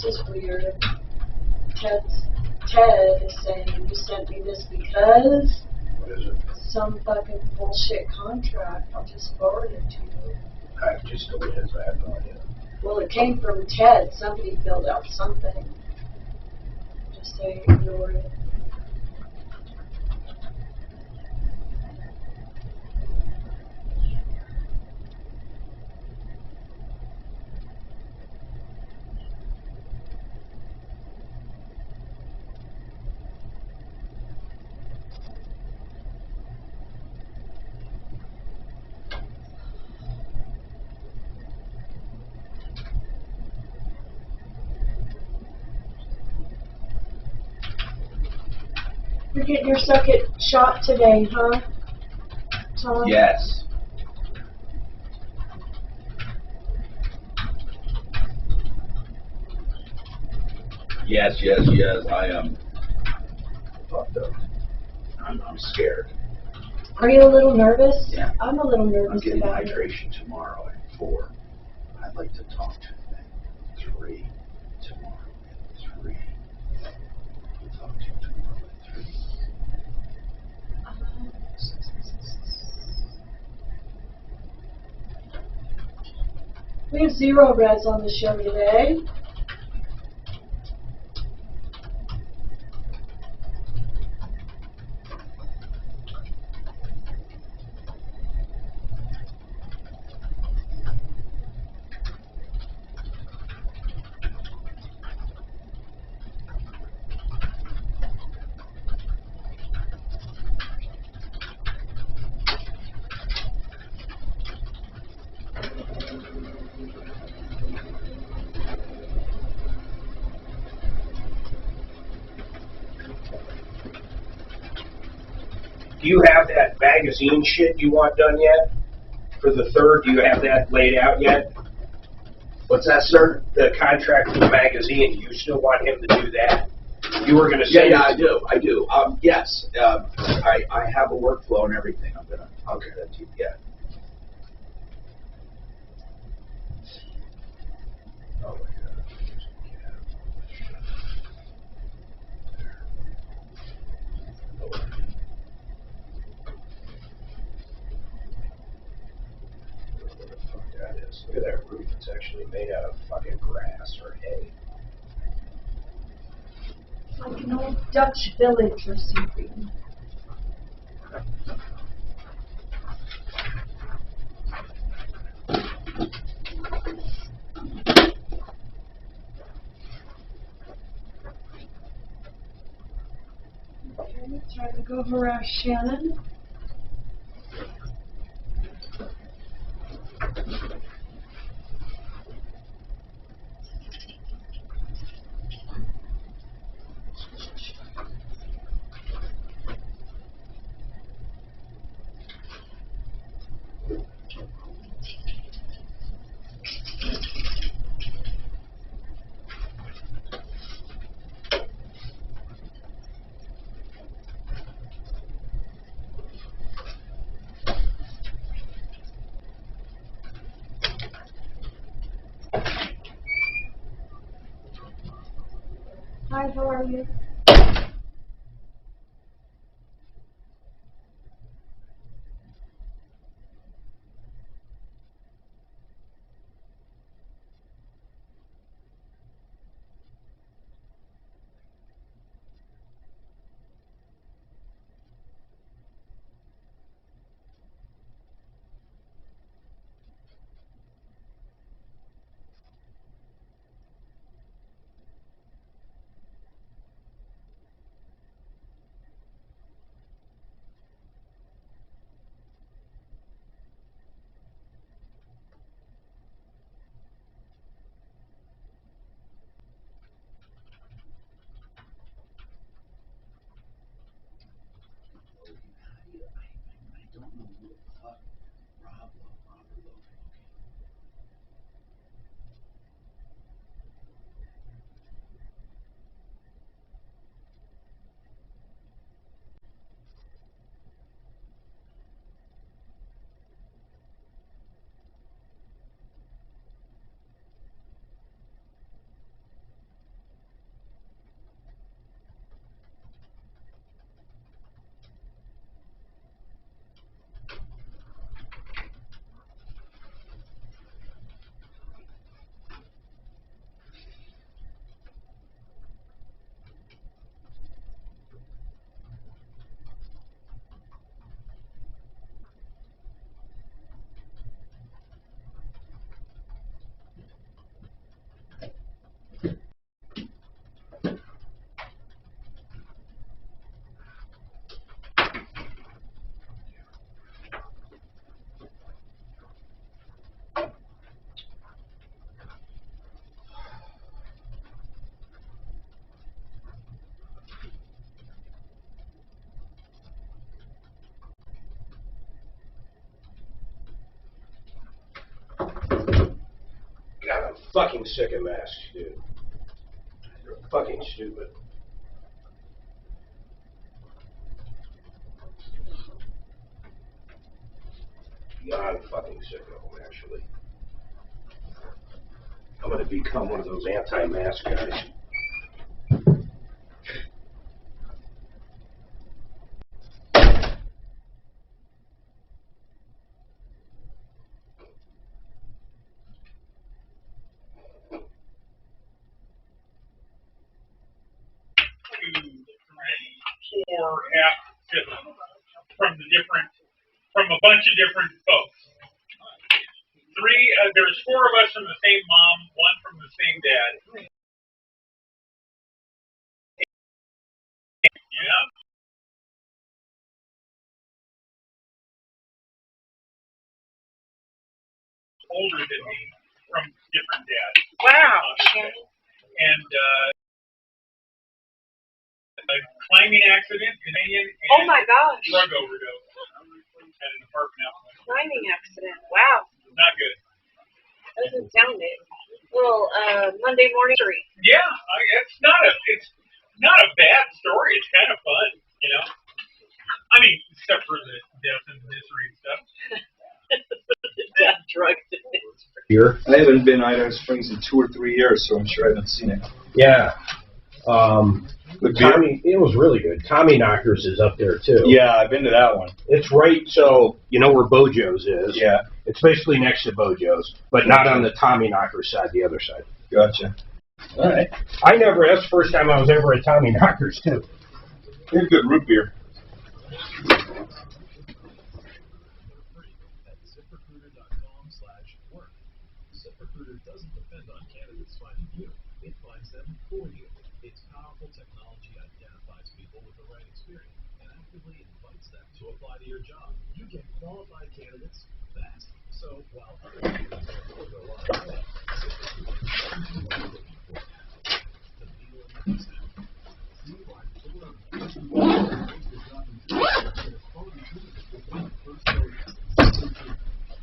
is weird. Ted is saying, you sent me this because What is it? some fucking bullshit contract. I'll just forward it to you. I just know it is. I have no idea. Well, it came from Ted. Somebody filled out something. Just say ignore it. You're getting your second shot today, huh, Tom? Yes. Yes. I am fucked up. I'm scared. Are you a little nervous? Yeah. I'm a little nervous I'm getting about it. hydration tomorrow at 4. I'd like to talk to him at 3 tomorrow at 3. I'll talk to you tomorrow at 3. We have 0 Reds on the show today. Do you have that magazine shit you want done yet? For the 3rd, do you have that laid out yet? What's that, sir? The contract for the magazine, you still want him to do that? You were going to say... Yeah, I do. Yes, I have a workflow and everything. I'll get that to you, yeah. Oh, my God. What the fuck that is? Look at that roof. It's actually made out of fucking grass or hay. Like an old Dutch village or something. Okay, try to go harass Shannon. Hi, how are you? I don't know who the fuck Robert Logan. fucking sick of masks, dude. They're fucking stupid. God, I'm fucking sick of them, actually. I'm gonna become one of those anti-mask guys. From a bunch of different folks. There's 4 of us from the same mom, 1 from the same dad. Yeah. Older than me, from different dads. Wow. And a climbing accident in Indian and Oh my gosh. drug overdose at an apartment outside. Timing accident. Wow. Not good. That doesn't sound it. Little Monday morning story. Yeah, it's not a bad story. It's kind of fun, you know. I mean, except for the death and misery and stuff. Death, drugs, and Here? I haven't been Idaho Springs in 2 or 3 years, so I'm sure I haven't seen it. Yeah. Good beer? Tommy, it was really good. Tommy Knockers is up there too. Yeah, I've been to that one. It's right, so you know where Bojo's is. Yeah, It's basically next to Bojo's, but not on the Tommy Knockers side, the other side. gotcha. All right. That's the first time I was ever at Tommy Knockers too. They have good root beer. ZipRecruiter.com/work. ZipRecruiter doesn't depend on candidates finding you. It finds them for you. Its powerful technology identifies people with the right experience and actively invites them to apply to your job. You get qualified candidates fast. So while other candidates are go on ahead, ZipRecruiter knows what you're looking for. The deal is now. You find 4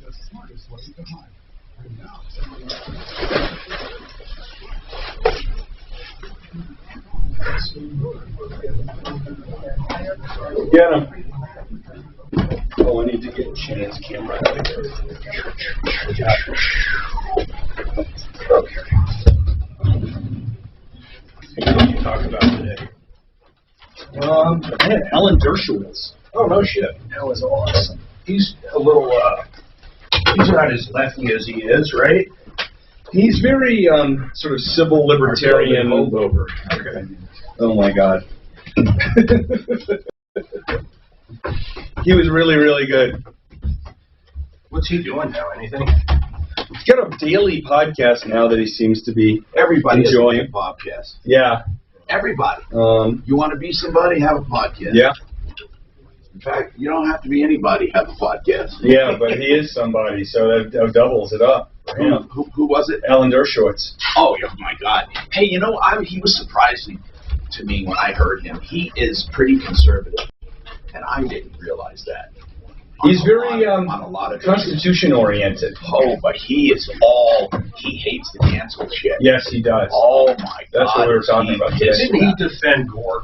the smartest way to hire. And now, Get him. Oh, I need to get Shannon's camera out of here. Okay. What did you talk about today? I had Alan Dershowitz. Oh, no shit. That was awesome. He's a little, he's not as lefty as he is, right? He's very sort of civil libertarian. Holdover. Okay. Oh my God. He was really, really good. What's he doing now? Anything? He's got a daily podcast now that he seems to be Everybody enjoying. has a podcast. Yeah. Everybody. You want to be somebody, have a podcast. Yeah. In fact, you don't have to be anybody, have a podcast. Yeah, but he is somebody, so that doubles it up. Yeah. Who was it? Alan Dershowitz. Oh my God! Hey, you know, he was surprising to me when I heard him. He is pretty conservative, and I didn't realize that. He's very on a lot of Constitution oriented. Oh, but he hates the cancel shit. Yes, he does. Oh my God! That's what we were talking about today. Didn't he defend Gore?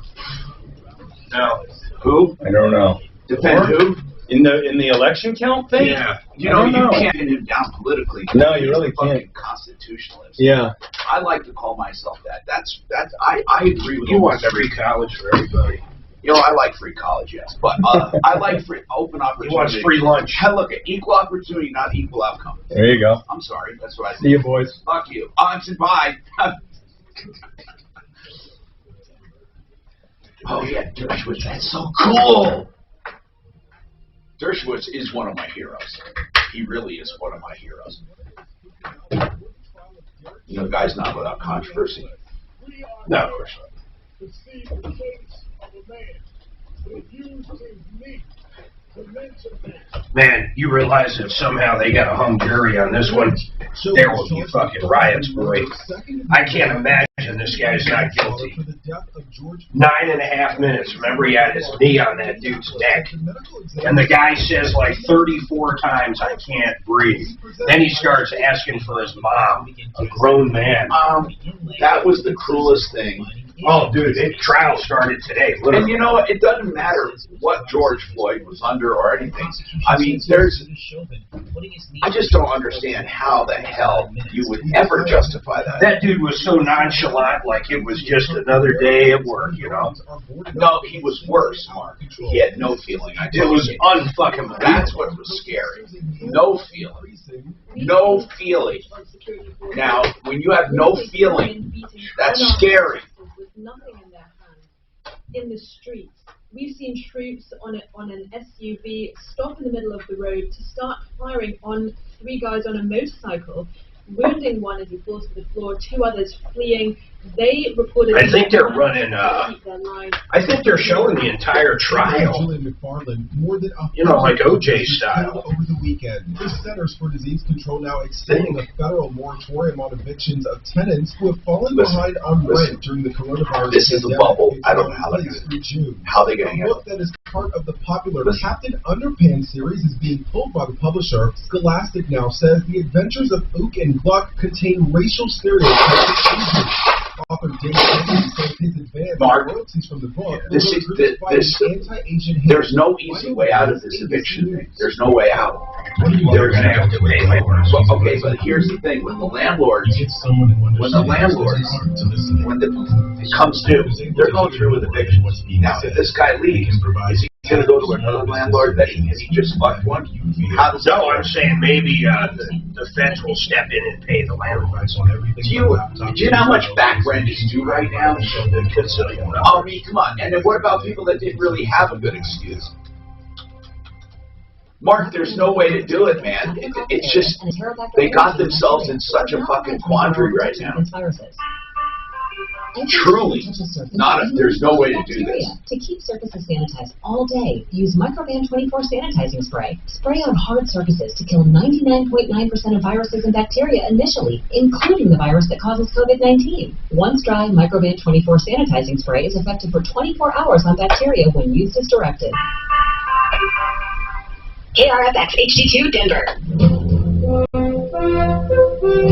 No. Who? I don't know. Defend who? In the election count thing? Yeah. You know, you can't pin him down politically. No, you really He's a fucking can't. constitutionalist. Yeah. I like to call myself that. I agree with You want almost every. free college for everybody. You know, I like free college, yes, but I like free open opportunity. He wants free lunch. Hey, look, at equal opportunity, not equal outcome. There you go. I'm sorry, that's what I See said. you, boys. Fuck you. I said bye. Oh yeah, Dershowitz, that's so cool. Dershowitz is one of my heroes. He really is one of my heroes. You know, the guy's not without controversy. No, of course not. to see the case of a man that used his knee to mention that. Man, you realize that somehow they got a hung jury on this one. there will be fucking riots, boy. I can't imagine this guy's not guilty. 9.5 minutes. Remember, he had his knee on that dude's neck. And the guy says like 34 times, I can't breathe. Then he starts asking for his mom, a grown man. That was the cruelest thing. Oh, dude, the trial started today. Literally. And you know, it doesn't matter what George Floyd was under or anything. I mean, I just don't understand how the hell you would ever justify that. That dude was so nonchalant, like it was just another day at work, you know? No, he was worse, Mark. He had no feeling. It was unfucking. That's what was scary. No feeling. No feeling. Now, when you have no feeling, that's scary. With nothing in their hands, in the streets. We've seen troops on an SUV stop in the middle of the road to start firing on 3 guys on a motorcycle, wounding one as he falls to the floor, 2 others fleeing. They reported. I think they're running. I think they're showing the entire trial. You know, like OJ style. Over the weekend, the Centers for Disease Control now extending a federal moratorium on evictions of tenants who have fallen behind on rent during the coronavirus. This is a bubble. I don't know how they're going to handle it. That is part of the popular Captain Underpants series is being pulled by the publisher. Scholastic now says the adventures of Ook and Gluck contain racial stereotypes. Author David Jenkins says his advance royalties from the book. There's no easy way out of this eviction thing. There's no way out. They're going to have to pay labor. Okay, but here's the thing: when it comes due, they're going through with evictions. Now, if this guy leaves, is he going to go to another landlord that he just fucked one? How does No, I'm saying maybe the feds will step in and pay the landlord. Do you know how much back rent is due right now? I mean, come on. And then what about people that didn't really have a good excuse? Mark, there's no way to do it, man. It's just, they got themselves in such a fucking quandary right now. Truly, there's no way to do this. To keep surfaces sanitized all day, use Microban 24 sanitizing spray. Spray on hard surfaces to kill 99.9% of viruses and bacteria initially, including the virus that causes COVID-19. Once dry, Microban 24 sanitizing spray is effective for 24 hours on bacteria when used as directed. KRFX HD2 Denver.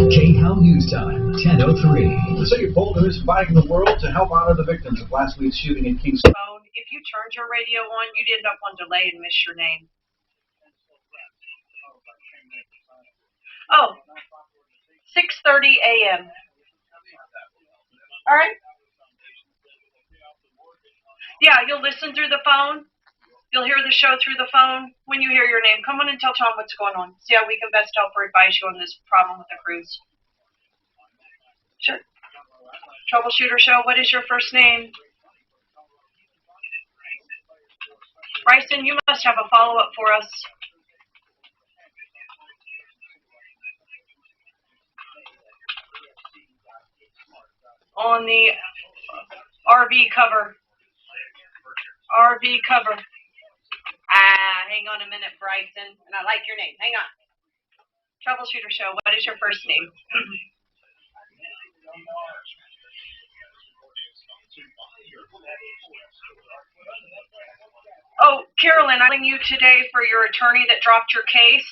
KHOW News Time, 10:03. The city of Boulder is fighting the world to help honor the victims of last week's shooting in Kingston. If you turned your radio on, you'd end up on delay and miss your name. Oh, 6:30 a.m. All right. Yeah, you'll listen through the phone. You'll hear the show through the phone. When you hear your name, come on and tell Tom what's going on. See how we can best help or advise you on this problem with the cruise. Sure. Troubleshooter show, what is your first name? Bryson, you must have a follow-up for us. On the RV cover. RV cover. Hang on a minute, Bryson. And I like your name. Hang on. Troubleshooter show, what is your first name? Oh, Carolyn, I'm calling you today for your attorney that dropped your case.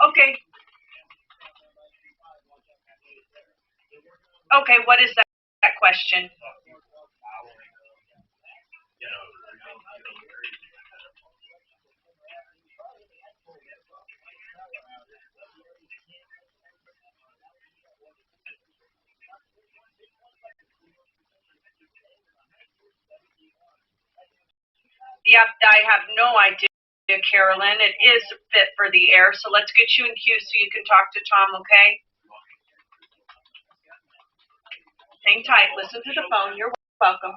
Okay. Okay, what is that question? Yep, I have no idea, Carolyn. It is fit for the air, so let's get you in queue so you can talk to Tom, okay? Hang tight. Listen to the phone. You're welcome.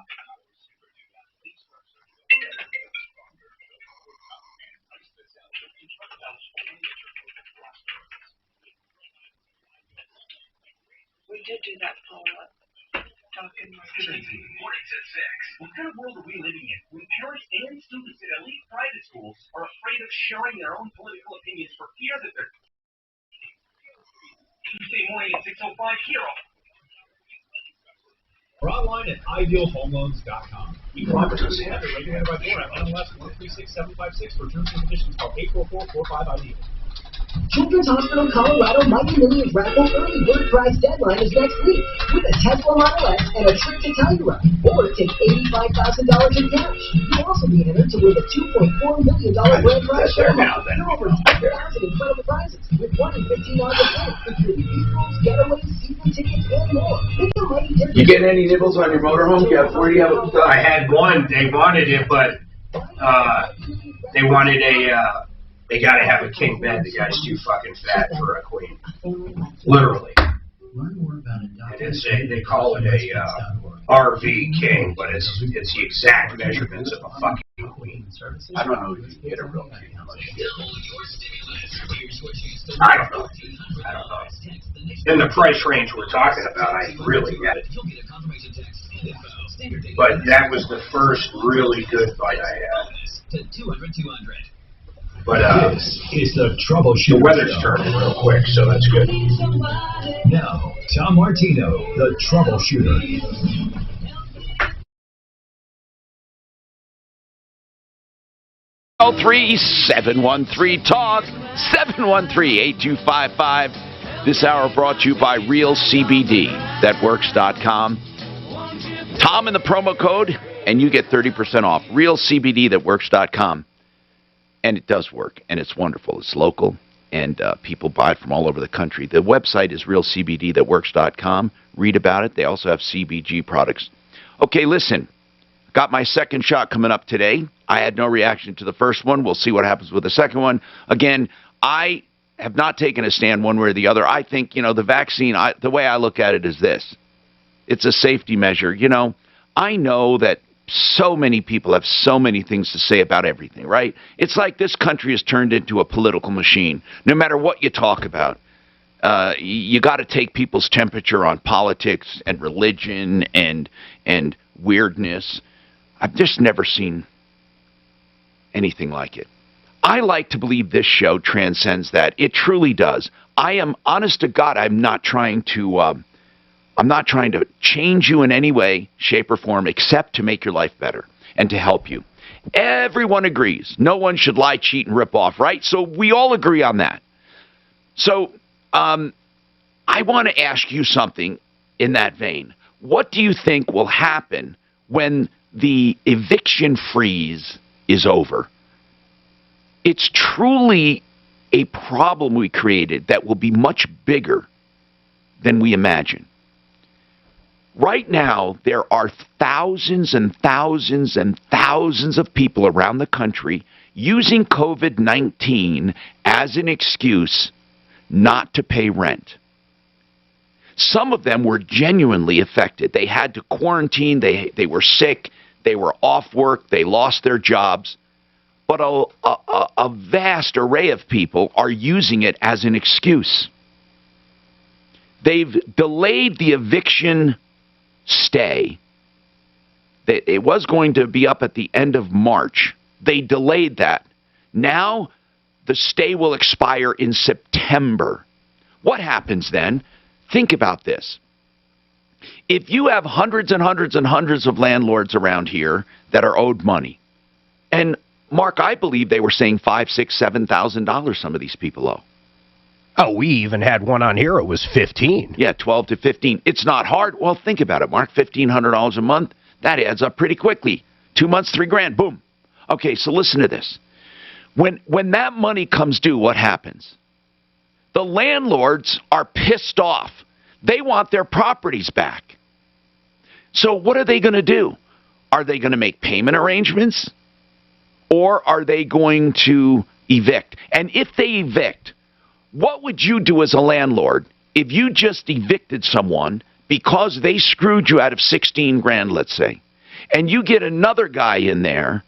We did do that follow-up. Mornings at 6. What kind of world are we living in when parents and students in elite private schools are afraid of sharing their own political opinions for fear that their Hero. We're online at idealhomeloans.com. Equal opportunity lender regulated by the NMLS 136756 for terms and conditions. Call 844-45-IDEAL. Children's Hospital Colorado Mighty Millions raffle early bird prize deadline is next week with a Tesla Model S and a trip to Telluride, or take $85,000 in cash. You'll also be entered to win the $2.4 million grand prize show. There are over 10,000 incredible prizes with $1 and $15 a play, including vehicles, getaways, season tickets, and more. Make a mighty difference. You getting any nibbles on your motorhome? Where do you have it? I had one. They wanted it, but they wanted they got to have a king bed. The guy's too fucking fat for a queen. Literally. They call it a RV king, but it's the exact measurements of a fucking queen. I don't know if you can get a real king. I don't know. In the price range we're talking about, I really get it. But that was the first really good bite I had. But This is the Troubleshooter. the weather's Show. turning real quick, so that's good. Now, Tom Martino, the Troubleshooter. Oh, 713-TALK, 713-8255. This hour brought to you by RealCBDThatWorks.com. Tom in the promo code, and you get 30% off. RealCBDThatWorks.com. And it does work, and it's wonderful. It's local, and people buy it from all over the country. The website is RealCBDThatWorks.com. Read about it. They also have CBG products. Okay, listen. Got my second shot coming up today. I had no reaction to the first one. We'll see what happens with the second one. Again, I have not taken a stand one way or the other. I think, the vaccine, the way I look at it is this. It's a safety measure. I know that so many people have so many things to say about everything, right? It's like this country has turned into a political machine. No matter what you talk about, you got to take people's temperature on politics and religion and weirdness. I've just never seen anything like it. I like to believe this show transcends that. It truly does. I am, honest to God, I'm not trying to change you in any way, shape, or form, except to make your life better and to help you. Everyone agrees. No one should lie, cheat, and rip off, right? So we all agree on that. So I want to ask you something in that vein. What do you think will happen when the eviction freeze is over? It's truly a problem we created that will be much bigger than we imagine. Right now, there are thousands and thousands and thousands of people around the country using COVID-19 as an excuse not to pay rent. Some of them were genuinely affected. They had to quarantine, they were sick, they were off work, they lost their jobs. But a vast array of people are using it as an excuse. They've delayed the eviction stay. It was going to be up at the end of March. They delayed that. Now the stay will expire in September. What happens then? Think about this. If you have hundreds and hundreds and hundreds of landlords around here that are owed money, and Mark, I believe they were saying $5,000, $6,000, $7,000 some of these people owe. Oh, we even had one on here. It was 15. Yeah, 12 to 15. It's not hard. Well, think about it, Mark. $1,500 a month, that adds up pretty quickly. 2 months, $3,000. Boom. Okay, so listen to this. When that money comes due, what happens? The landlords are pissed off. They want their properties back. So what are they going to do? Are they going to make payment arrangements? Or are they going to evict? And if they evict, what would you do as a landlord if you just evicted someone because they screwed you out of $16,000, let's say, and you get another guy in there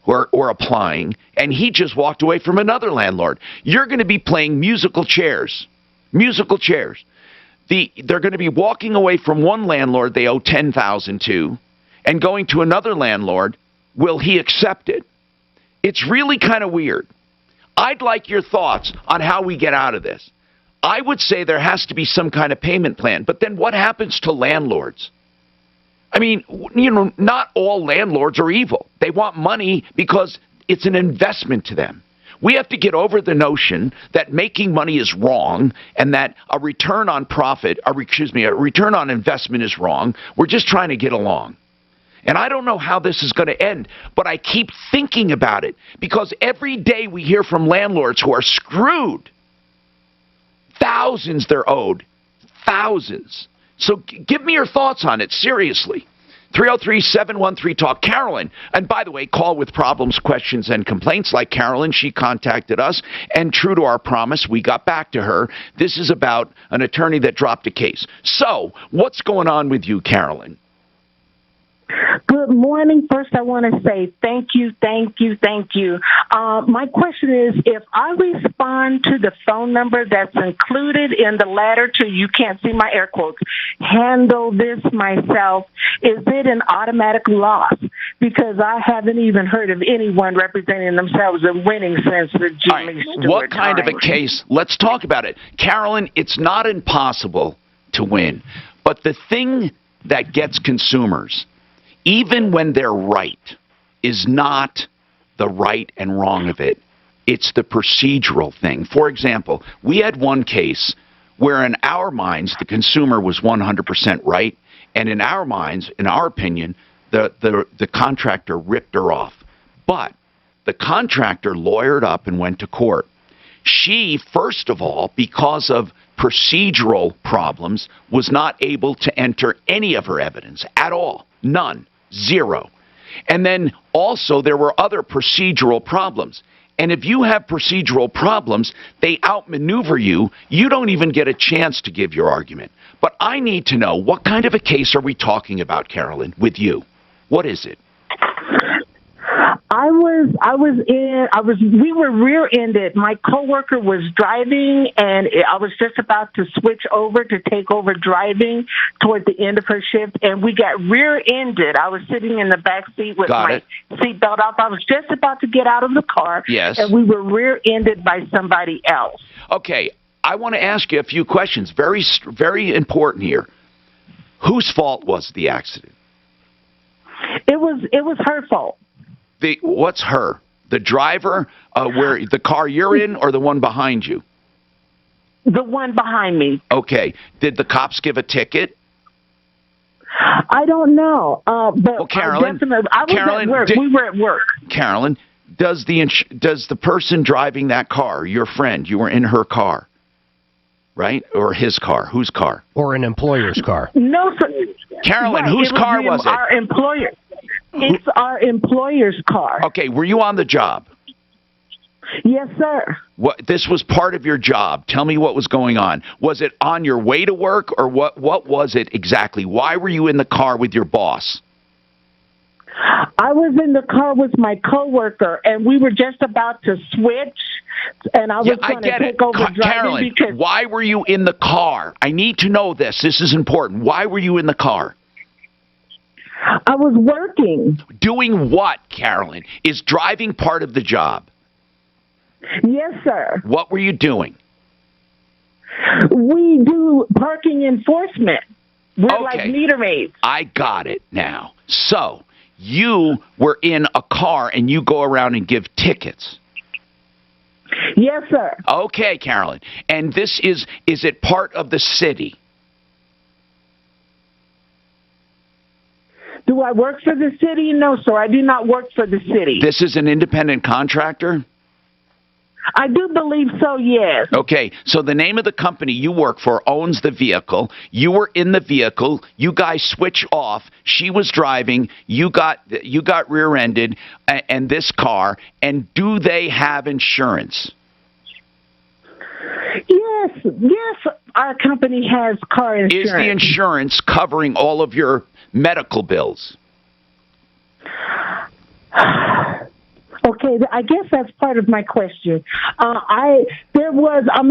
or applying, and he just walked away from another landlord? You're going to be playing musical chairs. Musical chairs. They're going to be walking away from one landlord they owe $10,000 to, and going to another landlord. Will he accept it? It's really kind of weird. I'd like your thoughts on how we get out of this. I would say there has to be some kind of payment plan. But then what happens to landlords? I mean, not all landlords are evil. They want money because it's an investment to them. We have to get over the notion that making money is wrong and that a return on investment is wrong. We're just trying to get along. And I don't know how this is going to end, but I keep thinking about it because every day we hear from landlords who are screwed. Thousands they're owed. Thousands. So give me your thoughts on it, seriously. 303-713-TALK. Carolyn, and by the way, call with problems, questions, and complaints like Carolyn. She contacted us, and true to our promise, we got back to her. This is about an attorney that dropped a case. So, what's going on with you, Carolyn? Good morning. First, I want to say thank you. My question is, if I respond to the phone number that's included in the letter to, you can't see my air quotes, handle this myself, is it an automatic loss? Because I haven't even heard of anyone representing themselves and winning since the Jimmy Stewart What kind of a case? Let's talk about it. Carolyn, it's not impossible to win, but the thing that gets consumers, even when they're right, is not the right and wrong of it. It's the procedural thing. For example, we had one case where in our minds the consumer was 100% right, and in our minds, in our opinion, the contractor ripped her off. But the contractor lawyered up and went to court. She, first of all, because of procedural problems, was not able to enter any of her evidence at all. None. Zero. And then also there were other procedural problems. And if you have procedural problems, they outmaneuver you. You don't even get a chance to give your argument. But I need to know, what kind of a case are we talking about, Carolyn, with you? What is it? We were rear-ended. My coworker was driving, and I was just about to switch over to take over driving toward the end of her shift, and we got rear-ended. I was sitting in the back seat with my seatbelt off. I was just about to get out of the car, and we were rear-ended by somebody else. Okay, I want to ask you a few questions. Very, very important here. Whose fault was the accident? It was her fault. What's her? The driver, where the car you're in, or the one behind you? The one behind me. Okay. Did the cops give a ticket? I don't know. But well, Carolyn, I was at work. We were at work. Carolyn, does the person driving that car, your friend, you were in her car, right? Or his car? Whose car? Or an employer's car? No, sir. Carolyn, whose car was it? Our employer. It's our employer's car. Okay, were you on the job? Yes, sir. This was part of your job. Tell me what was going on. Was it on your way to work, or what was it exactly? Why were you in the car with your boss? I was in the car with my coworker, and we were just about to switch, and I was going to take over driving. Carolyn, because why were you in the car? I need to know this. This is important. Why were you in the car? I was working. Doing what, Carolyn? Is driving part of the job? Yes, sir. What were you doing? We do parking enforcement. We're like meter maids. I got it now. So, you were in a car and you go around and give tickets. Yes, sir. Okay, Carolyn. And this is it part of the city? Do I work for the city? No, sir. I do not work for the city. This is an independent contractor? I do believe so, yes. Okay, so the name of the company you work for owns the vehicle. You were in the vehicle. You guys switch off. She was driving. You got rear-ended and this car. And do they have insurance? Yes, our company has car insurance. Is the insurance covering all of your medical bills? Okay, I guess that's part of my question. I'm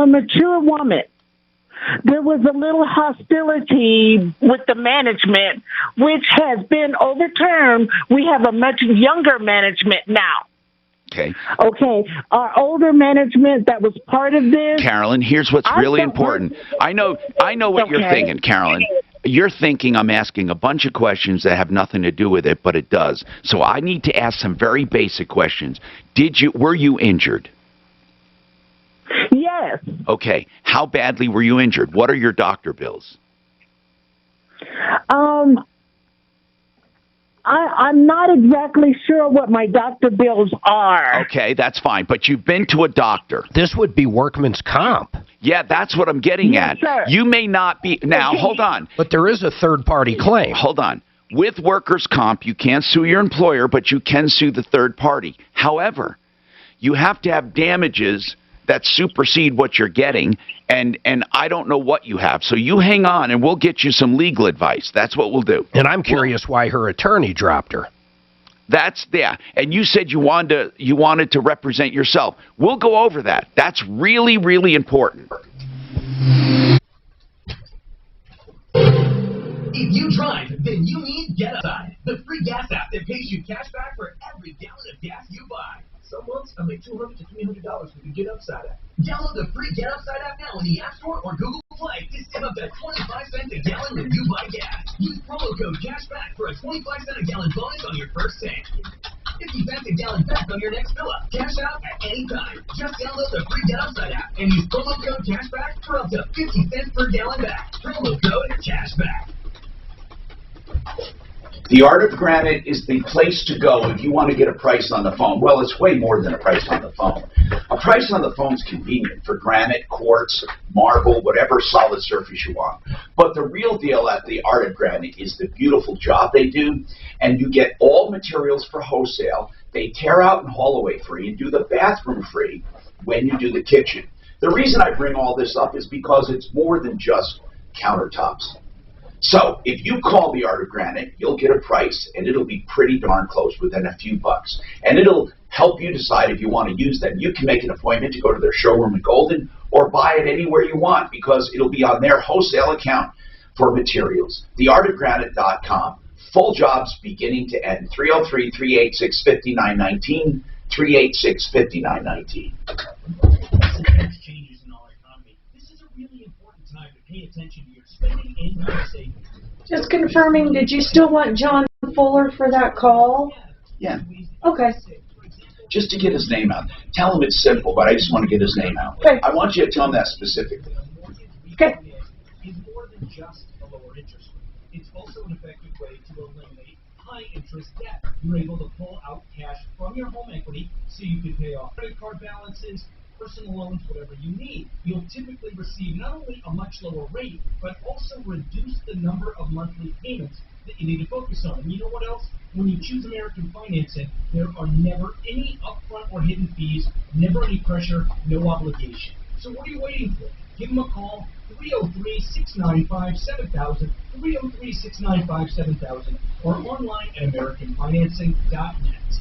a mature woman. There was a little hostility with the management, which has been overturned. We have a much younger management now. Okay. Okay. Our older management that was part of this. Carolyn, here's what's really important. I know what you're thinking, Carolyn. You're thinking I'm asking a bunch of questions that have nothing to do with it, but it does. So I need to ask some very basic questions. Were you injured? Yes. Okay. How badly were you injured? What are your doctor bills? I'm not exactly sure what my doctor bills are. Okay, that's fine. But you've been to a doctor. This would be workman's comp. Yeah, that's what I'm getting at. Sir. You may not be... Now, hold on. But there is a third-party claim. Hold on. With workers' comp, you can't sue your employer, but you can sue the third party. However, you have to have damages that supersede what you're getting, and I don't know what you have. So you hang on, and we'll get you some legal advice. That's what we'll do. And I'm curious why her attorney dropped her. That's there. And you said you wanted to represent yourself. We'll go over that. That's really, really important. If you drive, then you need GetUpside, the free gas app that pays you cash back for every gallon of gas you buy. Some months I make $200 to $300 with the GetUpside app. Download the free GetUpside app now in the App Store or Google Play to save up to 25 cents a gallon when you buy gas. Use promo code CASHBACK for a 25-cent a gallon bonus on your first tank. 50 cents a gallon back on your next fill up. Cash out at any time. Just download the free GetUpside app and use promo code CASHBACK for up to 50 cents per gallon back. Promo code CASHBACK. The Art of Granite is the place to go if you want to get a price on the phone. Well, it's way more than a price on the phone. A price on the phone is convenient for granite, quartz, marble, whatever solid surface you want. But the real deal at the Art of Granite is the beautiful job they do, and you get all materials for wholesale. They tear out and haul away free and do the bathroom free when you do the kitchen. The reason I bring all this up is because it's more than just countertops. So, if you call the Art of Granite, you'll get a price, and it'll be pretty darn close, within a few bucks. And it'll help you decide if you want to use them. You can make an appointment to go to their showroom in Golden, or buy it anywhere you want, because it'll be on their wholesale account for materials. TheArtofGranite.com. Full jobs beginning to end. 303-386-5919, 386-5919. Changes in our economy. This is a really important time to pay attention to your spending and your savings. Just confirming, did you still want John Fuller for that call? Yeah. Okay. Just to get his name out. Tell him it's simple, but I just want to get his name out. Okay. I want you to tell him that specifically. Okay. Is more than just a lower interest rate. It's also an effective way to eliminate high interest debt. You're able to pull out cash from your home equity so you can pay off credit card balances, personal loans, whatever you need. You'll typically receive not only a much lower rate, but also reduce the number of monthly payments that you need to focus on. And you know what else? When you choose American Financing, there are never any upfront or hidden fees, never any pressure, no obligation. So what are you waiting for? Give them a call, 303-695-7000, 303-695-7000, or online at AmericanFinancing.net.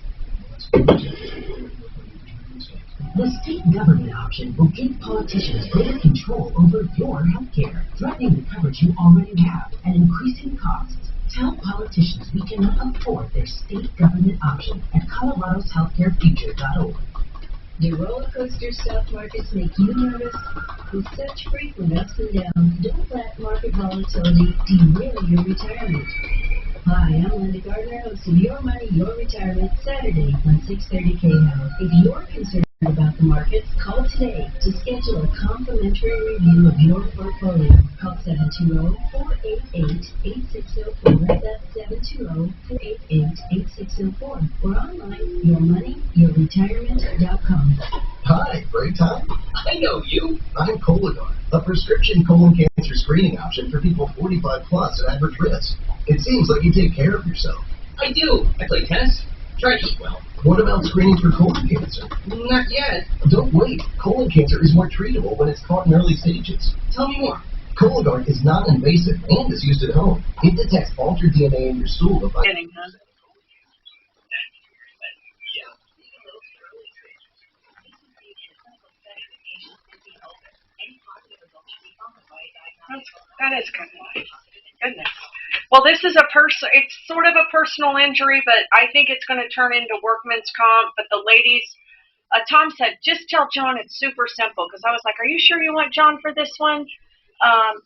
The state government option will give politicians greater control over your health care, threatening the coverage you already have and increasing costs. Tell politicians we cannot afford their state government option at coloradoshealthcarefuture.org. Do roller coaster stock markets make you nervous? With such frequent ups and downs, don't let market volatility derail your retirement. Hi, I'm Linda Gardner, hosting Your Money, Your Retirement, Saturday on 630 KHOW. If you're concerned about the markets, call today to schedule a complimentary review of your portfolio. Call 720-488-8604. That's 720-488-8604. Or online, yourmoneyyourretirement.com. Hi, break time? I know you. I'm Cologuard, a prescription colon cancer screening option for people 45 plus at average risk. It seems like you take care of yourself. I do. I play tennis. Try to eat well. What about screening for colon cancer? Not yet. Don't wait. Colon cancer is more treatable when it's caught in early stages. Tell me more. Cologuard is non-invasive and is used at home. It detects altered DNA in your stool to find... That is good. Goodness. Well, this is it's sort of a personal injury, but I think it's going to turn into workman's comp. But the ladies Tom said, just tell John it's super simple, because I was like, are you sure you want John for this one?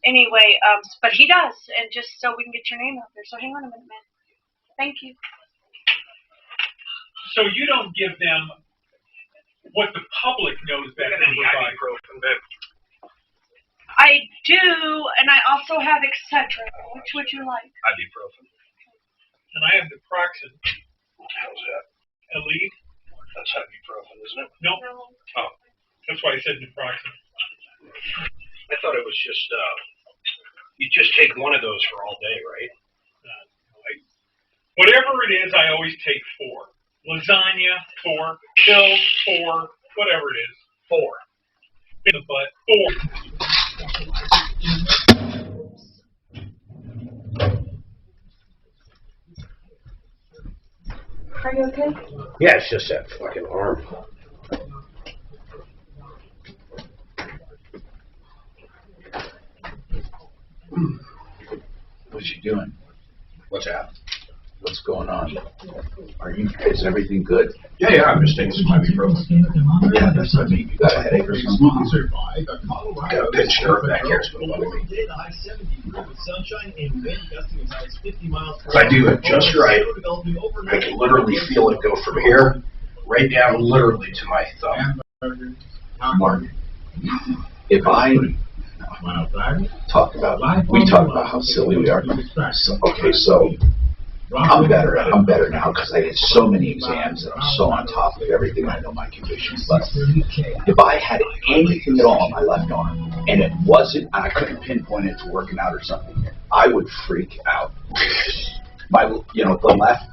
Anyway, but he does, and just so we can get your name out there. So hang on a minute, man. Thank you. So you don't give them what the public knows that they provide. I do, and I also have Excedrin. Which would you like? Ibuprofen. And I have naproxen. How's that? Elite? That's ibuprofen, isn't it? No. Oh. That's why I said naproxen. I thought it was just, you just take one of those for all day, right? Whatever it is, I always take 4. Lasagna, 4. Pills, 4. Whatever it is, 4. In the butt, 4. Are you okay? Yeah, it's just that fucking arm. What's she doing? What's that? What's going on? Is everything good? Yeah, I'm just taking some ibuprofen. Yeah, that's what I mean. You got a headache or something? Got a pinched nerve back here. It's been bugging me. If I do it just right, I can literally feel it go from here right down literally to my thumb. Mark, if I talk about how silly we are. So, okay, so I'm better now because I did so many exams and I'm so on top of everything. I know my conditions. But if I had anything at all on my left arm and it wasn't, and I couldn't pinpoint it to working out or something, I would freak out. The left.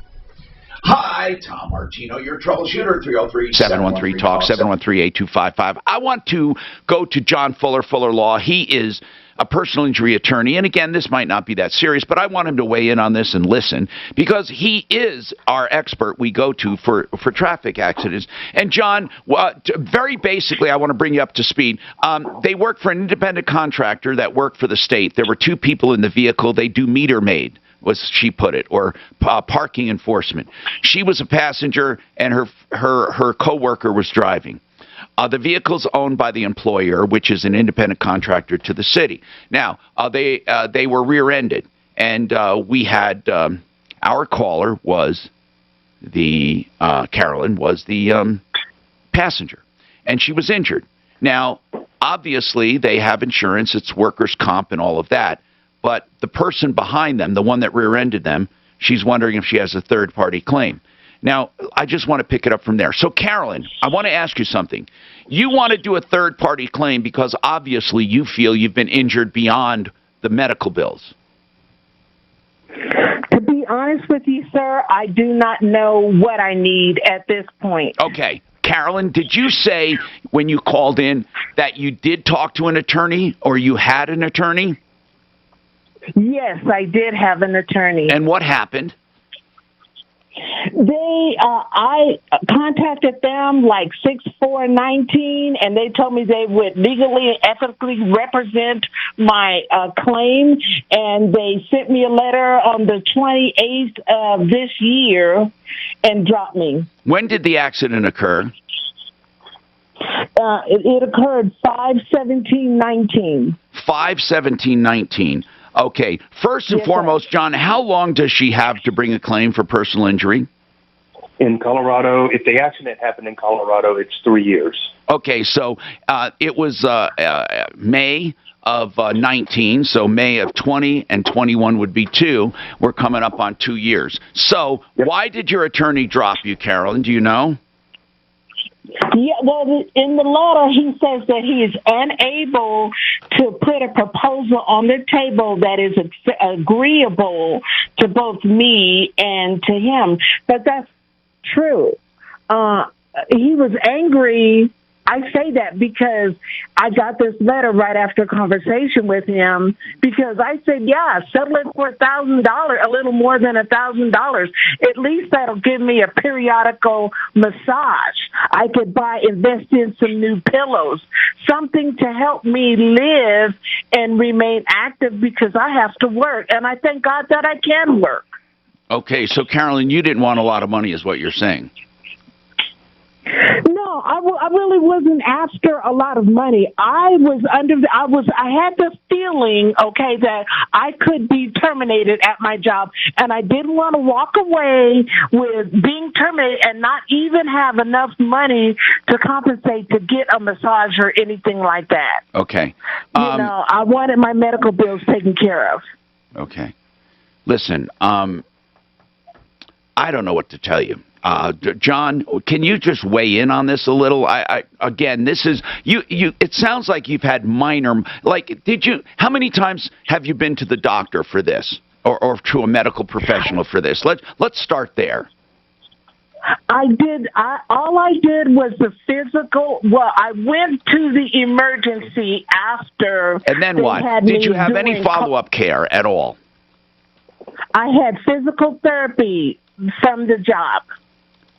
Hi, Tom Martino, your troubleshooter, 303-713-TALK, 713-8255. I want to go to John Fuller, Fuller Law. He is a personal injury attorney. And again, this might not be that serious, but I want him to weigh in on this and listen because he is our expert we go to for traffic accidents. And John, very basically, I want to bring you up to speed. They work for an independent contractor that worked for the state. There were 2 people in the vehicle. They do meter maid, was she put it, or parking enforcement. She was a passenger, and her coworker was driving. The vehicle's owned by the employer, which is an independent contractor to the city. Now, they were rear-ended, and we had our caller was the Carolyn was the passenger, and she was injured. Now, obviously, they have insurance; it's workers' comp and all of that. But the person behind them, the one that rear-ended them, she's wondering if she has a third-party claim. Now, I just want to pick it up from there. So, Carolyn, I want to ask you something. You want to do a third-party claim because obviously you feel you've been injured beyond the medical bills. To be honest with you, sir, I do not know what I need at this point. Okay. Carolyn, did you say when you called in that you did talk to an attorney or you had an attorney? Yes, I did have an attorney. And what happened? I contacted them like 6/4/19, and they told me they would legally and ethically represent my claim, and they sent me a letter on the 28th of this year and dropped me. When did the accident occur? It occurred 5/17/19. 5/17/19. Okay. First and foremost, John, how long does she have to bring a claim for personal injury? In Colorado, if the accident happened in Colorado, it's 3 years. Okay, so it was May of 19, so May of 20 and 21 would be 2. We're coming up on 2 years. So why did your attorney drop you, Carolyn? Do you know? Yeah, well, in the letter, he says that he is unable to put a proposal on the table that is agreeable to both me and to him. But that's true. He was angry. I say that because I got this letter right after a conversation with him because I said, yeah, settle it for $1,000, a little more than $1,000. At least that'll give me a periodical massage. I could invest in some new pillows, something to help me live and remain active because I have to work. And I thank God that I can work. Okay, so Carolyn, you didn't want a lot of money is what you're saying. No, I really wasn't after a lot of money. I had the feeling, okay, that I could be terminated at my job, and I didn't want to walk away with being terminated and not even have enough money to compensate to get a massage or anything like that. Okay. You know, I wanted my medical bills taken care of. Okay. Listen, I don't know what to tell you. John, can you just weigh in on this a little? Again, this is you. It sounds like you've had minor. Like, how many times have you been to the doctor for this, or to a medical professional for this? Let's start there. I did. All I did was the physical. Well, I went to the emergency after. And then what? Did you have any follow-up care at all? I had physical therapy from the job.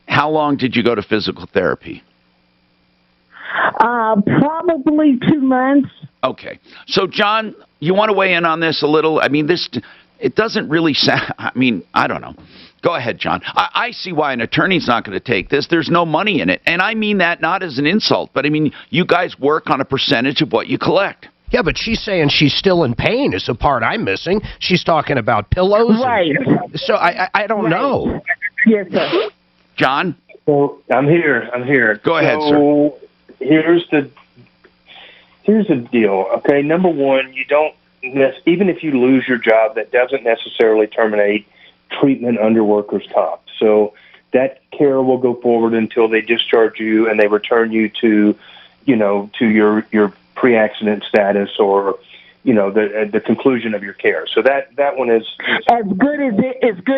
How long did you go to physical therapy? Probably 2 months. Okay. So, John, you want to weigh in on this a little? I mean, it doesn't really sound, I mean, I don't know. Go ahead, John. I see why an attorney's not going to take this. There's no money in it. And I mean that not as an insult, but I mean, you guys work on a percentage of what you collect. Yeah, but she's saying she's still in pain is the part I'm missing. She's talking about pillows. Right. So I don't know. Yes, sir. John? So I'm here. Go ahead, sir. Here's the deal. Okay, number one, you don't, even if you lose your job, that doesn't necessarily terminate treatment under workers' comp. So that care will go forward until they discharge you and they return you to your pre-accident status or, the conclusion of your care. So that one is as good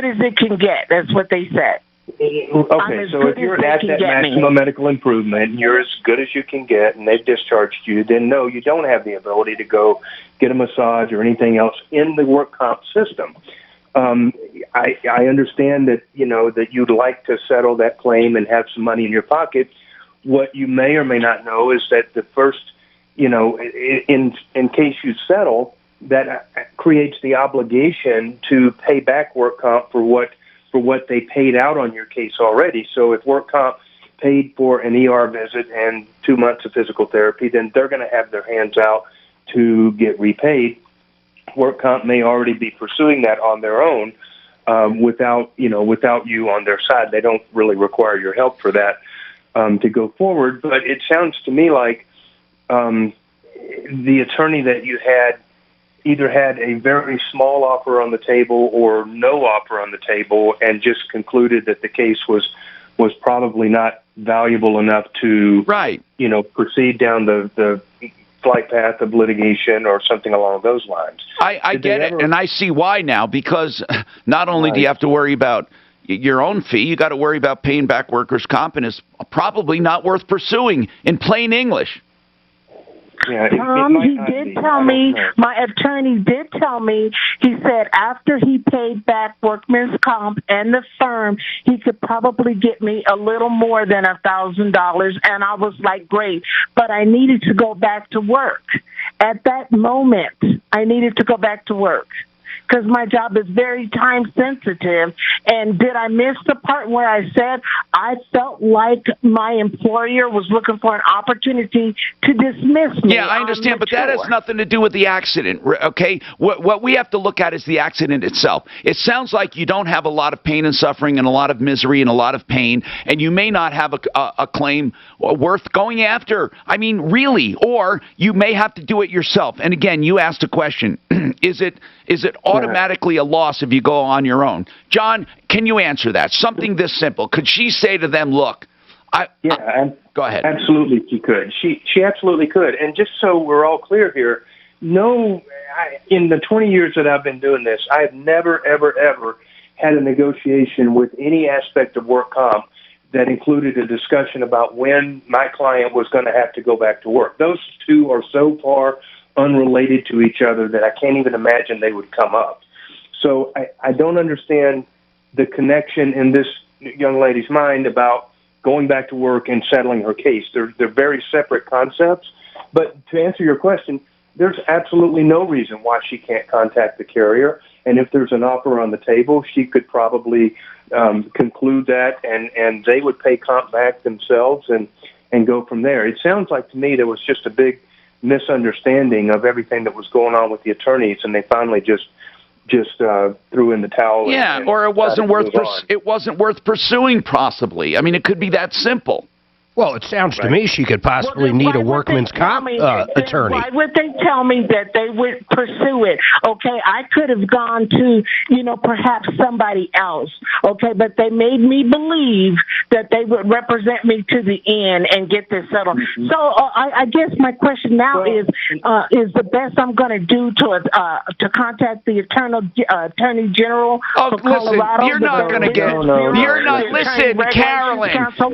as it can get. That's what they said. Okay, so if you're at that maximum medical improvement, you're as good as you can get, and they've discharged you, then no, you don't have the ability to go get a massage or anything else in the work comp system. I understand that, that you'd like to settle that claim and have some money in your pocket. What you may or may not know is that the first, in case you settle, that creates the obligation to pay back work comp for what they paid out on your case already. So if work comp paid for an ER visit and 2 months of physical therapy, then they're going to have their hands out to get repaid. Work comp may already be pursuing that on their own without you on their side. They don't really require your help for that to go forward. But it sounds to me like the attorney that you had either had a very small offer on the table or no offer on the table and just concluded that the case was probably not valuable enough to proceed down the flight path of litigation or something along those lines. I get it, and I see why now, because not only do you have to worry about your own fee, you got to worry about paying back workers' comp, and it's probably not worth pursuing in plain English. Yeah, Tom, he did tell me, my attorney did tell me, he said after he paid back workman's comp and the firm, he could probably get me a little more than $1,000. And I was like, great, but I needed to go back to work. At that moment, I needed to go back to work because my job is very time sensitive. And did I miss the part where I said I felt like my employer was looking for an opportunity to dismiss me? Yeah, I understand, but that has nothing to do with the accident, okay? What we have to look at is the accident itself. It sounds like you don't have a lot of pain and suffering and a lot of misery and a lot of pain, and you may not have a claim worth going after. I mean, really, or you may have to do it yourself. And again, you asked a question. Is it automatically a loss if you go on your own? John, can you answer that? Something this simple. Could she say to them, look, go ahead. Absolutely she could. She absolutely could. And just so we're all clear here, in the 20 years that I've been doing this, I've never, ever, ever had a negotiation with any aspect of work comp that included a discussion about when my client was going to have to go back to work. Those two are so far unrelated to each other that I can't even imagine they would come up. So I don't understand the connection in this young lady's mind about going back to work and settling her case. They're very separate concepts. But to answer your question, there's absolutely no reason why she can't contact the carrier. And if there's an offer on the table, she could probably conclude that, and they would pay comp back themselves and go from there. It sounds like to me there was just a big misunderstanding of everything that was going on with the attorneys, and they finally just threw in the towel. Yeah, or it wasn't worth pursuing. Possibly. I mean, it could be that simple. Well, it sounds to me she could possibly need a workman's comp attorney. Why would they tell me that they would pursue it? Okay, I could have gone to, perhaps somebody else. Okay, but they made me believe that they would represent me to the end and get this settled. So I guess my question now is the best I'm going to do to contact the Attorney General of Colorado? Listen, you're not going to get. Listen,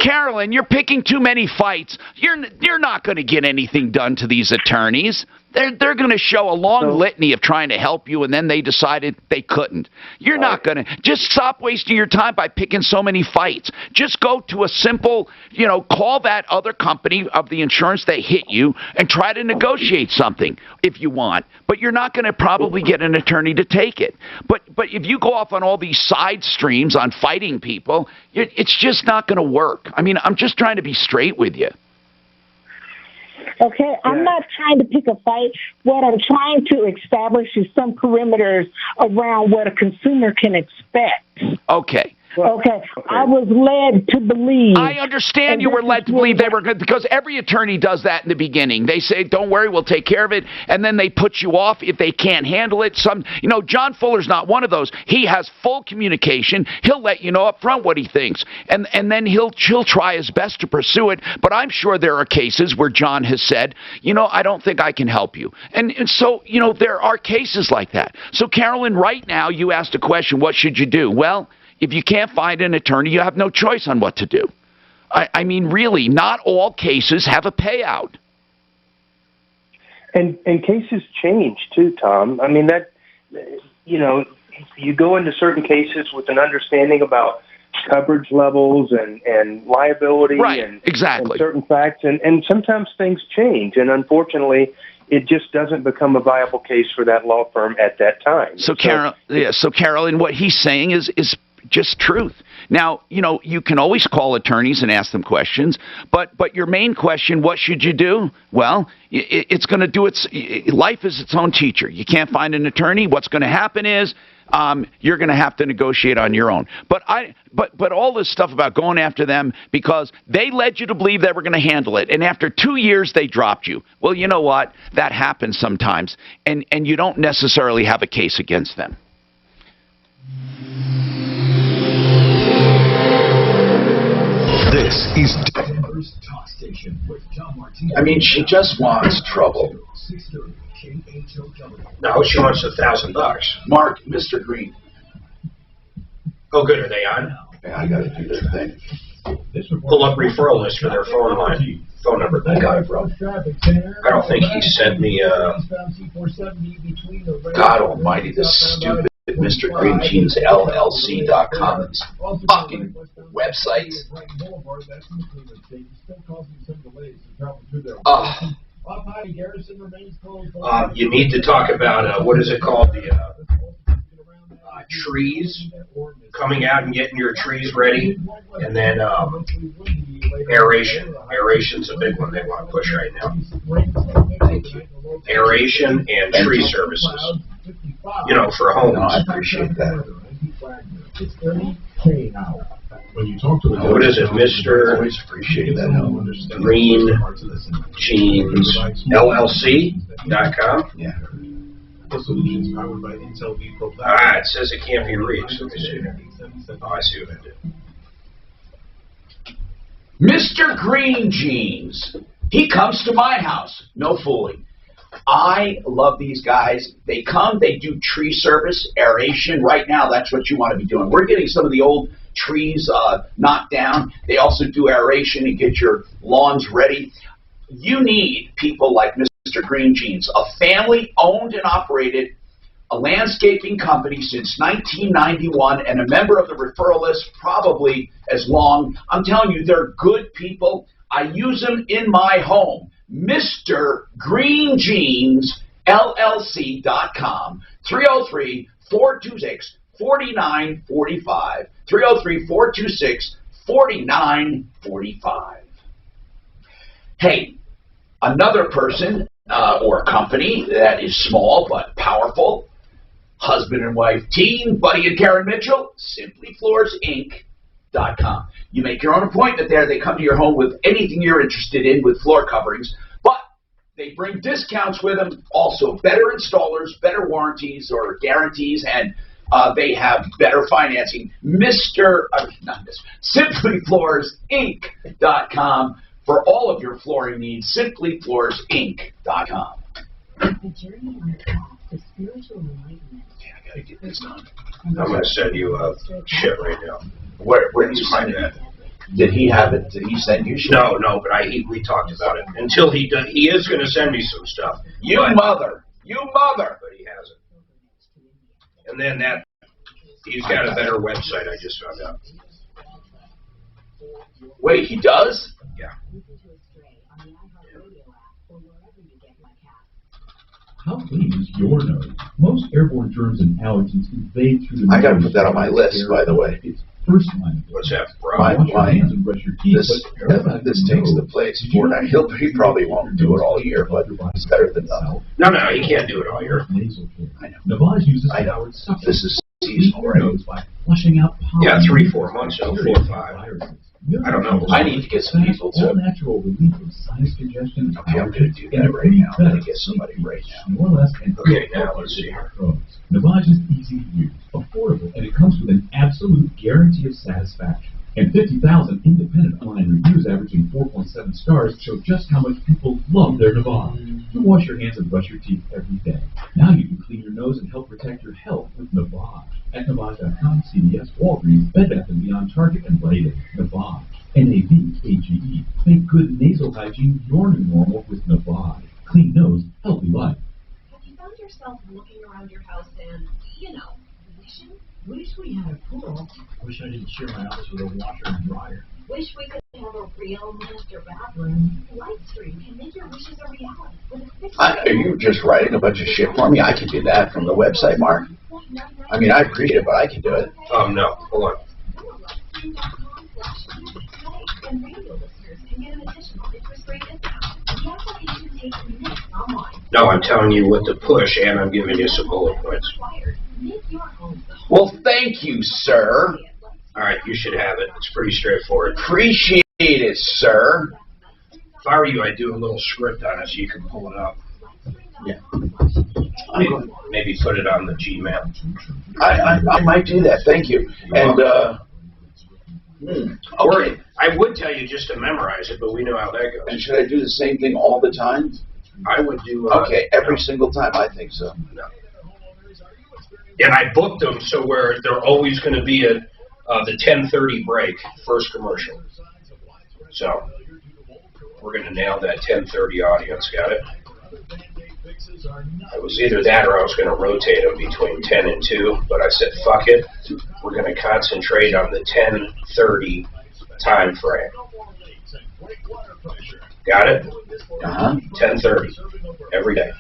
Carolyn, you're picking too many fights. You're not going to get anything done to these attorneys. They're going to show a long litany of trying to help you, and then they decided they couldn't. You're not going to. Just stop wasting your time by picking so many fights. Just go to a simple, call that other company of the insurance that hit you and try to negotiate something if you want. But you're not going to probably get an attorney to take it. But if you go off on all these side streams on fighting people, it's just not going to work. I mean, I'm just trying to be straight with you. Okay, I'm not trying to pick a fight. What I'm trying to establish is some perimeters around what a consumer can expect. Okay. Okay, I was led to believe. I understand you were led to believe they were good, because every attorney does that in the beginning. They say, don't worry, we'll take care of it, and then they put you off if they can't handle it. John Fuller's not one of those. He has full communication. He'll let you know up front what he thinks, and then he'll try his best to pursue it, but I'm sure there are cases where John has said, I don't think I can help you. And so, there are cases like that. So, Carolyn, right now, you asked a question, what should you do? Well, if you can't find an attorney, you have no choice on what to do. I mean, really, not all cases have a payout. And cases change, too, Tom. I mean, you go into certain cases with an understanding about coverage levels and liability and certain facts, and sometimes things change. And unfortunately, it just doesn't become a viable case for that law firm at that time. So Carolyn, what he's saying is just truth. Now, you can always call attorneys and ask them questions, but your main question, what should you do? Well, it's going to do life is its own teacher. You can't find an attorney. What's going to happen is you're going to have to negotiate on your own. But all this stuff about going after them because they led you to believe they were going to handle it, and after 2 years they dropped you. Well, you know what? That happens sometimes, and you don't necessarily have a case against them. This is Denver's Talk Station with John Martino. I mean, she just wants trouble. No, she wants $1,000. Mark, Mr. Green. Oh, good. Are they on? Yeah, I got to do their thing. Pull up referral list for their phone number. I got it, bro. I don't think he sent me. God Almighty, this stupid Mr. Green Jeans LLC.com fucking website. You need to talk about what is it called, the trees, coming out and getting your trees ready, and then aeration. Aeration's a big one they want to push right now. Thank you. Aeration and tree services. For homes. No, I appreciate that. What is it, Mr. Always appreciate that. Green Jeans LLC.com? Yeah. It says it can't be reached. Let me see. Oh, I see what I did. Mr. Green Jeans. He comes to my house. No fooling. I love these guys. They come, they do tree service, aeration. Right now, that's what you want to be doing. We're getting some of the old trees knocked down. They also do aeration and get your lawns ready. You need people like Mr. Green Jeans, a family-owned and operated a landscaping company since 1991 and a member of the referral list probably as long. I'm telling you, they're good people. I use them in my home. Mr. Green Jeans LLC.com. 303-426-4945. 303-426-4945. Hey, another person or company that is small but powerful, husband and wife team, Buddy and Karen Mitchell, SimplyFloorsInc.com. You make your own appointment there. They come to your home with anything you're interested in with floor coverings, but they bring discounts with them, also better installers, better warranties or guarantees, and they have better financing. SimplyFloorsInc.com for all of your flooring needs. SimplyFloorsInc.com. A journey on the path to spiritual enlightenment. Yeah, I gotta get this done. I'm gonna send you shit right now. Where did you find that? Did he have it? Did he send you shit? No, but we talked about it. Until he does, he is gonna send me some stuff. You mother! But he hasn't. And then he's got a better website. I just found out. Wait, he does? Yeah. How clean is your nose? Most airborne germs and allergens invade through the nose. I gotta put that on my list, by the way. It's first line. What's that, bro? Wash your hands and brush your teeth. This takes the place for now. He probably won't do it all year, but it's better than nothing. No, he can't do it all year. I know. Nevada uses This is seasonal, right? by flushing out pollen. Yeah, 3-4 months, so 4 or 5. I don't know. I need to get some people All to. natural relief of sinus congestion. Okay, I'm going to do that right now. I'm going to get somebody right now. More or less. Okay, now let's see. Navage is easy to use, affordable, and it comes with an absolute guarantee of satisfaction. And 50,000 independent online reviews averaging 4.7 stars show just how much people love their Navage. You wash your hands and brush your teeth every day. Now you can clean your nose and help protect your health with Navage. At Navage.com, CVS, Walgreens, Bed Bath & Beyond, Target, and Rite Aid. Navage. N-A-V-A-G-E. Make good nasal hygiene your new normal with Navage. Clean nose, healthy life. Have you found yourself looking around your house and, wishing? Wish we had a pool. Wish I didn't share my office with a washer and dryer. Wish we could have a real master bathroom. Lightstream can make your wishes a reality with a fixed Are you just writing a bunch of shit for me? I can do that from the website, Mark. I mean, I appreciate it, but I can do it. No, hold on. And radio listeners can get an additional interest-rate discount. The application takes minutes online. No, I'm telling you what to push, and I'm giving you some bullet points. Make your home the Well, thank you, sir. All right, you should have it. It's pretty straightforward. Appreciate it, sir. If I were you, I'd do a little script on it so you can pull it up. Yeah. Maybe put it on the Gmail. I might do that. Thank you. And, okay. I would tell you just to memorize it, but we know how that goes. And should I do the same thing all the time? I would do... okay, every single time. I think so. No. And I booked them so where they're always going to be at the 10:30 break, first commercial. So we're going to nail that 10:30 audience. Got it? It was either that or I was going to rotate them between 10 and 2, but I said, fuck it. We're going to concentrate on the 10:30 time frame. Got it? 10:30 every day.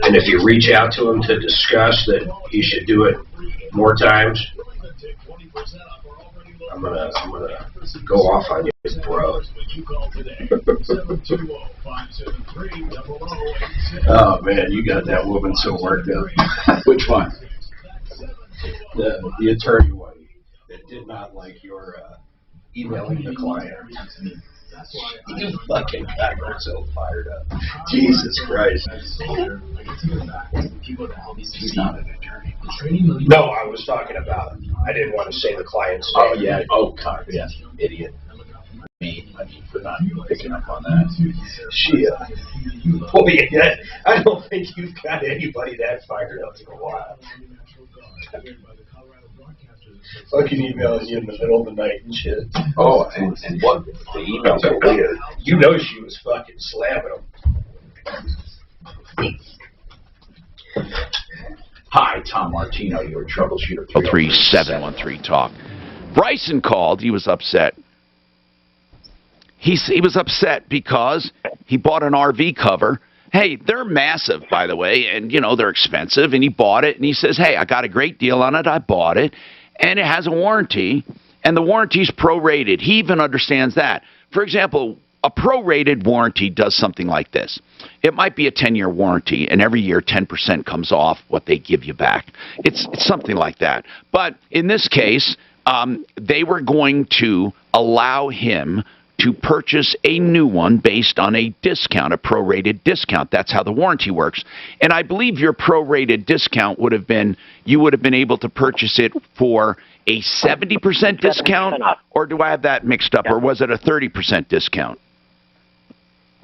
And if you reach out to him to discuss that he should do it more times, I'm gonna go off on you, bro. Oh man, you got that woman so worked up. Which one? The attorney one that did not like your emailing the client. You fucking got her so fired up. Jesus Christ. He's not an attorney. No, I was talking about, I didn't want to say the client's name. Oh, yeah. Oh, God, yeah. Idiot. Me, I mean, for not picking up on that. Shit. Oh, yeah. I don't think you've got anybody that fired up in a while. Fucking emailing you in the middle of the night and shit. Oh, and what? The emails are weird. You know she was fucking slamming them. Hi, Tom Martino, your troubleshooter. 30713 talk. Bryson called. He was upset. He was upset because he bought an RV cover. Hey, they're massive, by the way, and, they're expensive, and he bought it, and he says, hey, I got a great deal on it. I bought it, and it has a warranty, and the warranty's prorated. He even understands that. For example, a prorated warranty does something like this. It might be a 10-year warranty, and every year 10% comes off what they give you back. It's something like that. But in this case, they were going to allow him to purchase a new one based on a discount, a prorated discount. That's how the warranty works. And I believe your prorated discount would have been, you would have been able to purchase it for a 70% discount, or do I have that mixed up, or was it a 30% discount?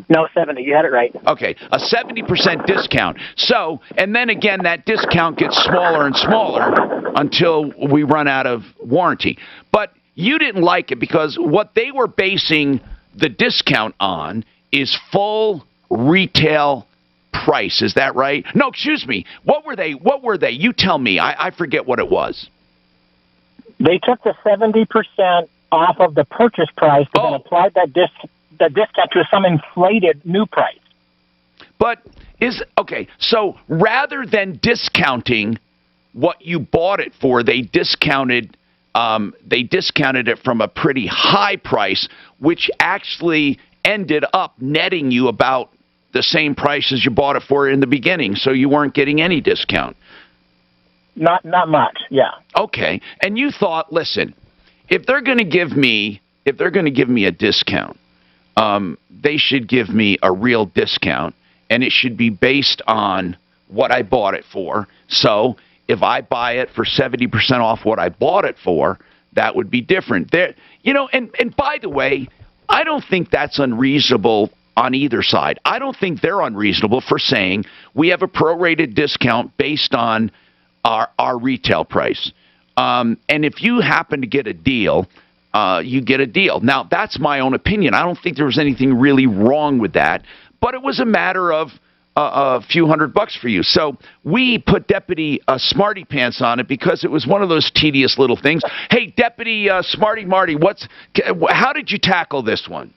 No, 70. You had it right. Okay, a 70% discount. So, and then again, that discount gets smaller and smaller until we run out of warranty. But you didn't like it because what they were basing the discount on is full retail price. Is that right? No, excuse me. What were they? You tell me. I forget what it was. They took the 70% off of the purchase price, but then applied that discount to some inflated new price. But so rather than discounting what you bought it for, they discounted it from a pretty high price, which actually ended up netting you about the same price as you bought it for in the beginning, so you weren't getting any discount. Not much, yeah. Okay, and you thought, listen, if they're going to give me a discount, they should give me a real discount, and it should be based on what I bought it for. So if I buy it for 70% off what I bought it for, that would be different. And by the way, I don't think that's unreasonable on either side. I don't think they're unreasonable for saying we have a prorated discount based on our retail price. And if you happen to get a deal, you get a deal. Now, that's my own opinion. I don't think there was anything really wrong with that, but it was a matter of a few $100 for you. So we put Deputy Smarty Pants on it because it was one of those tedious little things. Hey, Deputy Smarty Marty, how did you tackle this one?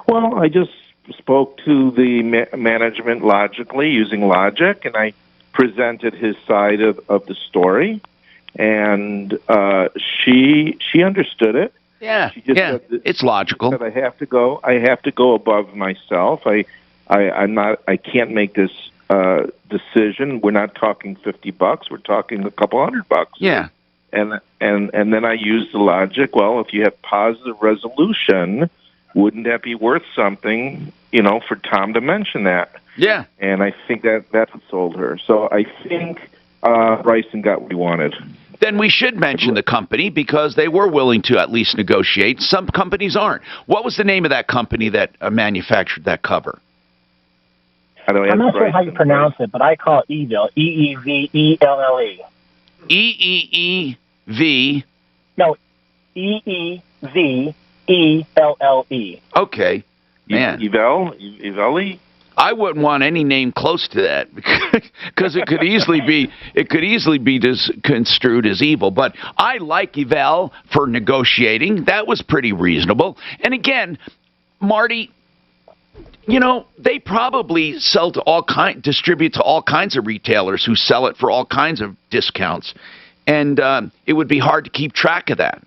Well, I just spoke to the management logically, using logic, and I presented his side of the story, and she understood it. Yeah, it's logical. Said I have to go above myself. I can't make this decision. We're not talking $50. We're talking a couple $100. Yeah. And then I used the logic. Well, if you have positive resolution, wouldn't that be worth something? For Tom to mention that. Yeah. And I think that's what sold her. So I think Bryson got what he wanted. Then we should mention the company because they were willing to at least negotiate. Some companies aren't. What was the name of that company that manufactured that cover? I'm not sure how you pronounce it, but I call it Evil. E-E-V-E-L-L-E. E-E-E-V? No, E-E-V-E-L-L-E. Okay. Man. Evelli? I wouldn't want any name close to that because it could easily be construed as evil. But I like Evel for negotiating. That was pretty reasonable. And again, Marty, they probably distribute to all kinds of retailers who sell it for all kinds of discounts, and it would be hard to keep track of that.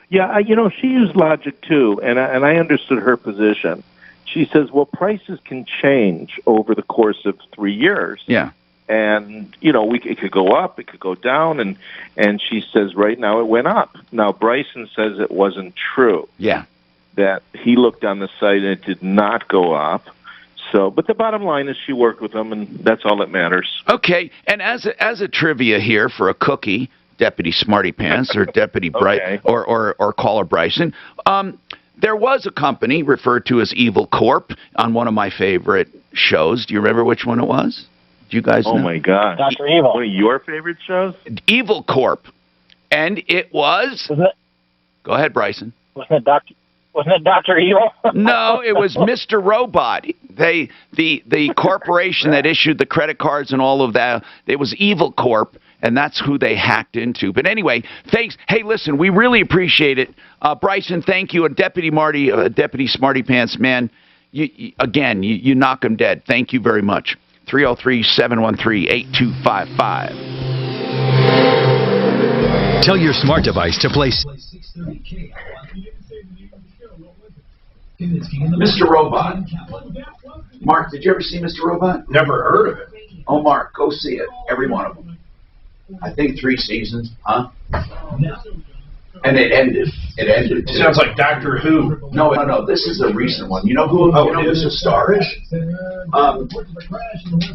Yeah, she used logic too, and I understood her position. She says, well, prices can change over the course of 3 years. Yeah. And, it could go up, it could go down, and she says right now it went up. Now, Bryson says it wasn't true. Yeah. That he looked on the site and it did not go up. So, but the bottom line is she worked with them, and that's all that matters. Okay, and as a trivia here for a cookie, Deputy Smarty Pants or Deputy Bright or Caller Bryson, there was a company referred to as Evil Corp on one of my favorite shows. Do you remember which one it was? Do you guys know? Oh, my God. Dr. Evil. One of your favorite shows? Evil Corp. And it was... Go ahead, Bryson. Wasn't it Dr. Evil? No, it was Mr. Robot. the corporation that issued the credit cards and all of that, it was Evil Corp, and that's who they hacked into. But anyway, thanks. Hey, listen, we really appreciate it. Bryson, thank you. And Deputy Marty, Deputy Smarty Pants, man, you knock them dead. Thank you very much. 303-713-8255. Tell your smart device to play Mr. Robot. Mark, did you ever see Mr. Robot? Never heard of it. Oh, Mark, go see it. Every one of them. I think 3 seasons, huh? And it ended. It sounds like Doctor Who. No. This is a recent one. You know who who's the star is?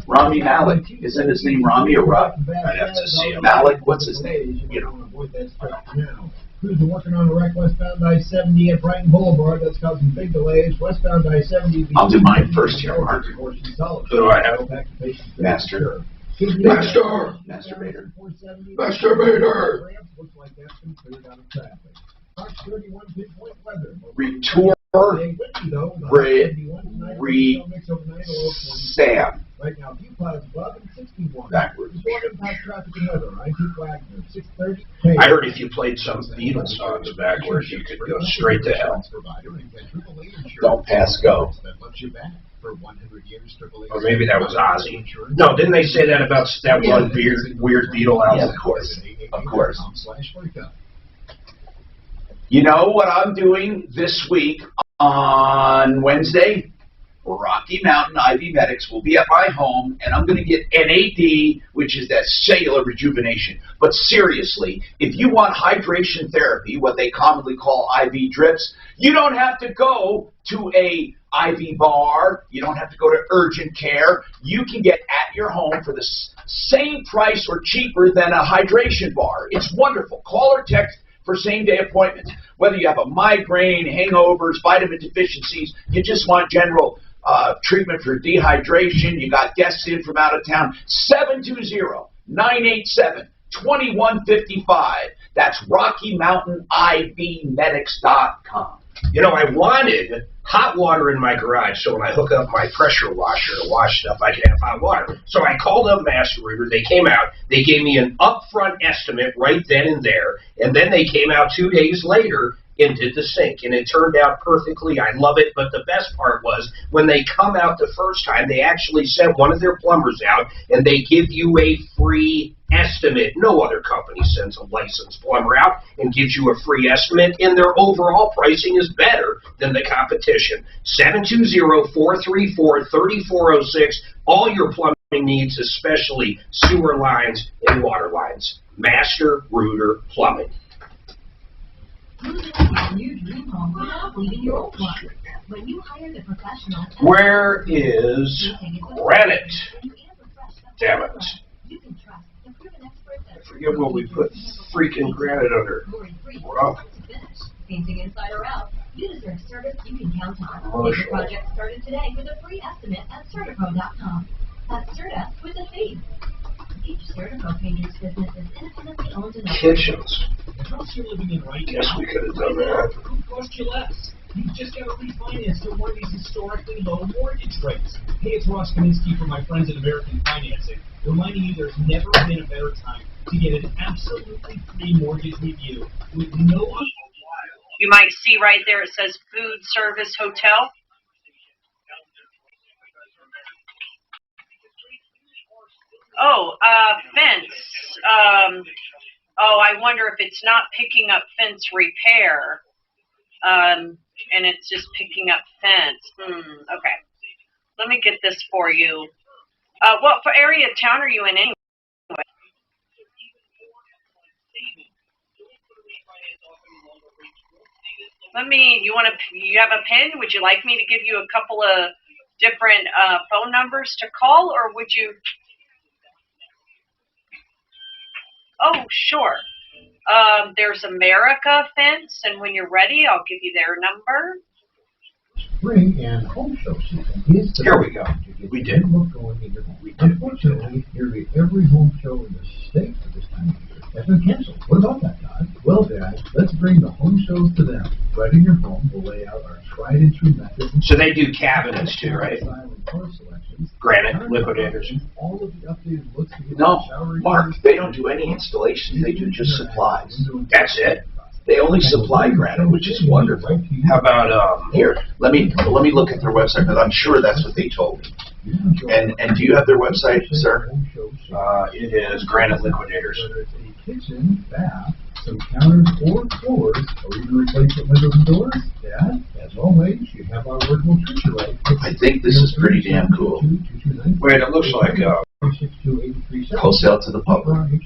Rami Malek. Isn't his name Rami or Rob? I'd have to see him. Malek. What's his name? You know. Crews are working on a wreck westbound I-70 at Brighton Boulevard. That's causing big delays. Westbound I-70. I'll do mine first here, Mark. Who do I have? Master. Masturbator. Retour. Sam. Right now, view clouds above and 61. Backwards. Traffic and weather. I Wagner, 630. I heard if you played some Beatles songs backwards, you could go straight to hell. Don't pass go. Or maybe that was Ozzy. No, didn't they say that about that one weird Beatle album? Yeah, of course. Of course. You know what I'm doing this week on Wednesday? Rocky Mountain IV Medics will be at my home, and I'm going to get NAD, which is that cellular rejuvenation. But seriously, if you want hydration therapy, what they commonly call IV drips, you don't have to go to a IV bar. You don't have to go to urgent care. You can get at your home for the same price or cheaper than a hydration bar. It's wonderful. Call or text for same-day appointments. Whether you have a migraine, hangovers, vitamin deficiencies, you just want general treatment for dehydration, you got guests in from out of town, 720-987-2155. That's RockyMountainIVMedics.com. You know, I wanted hot water in my garage, so when I hook up my pressure washer to wash stuff, I can have hot water. So I called up Masturbator. They came out. They gave me an upfront estimate right then and there, and then they came out 2 days later and did the sink, and it turned out perfectly. I love it, but the best part was when they come out the first time, they actually sent one of their plumbers out, and they give you a free estimate. No other company sends a licensed plumber out and gives you a free estimate, and their overall pricing is better than the competition. 720-434-3406. All your plumbing needs, especially sewer lines and water lines. Master Rooter Plumbing. Where is granite? Damn it. I forget what we put freaking granite under. Rock. Painting inside or out, you deserve service you can count on. Get your project started today with a free estimate at Certapro.com. That's Certa with a C. Each Certapro painter's business is independently owned and operated. Kitchens. The house you're living in right Guess now we could have done that. could cost you less. You just got to refinance to one of these historically low mortgage rates. Hey, it's Ross Kaminsky from my friends at American Financing, reminding you there's never been a better time to get an absolutely free mortgage review with no. You might see right there it says food service hotel. Oh, fence. I wonder if it's not picking up fence repair, and it's just picking up fence. Okay. Let me get this for you. What area of town are you in anyway? You have a pen? Would you like me to give you a couple of different phone numbers to call, or would you? Oh, sure. There's America Fence, and when you're ready, I'll give you their number. Spring and home show season is Here we go. We did. Unfortunately, nearly every home show in the state at this time of year has been canceled. What about that, Todd? Well, Dad, let's bring the home shows to them. right in your home, we'll lay out our tried and true methods. So they do cabinets too, right? Granite liquidators. All of the updated looks to get No, Mark, they don't do any installation. They do just supplies. That's it. They only supply granite, which is wonderful. How about Here, let me look at their website, because I'm sure that's what they told me. And do you have their website, sir? It is Granite Liquidators. Whether it's a kitchen, bath, some counters or floors, or even replacement windows and doors, Dad, as always, you have our word will treat you right. I think this is pretty damn cool. Wait, it looks like wholesale to the public.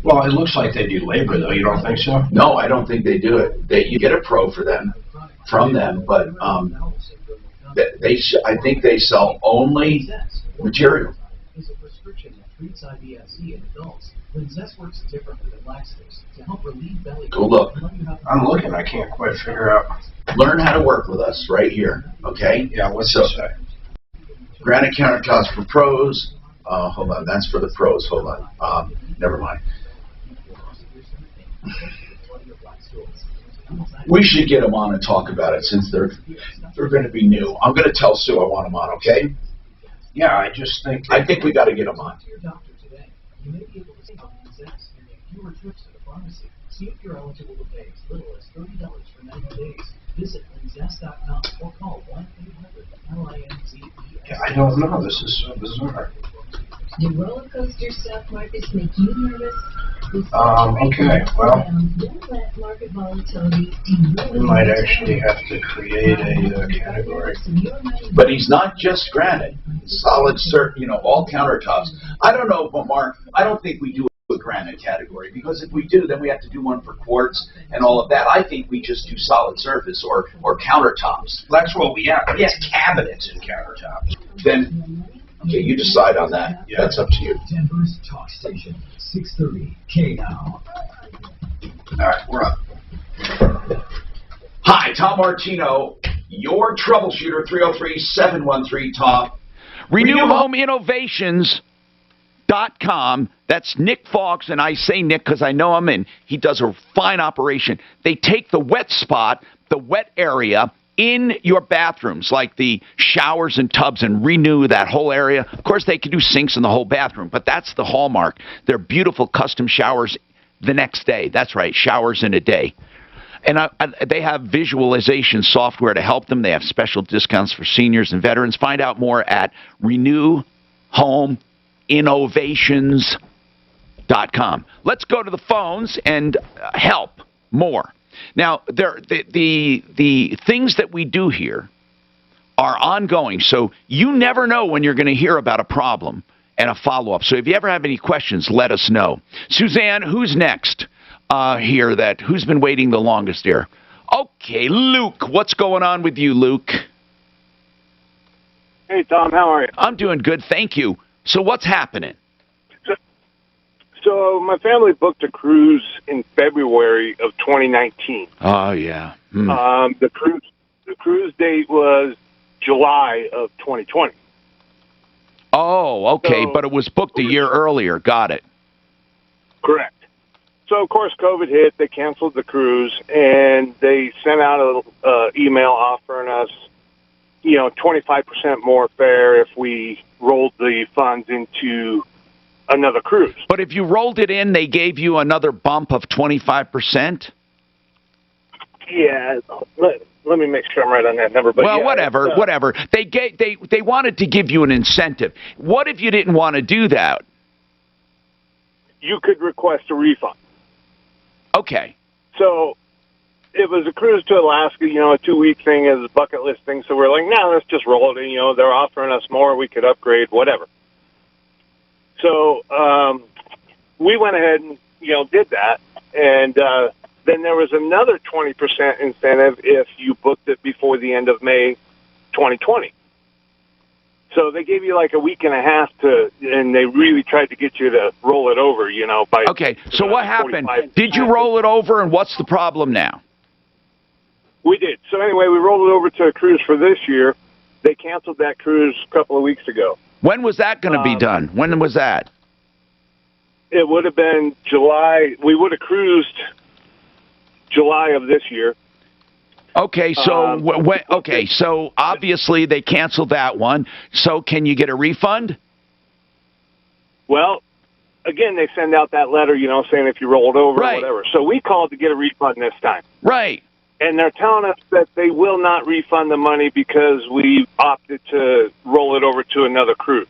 Well, it looks like they do labor, though. You don't think so? No, I don't think they do it. You get a pro from them, but I think they sell only material. Is a prescription that treats IBS-C in adults when Zest works differently than laxatives to help relieve belly. Go look. I'm looking. I can't quite figure out. Learn how to work with us right here, okay? Yeah, what's it say? Granite countertops for pros. Hold on, that's for the pros. Hold on. Never mind. We should get them on and talk about it since they're going to be new. I'm going to tell Sue I want them on, okay? Yeah, I just think. I think we got to get them on. You may be able to save on Zest and make fewer trips to the pharmacy. See if you're eligible to pay as little as $30 for 90 days. Visit Zest.com or call 1-800-LINZES. Yeah, I don't know. This is so bizarre. Do roller coaster stock markets make you nervous? Okay, well, Don't let market volatility derail we might actually have to create a category. But he's not just granite. Solid, all countertops. I don't know, but Mark, I don't think we do a granite category, because if we do, then we have to do one for quartz and all of that. I think we just do solid surface or countertops. That's what we have. But it's cabinets and countertops. Then, okay, you decide on that. Yeah. That's up to you. Denver's Talk Station, 630 KNOW. All right, we're up. Hi, Tom Martino, your troubleshooter, 303-713-TOM. RenewHomeInnovations.com. That's Nick Fawkes, and I say Nick because I know him, and he does a fine operation. They take the wet spot, the wet area, in your bathrooms, like the showers and tubs, and renew that whole area. Of course, they can do sinks in the whole bathroom, but that's the hallmark. They're beautiful custom showers the next day. That's right, showers in a day. And they have visualization software to help them. They have special discounts for seniors and veterans. Find out more at RenewHomeInnovations.com. Let's go to the phones and help more. Now, the things that we do here are ongoing, so you never know when you're going to hear about a problem and a follow-up. So if you ever have any questions, let us know. Suzanne, who's next here? Who's been waiting the longest here? Okay, Luke. What's going on with you, Luke? Hey, Tom. How are you? I'm doing good, thank you. So what's happening? So my family booked a cruise in February of 2019. Oh, yeah. The cruise date was July of 2020. Oh, okay, but it was booked a year earlier. Got it. Correct. So, of course, COVID hit. They canceled the cruise, and they sent out an email offering us, 25% more fare if we rolled the funds into another cruise. But if you rolled it in, they gave you another bump of 25%? Yeah. Let me make sure I'm right on that number. But well, yeah, whatever. They wanted to give you an incentive. What if you didn't want to do that? You could request a refund. Okay. So it was a cruise to Alaska, a 2-week thing as a bucket list thing. So we're like, no, let's just roll it in. They're offering us more. We could upgrade, whatever. So we went ahead and, did that. And then there was another 20% incentive if you booked it before the end of May 2020. So they gave you like a week and a half and they really tried to get you to roll it over, by. Okay, so what happened? Did you roll it over, and what's the problem now? We did. So anyway, we rolled it over to a cruise for this year. They canceled that cruise a couple of weeks ago. When was that going to be done? When was that? It would have been July. We would have cruised July of this year. Okay, so so obviously they canceled that one. So can you get a refund? Well, again, they send out that letter, saying if you rolled over or whatever. So we called to get a refund this time. Right. And they're telling us that they will not refund the money because we opted to roll it over to another cruise.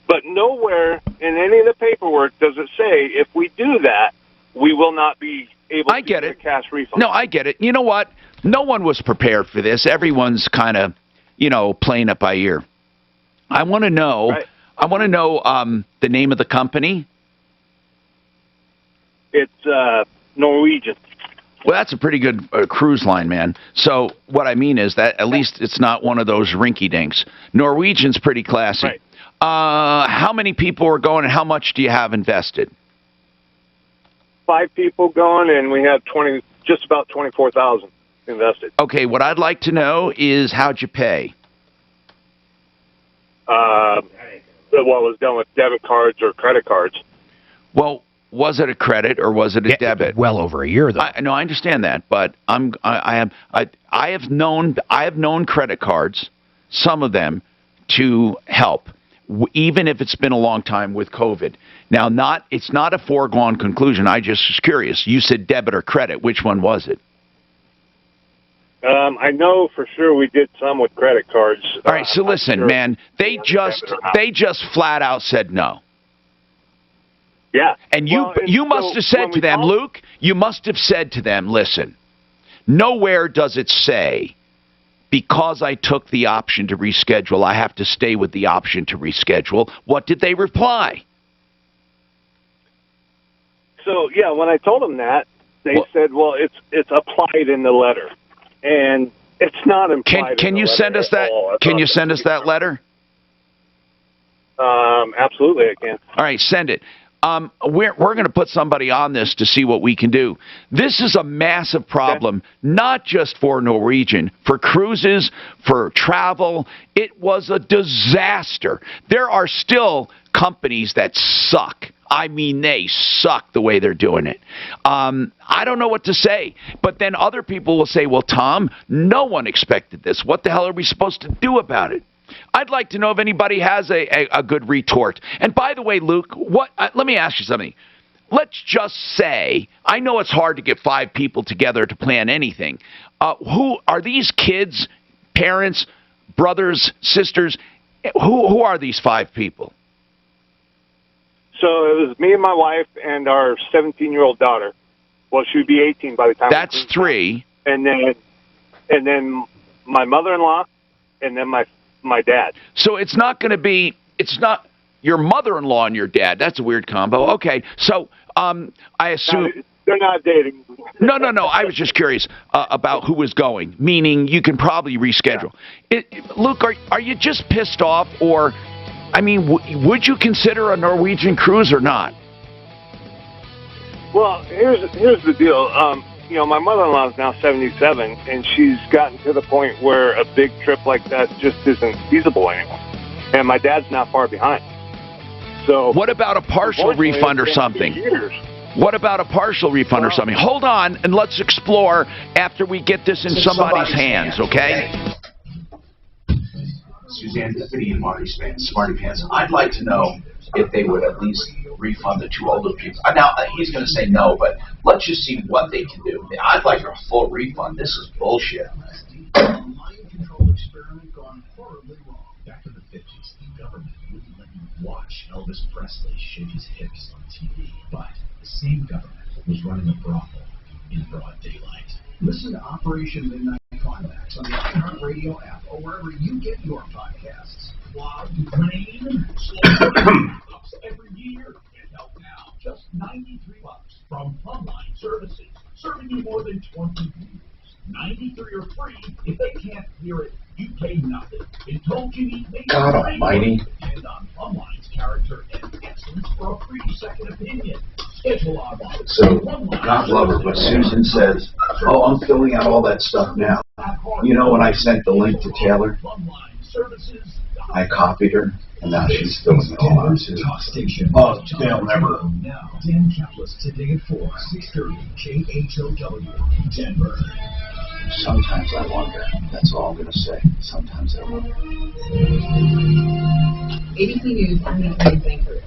But nowhere in any of the paperwork does it say if we do that, we will not be able to get a cash refund. No, I get it. You know what? No one was prepared for this. Everyone's kind of, playing it by ear. I want to know. Right. I want to know the name of the company. It's Norwegian. Well, that's a pretty good cruise line, man. So what I mean is that at least it's not one of those rinky-dinks. Norwegian's pretty classy. Right. How many people are going, and how much do you have invested? 5 people going, and we have just about 24,000 invested. Okay, what I'd like to know is how'd you pay? It was done with debit cards or credit cards. Well, was it a credit or was it a debit? Well over a year, though. I understand that, but I have known credit cards, some of them, to help, even if it's been a long time with COVID. Now, it's not a foregone conclusion. I just was curious. You said debit or credit. Which one was it? I know for sure we did some with credit cards. All right, so listen, man, they just flat out said no. Yeah. And you must have said to them, Luke, you must have said to them, listen, nowhere does it say, because I took the option to reschedule, I have to stay with the option to reschedule. What did they reply? So, yeah, when I told them that, they said, well, it's applied in the letter. And it's not implied. Can you send us that? Can you send us that letter? Absolutely, I can. All right, send it. We're going to put somebody on this to see what we can do. This is a massive problem, not just for Norwegian, for cruises, for travel. It was a disaster. There are still companies that suck. I mean, they suck the way they're doing it. I don't know what to say. But then other people will say, well, Tom, no one expected this. What the hell are we supposed to do about it? I'd like to know if anybody has a good retort. And by the way, Luke, let me ask you something. Let's just say, I know it's hard to get 5 people together to plan anything. Who are these kids, parents, brothers, sisters? Who are these 5 people? So it was me and my wife and our 17-year-old daughter. Well, she would be 18 by the time. That's 3. And then my mother-in-law, and then my dad. So it's not your mother-in-law and your dad. That's a weird combo. Okay, so I assume they're not dating. No. I was just curious about who was going. Meaning you can probably reschedule. Yeah. Luke, are you just pissed off, or? I mean, would you consider a Norwegian cruise or not? Well, here's the deal. My mother-in-law is now 77, and she's gotten to the point where a big trip like that just isn't feasible anymore. And my dad's not far behind. So, what about a partial refund or something? What about a partial refund or something? Hold on, and let's explore after we get this in somebody's hands, okay? Suzanne Tiffany and Smarty Pants. I'd like to know if they would at least refund the 2 older people. Now, he's going to say no, but let's just see what they can do. I'd like a full refund. This is bullshit. Mind control experiment gone horribly wrong. Back in the 50s, the government wouldn't let you watch Elvis Presley shake his hips on TV. But the same government was running a brothel in broad daylight. Listen to Operation Midnight Climax on the iHeartRadio app or wherever you get your podcasts. Clogged drain, slow ups every year. Get help now. Just $93 from Plumline Services, serving you more than 20 years. 93 are free. If they can't hear it, you pay nothing. Been told you need me. God almighty. Depend on Plumline's character and excellence for a free second opinion. Schedule online. So, God love her, but Susan says, oh, I'm filling out all that stuff now. You know, when I sent the link to Taylor, I copied her, And now she's filling it all out, too. Talk station. Oh, they'll never. Now, Dan Kaplis today at 4, 6:30, KHOW, Denver. Sometimes I wonder. That's all I'm going to say. Sometimes I wonder. ABC News, I'm Adrian Banker.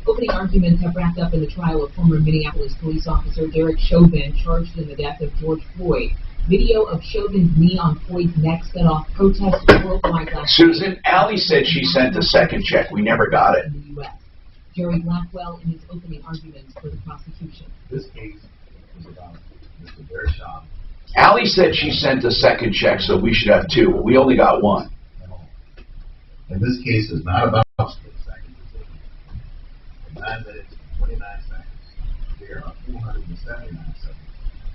Opening arguments have wrapped up in the trial of former Minneapolis police officer Derek Chauvin, charged in the death of George Floyd. Video of Chauvin's knee on Floyd's neck set off protests worldwide last Susan, Allie said she sent a second check. We never got it. in the U.S. Jerry Blackwell in his opening arguments for the prosecution. This case is about Mr. Bershaw. Allie said she sent a second check, so we should have two. We only got one. And this case is not about split seconds. In 9 minutes and 29 seconds, there are 479 seconds.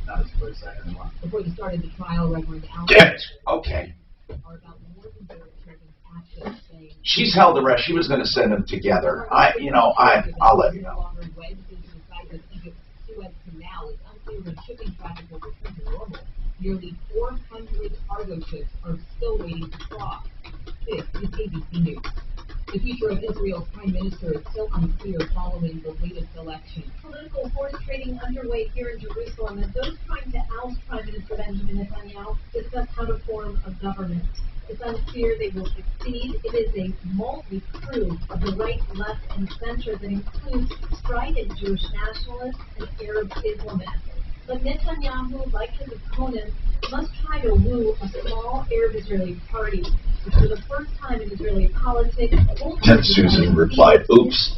Not a split second a month. Before the start of the trial, Reverend Al Yes. Okay. are about more than Derek Chauvin's actions, saying She's held the rest. She was going to send them together. I'll let you know. longer wedged into the side of Egypt's Suez Canal. It's unclear when shipping traffic will return to normal. Nearly 400 cargo ships are still waiting to cross. This is ABC News. The future of Israel's prime minister is still unclear following the latest election. Political horse trading underway here in Jerusalem as those trying to oust Prime Minister Benjamin Netanyahu discuss how to form a government. It's unclear they will succeed. It is a multi-crew of the right, left, and center that includes strident Jewish nationalists and Arab Islamists. But Netanyahu, like his opponents, must try to woo a small Arab Israeli party. And for the first time in Israeli politics, Then Susan replied, oops.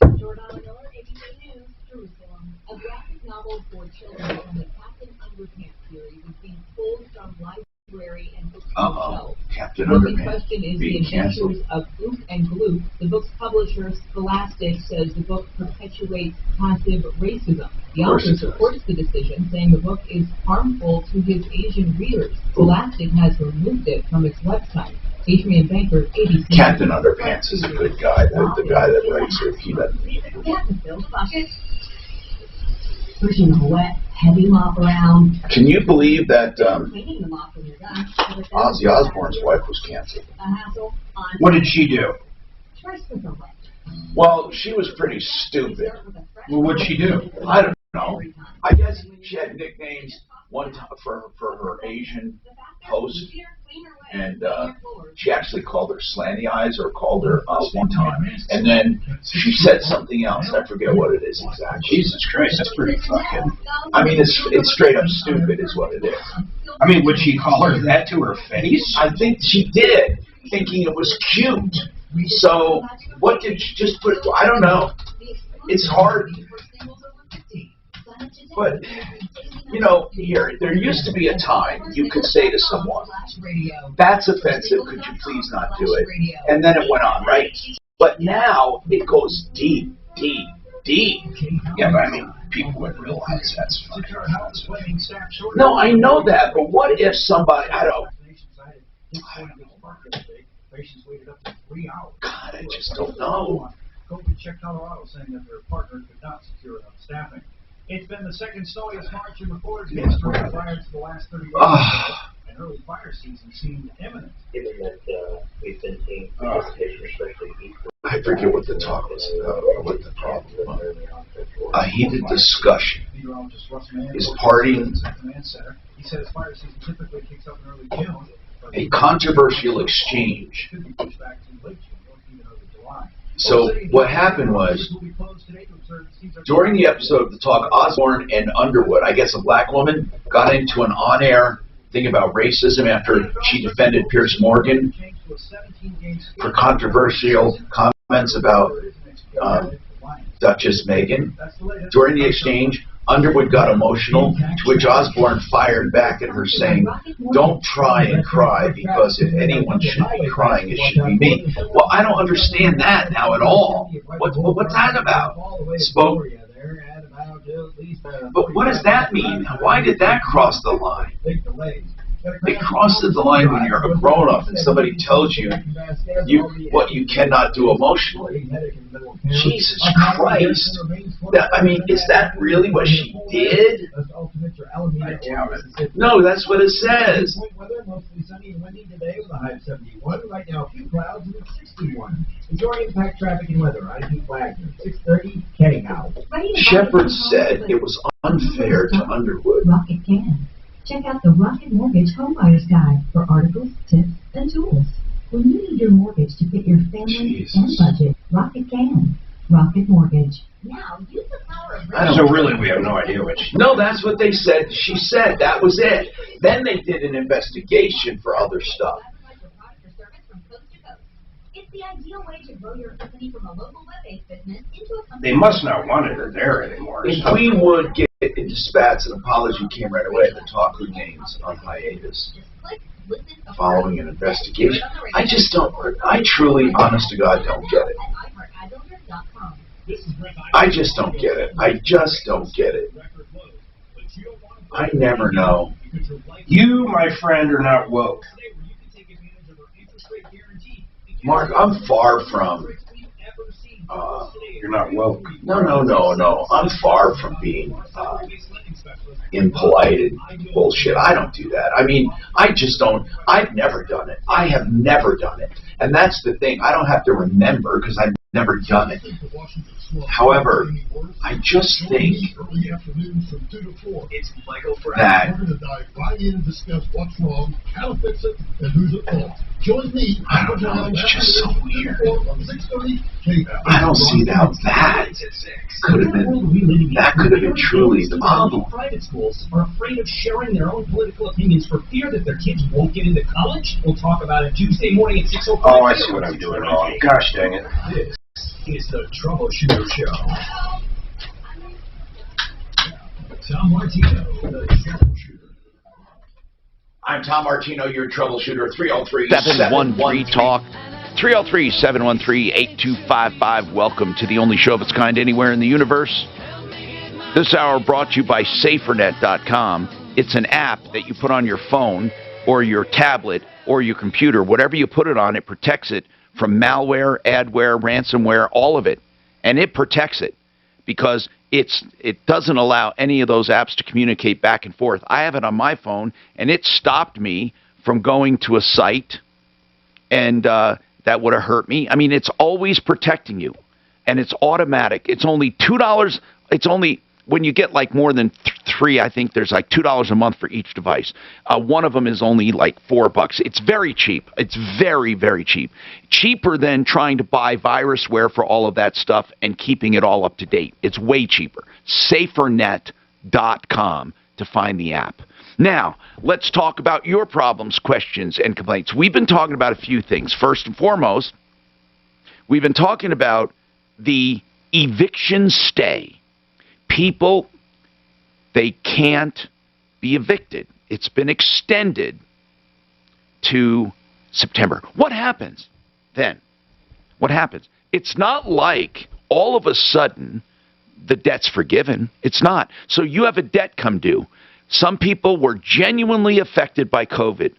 Jordana Miller, ABC News, Jerusalem. A graphic novel for children from the Captain Underpants series is being pulled from library and bookstore shelves. Captain The book in Underpants question is The being canceled. Adventures of Ook and Gloop. The book's publisher, Scholastic, says the book perpetuates passive racism. The author supports the decision, saying the book is harmful to his Asian readers. Scholastic has removed it from its website. Adrian Banker, ABC. Captain Underpants is a good guy. The guy that writes it, he doesn't read it. Yeah, the Bill bucket. Pushing a wet, heavy mop around. Can you believe that Cleaning the mop when you're done. Ozzy Osbourne's wife was canceled? A hassle on What did she do? Trace with a wet. Well, she was pretty stupid. Well, what'd she do? I don't know. I guess she had nicknames one time for her Asian host, and she actually called her Slanty Eyes or called her one time, and then she said something else. I forget what it is exactly. Jesus Christ, that's pretty fucking. I mean, it's straight up stupid, is what it is. I mean, would she call her that to her face? I think she did, thinking it was cute. So, what did she just put? I don't know. It's hard. But, here, there used to be a time you could say to someone, that's offensive, could you please not do it? And then it went on, right? But now, it goes deep, deep, deep. Yeah, but I mean, people would realize that's fucking. No, I know that, but what if somebody, I don't know. Patients waited up to 3 hours. God, I just don't know. COVID checked Colorado, saying that their partner could not secure enough staffing. It's been the second snowiest March in recorded history prior to the last 30 days. And early fire season seemed imminent. Given that we've been seeing precipitation, especially east. I forget what the talk was about, or what the problem was. A heated discussion. Is partying He says fire season typically kicks up in early June. a controversial exchange? So what happened was, during the episode of the talk, Osborne and Underwood, I guess a black woman, got into an on-air thing about racism after she defended Pierce Morgan for controversial comments about Duchess Meghan. During the exchange, Underwood got emotional, to which Osborne fired back at her saying, don't try and cry, because if anyone should be crying, it should be me. Well, I don't understand that now at all. What's that about? But what does that mean? Why did that cross the line? It crosses the line when you're a grown-up and somebody tells you what you cannot do emotionally. Jesus Christ. I mean, is that really what she did? I doubt it. No, that's what it says. Mostly sunny and windy today with a high of 71. Right now, a few clouds and it's 61. Enjoying impact traffic and weather. IP Wagner, 6:30 K now. Shepard said it was unfair to Underwood. Rocket can. Check out the Rocket Mortgage Homebuyer's Guide for articles, tips, and tools. When you need your mortgage to fit your family and budget, Rocket can. Rocket Mortgage. Now, use the power of So really, we have no idea what she... No, that's what they said. She said that was it. Then they did an investigation for other stuff. It's the ideal way to grow your company from a local web-based business into a company. They must not want her there anymore. If we would get into spats, an apology came right away. The talk remains on hiatus. Following an investigation. I just don't, I truly, honest to God, don't get it. I just don't get it. I just don't get it. I never know. You, my friend, are not woke. Mark, I'm far from... You're not woke. No. I'm far from being impolite and bullshit. I don't do that. I mean, I just don't. I've never done it. I have never done it. And that's the thing. I don't have to remember because I've never done it. However, I just think that I don't know, it's just so weird. I don't see how that could have been truly the problem. Private schools are afraid of sharing their own political opinions for fear that their kids won't get into college. We'll talk about it Tuesday morning at 6:05. Oh, I see what I'm doing wrong. Gosh dang it. This is the Troubleshooter Show. Tom Martino, the Troubleshooter. I'm Tom Martino, your troubleshooter. 303-713-TALK. 303-713-8255. Welcome to the only show of its kind anywhere in the universe. This hour brought to you by SaferNet.com. It's an app that you put on your phone or your tablet or your computer. Whatever you put it on, it protects it from malware, adware, ransomware, all of it. And it protects it because it doesn't allow any of those apps to communicate back and forth. I have it on my phone, and it stopped me from going to a site, and that would have hurt me. I mean, it's always protecting you, and it's automatic. It's only $2. It's only... When you get like more than three, I think there's like $2 a month for each device. One of them is only like $4. It's very cheap. It's very, very cheap. Cheaper than trying to buy virusware for all of that stuff and keeping it all up to date. It's way cheaper. SaferNet.com to find the app. Now, let's talk about your problems, questions, and complaints. We've been talking about a few things. First and foremost, we've been talking about the eviction stay. People, they can't be evicted. It's been extended to September. What happens then? What happens? It's not like all of a sudden the debt's forgiven. It's not. So you have a debt come due. Some people were genuinely affected by COVID,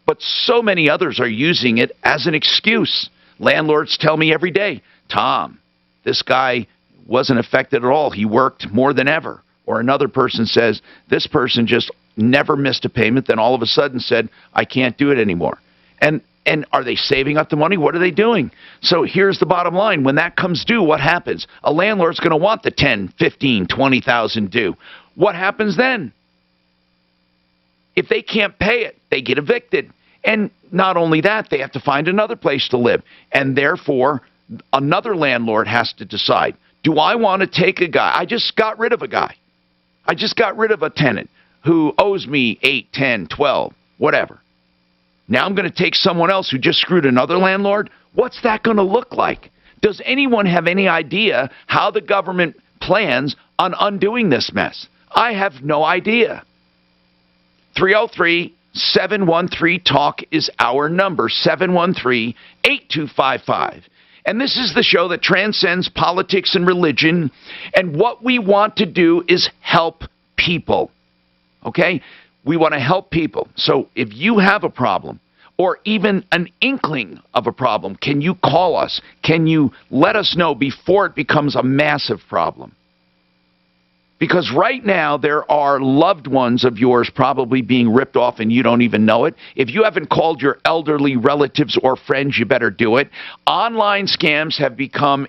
but so many others are using it as an excuse. Landlords tell me every day, Tom, this guy wasn't affected at all. He worked more than ever. Or another person says, this person just never missed a payment, then all of a sudden said, I can't do it anymore. And are they saving up the money? What are they doing? So here's the bottom line. When that comes due, what happens? A landlord's going to want the $10,000, $15,000, $20,000 due. What happens then? If they can't pay it, they get evicted. And not only that, they have to find another place to live. And therefore, another landlord has to decide, do I want to take a guy? I just got rid of a guy. I just got rid of a tenant who owes me 8, 10, 12, whatever. Now I'm going to take someone else who just screwed another landlord? What's that going to look like? Does anyone have any idea how the government plans on undoing this mess? I have no idea. 303-713-TALK is our number, 713-8255. And this is the show that transcends politics and religion. And what we want to do is help people. Okay? We want to help people. So if you have a problem or even an inkling of a problem, can you call us? Can you let us know before it becomes a massive problem? Because right now, there are loved ones of yours probably being ripped off and you don't even know it. If you haven't called your elderly relatives or friends, you better do it. Online scams have become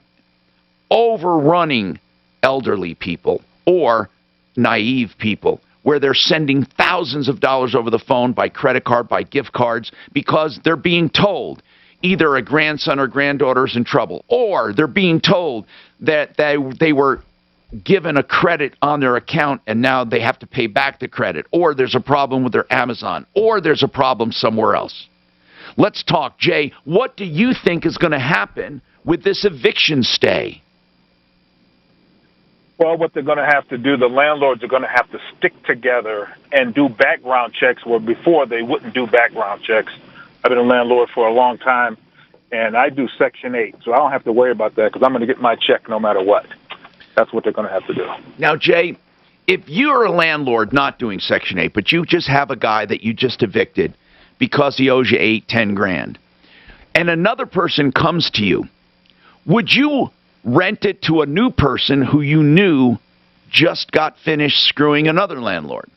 overrunning elderly people or naive people, where they're sending thousands of dollars over the phone by credit card, by gift cards, because they're being told either a grandson or granddaughter is in trouble, or they're being told that they were given a credit on their account and now they have to pay back the credit, or there's a problem with their Amazon, or there's a problem somewhere else. Let's talk. Jay, what do you think is going to happen with this eviction stay? Well, what they're going to have to do, the landlords are going to have to stick together and do background checks where before they wouldn't do background checks. I've been a landlord for a long time, and I do Section 8, so I don't have to worry about that because I'm going to get my check no matter what. That's what they're going to have to do. Now, Jay, if you're a landlord not doing Section 8, but you just have a guy that you just evicted because he owes you $10 grand, and another person comes to you, would you rent it to a new person who you knew just got finished screwing another landlord?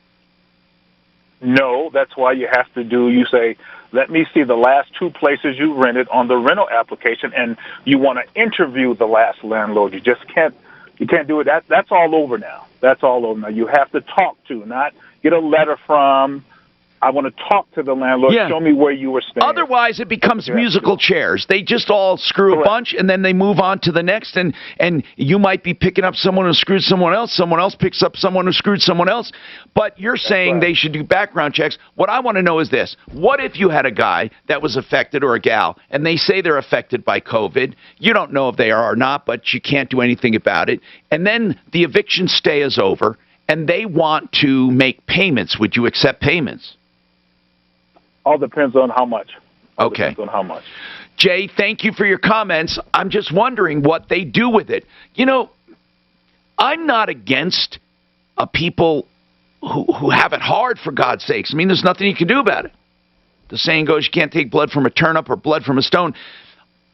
No, that's why you have to do, you say, let me see the last 2 places you rented on the rental application, and you want to interview the last landlord. You can't do it. That's all over now. That's all over now. You have to talk to, not get a letter from. I want to talk to the landlord. Yeah. Show me where you were staying. Otherwise, it becomes musical chairs. They just all screw a bunch, and then they move on to the next, and you might be picking up someone who screwed someone else picks up someone who screwed someone else, but you're saying they should do background checks. What I want to know is this. What if you had a guy that was affected, or a gal, and they say they're affected by COVID? You don't know if they are or not, but you can't do anything about it, and then the eviction stay is over, and they want to make payments. Would you accept payments? All depends on how much. Okay. Depends on how much. Jay, thank you for your comments. I'm just wondering what they do with it. You know, I'm not against people who have it hard, for God's sakes. I mean, there's nothing you can do about it. The saying goes, you can't take blood from a turnip or blood from a stone.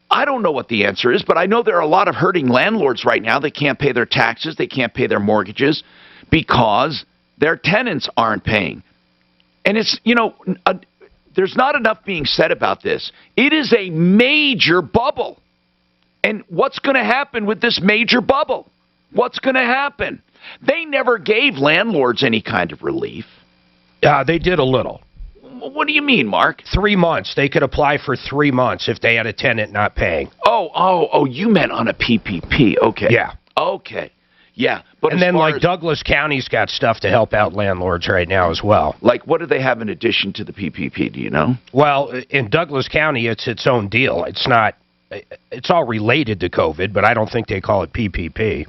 I don't know what the answer is, but I know there are a lot of hurting landlords right now that can't pay their taxes, they can't pay their mortgages because their tenants aren't paying. And it's, there's not enough being said about this. It is a major bubble. And what's going to happen with this major bubble? What's going to happen? They never gave landlords any kind of relief. They did a little. What do you mean, Mark? 3 months. They could apply for 3 months if they had a tenant not paying. Oh, you meant on a PPP. Okay. Yeah. Okay. Yeah. But and then, like, Douglas County's got stuff to help out landlords right now as well. Like, what do they have in addition to the PPP? Do you know? Well, in Douglas County, it's its own deal. It's all related to COVID, but I don't think they call it PPP.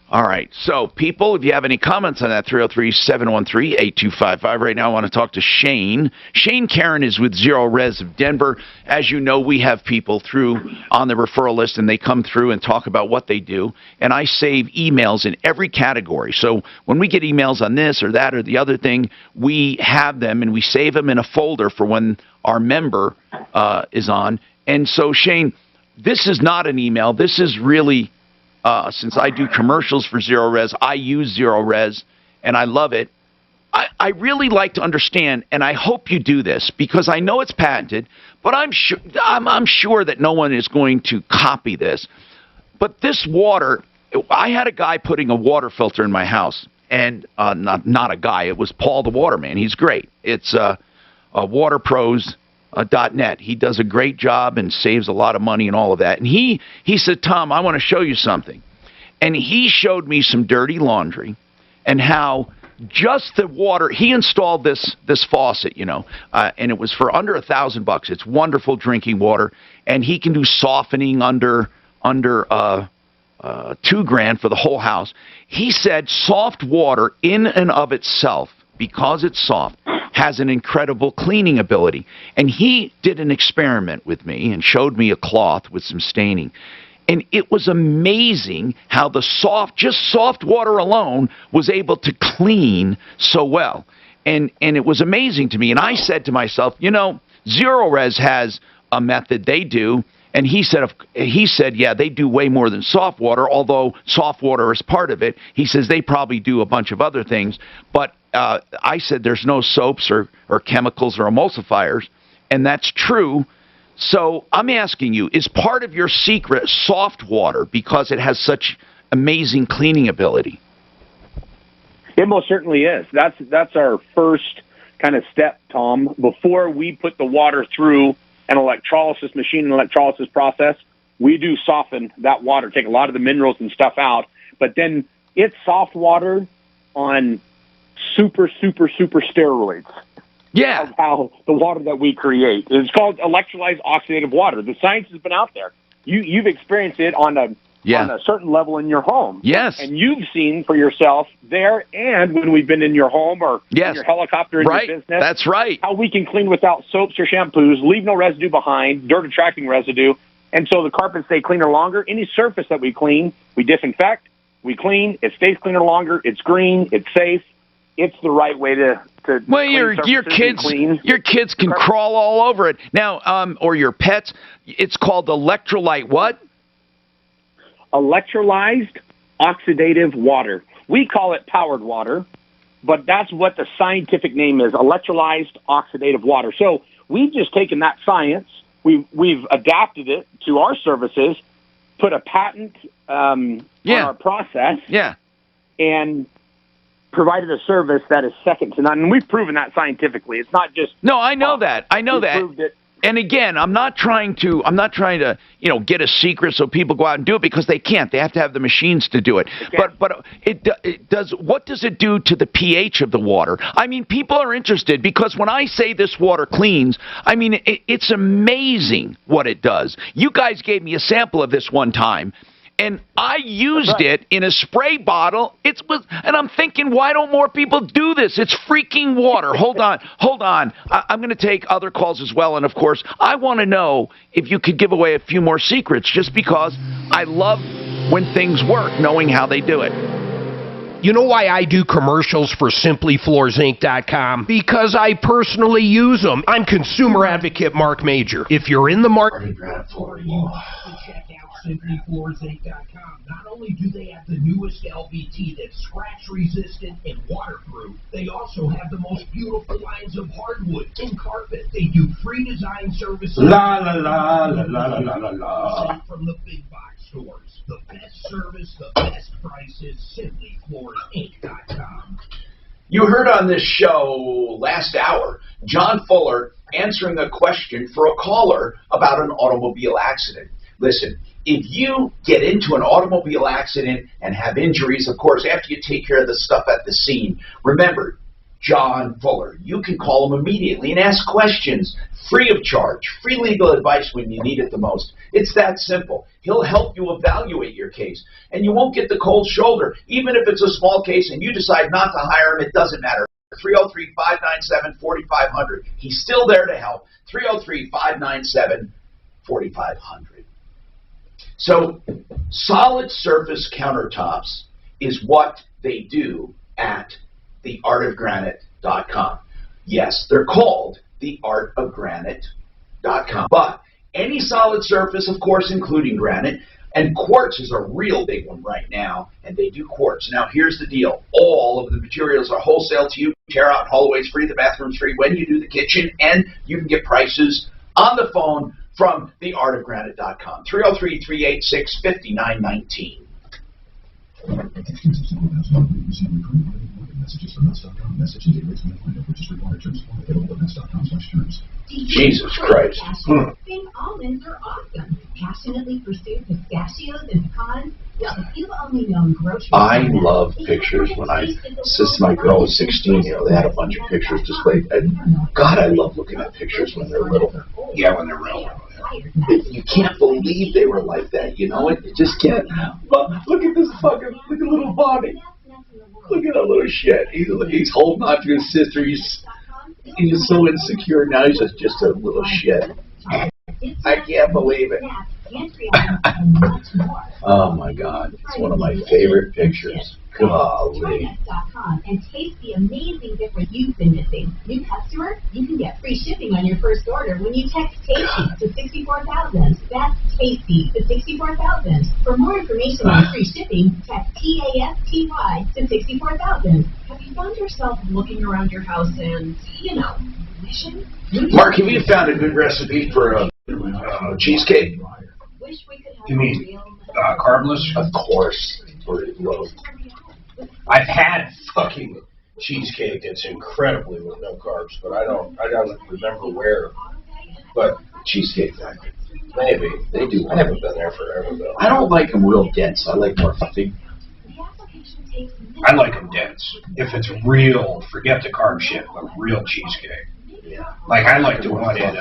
All right. So, people, if you have any comments on that, 303-713-8255. Right now, I want to talk to Shane. Shane Karen is with Zero Res of Denver. As you know, we have people through on the referral list, and they come through and talk about what they do. And I save emails in every category. So when we get emails on this or that or the other thing, we have them, and we save them in a folder for when our member is on. And so, Shane, this is not an email. This is really... since I do commercials for Zero Res, I use Zero Res, and I love it. I really like to understand, and I hope you do this, because I know it's patented, but I'm sure that no one is going to copy this. But this water, I had a guy putting a water filter in my house, and not a guy, it was Paul the Waterman. He's great. It's WaterPros.net. He does a great job and saves a lot of money and all of that. And he said, Tom, I want to show you something. And he showed me some dirty laundry and how just the water, he installed this faucet, and it was for under $1,000. It's wonderful drinking water. And he can do softening under $2,000 for the whole house. He said soft water in and of itself, because it's soft, has an incredible cleaning ability. And he did an experiment with me and showed me a cloth with some staining. And it was amazing how just soft water alone was able to clean so well. And it was amazing to me. And I said to myself, you know, Zero Res has a method they do. And he said, yeah, they do way more than soft water, although soft water is part of it. He says they probably do a bunch of other things. But I said there's no soaps or chemicals or emulsifiers, and that's true. So I'm asking you, is part of your secret soft water because it has such amazing cleaning ability? It most certainly is. That's our first kind of step, Tom. Before we put the water through an electrolysis machine, an electrolysis process, we do soften that water, take a lot of the minerals and stuff out, but then it's soft water on super steroids. Yeah. Of how the water that we create. It's called electrolyzed oxidative water. The science has been out there. You've experienced it on a certain level in your home. Yes. And you've seen for yourself there and when we've been in your home or in your helicopter in your business. That's right. How we can clean without soaps or shampoos, leave no residue behind, dirt attracting residue. And so the carpets stay cleaner longer. Any surface that we clean, we disinfect, we clean, it stays cleaner longer, it's green, it's safe. It's the right way to well, your kids can crawl all over it. Now, or your pets. It's called electrolyte what? Electrolyzed oxidative water. We call it powered water, but that's what the scientific name is, electrolyzed oxidative water. So we've just taken that science, we've adapted it to our services, put a patent on our process, and provided a service that is second to none. And we've proven that scientifically. It's not just... No, I know that. I know that. Proved it. And again, I'm not trying to, get a secret so people go out and do it because they can't. They have to have the machines to do it. But it does. What does it do to the pH of the water? I mean, people are interested because when I say this water cleans, I mean it's amazing what it does. You guys gave me a sample of this one time. And I used it in a spray bottle. And I'm thinking, why don't more people do this? It's freaking water. Hold on. I'm going to take other calls as well. And, of course, I want to know if you could give away a few more secrets just because I love when things work, knowing how they do it. You know why I do commercials for SimplyFloorsInc.com? Because I personally use them. I'm consumer advocate Mark Major. If you're in the market... SimplyFloorsInc.com. Not only do they have the newest LVT that's scratch resistant and waterproof, they also have the most beautiful lines of hardwood and carpet. They do free design services. La la la la la la la la. From the big box stores. The best service, the best prices. SimplyFloorsInc.com. You heard on this show last hour, John Fuller answering a question for a caller about an automobile accident. Listen, if you get into an automobile accident and have injuries, of course, after you take care of the stuff at the scene, remember, John Fuller. You can call him immediately and ask questions, free of charge, free legal advice when you need it the most. It's that simple. He'll help you evaluate your case, and you won't get the cold shoulder. Even if it's a small case and you decide not to hire him, it doesn't matter. 303-597-4500. He's still there to help. 303-597-4500. So solid surface countertops is what they do at theartofgranite.com. Yes, they're called theartofgranite.com. But any solid surface, of course, including granite, and quartz is a real big one right now, and they do quartz. Now, here's the deal. All of the materials are wholesale to you. Tear out hallways free, the bathrooms free when you do the kitchen, and you can get prices on the phone from theartofgranite.com. 303-386-5919. Jesus Christ. Pink almonds are awesome. Passionately pursue pistachios and pecans. Well, if you've only known grocery... I love pictures. Since my girl was 16, they had a bunch of pictures displayed. God, I love looking at pictures when they're little. Yeah, when they're real. You can't believe they were like that, you know? You just can't. But look at this look at little Bobby. Look at that little shit. He's holding on to his sister. He's so insecure now. He's just a little shit. I can't believe it. Oh my God, it's one of my favorite pictures. Join and taste the amazing difference you've been missing. New customer? You can get free shipping on your first order when you text TASTY to 64,000. That's TASTY to 64,000. For more information on free shipping, text TASTY to 64,000. Have you found yourself looking around your house and, wishing? Mark, have you found a good recipe for a cheesecake? You mean carbless? Of course. I've had fucking cheesecake that's incredibly with no carbs, but I don't remember where. But Cheesecake Factory. Maybe they do. I haven't been there forever though. I don't like them real dense. I like more fluffy. I like them dense. If it's real, forget the carb shit, but real cheesecake. Yeah. Like I like the one at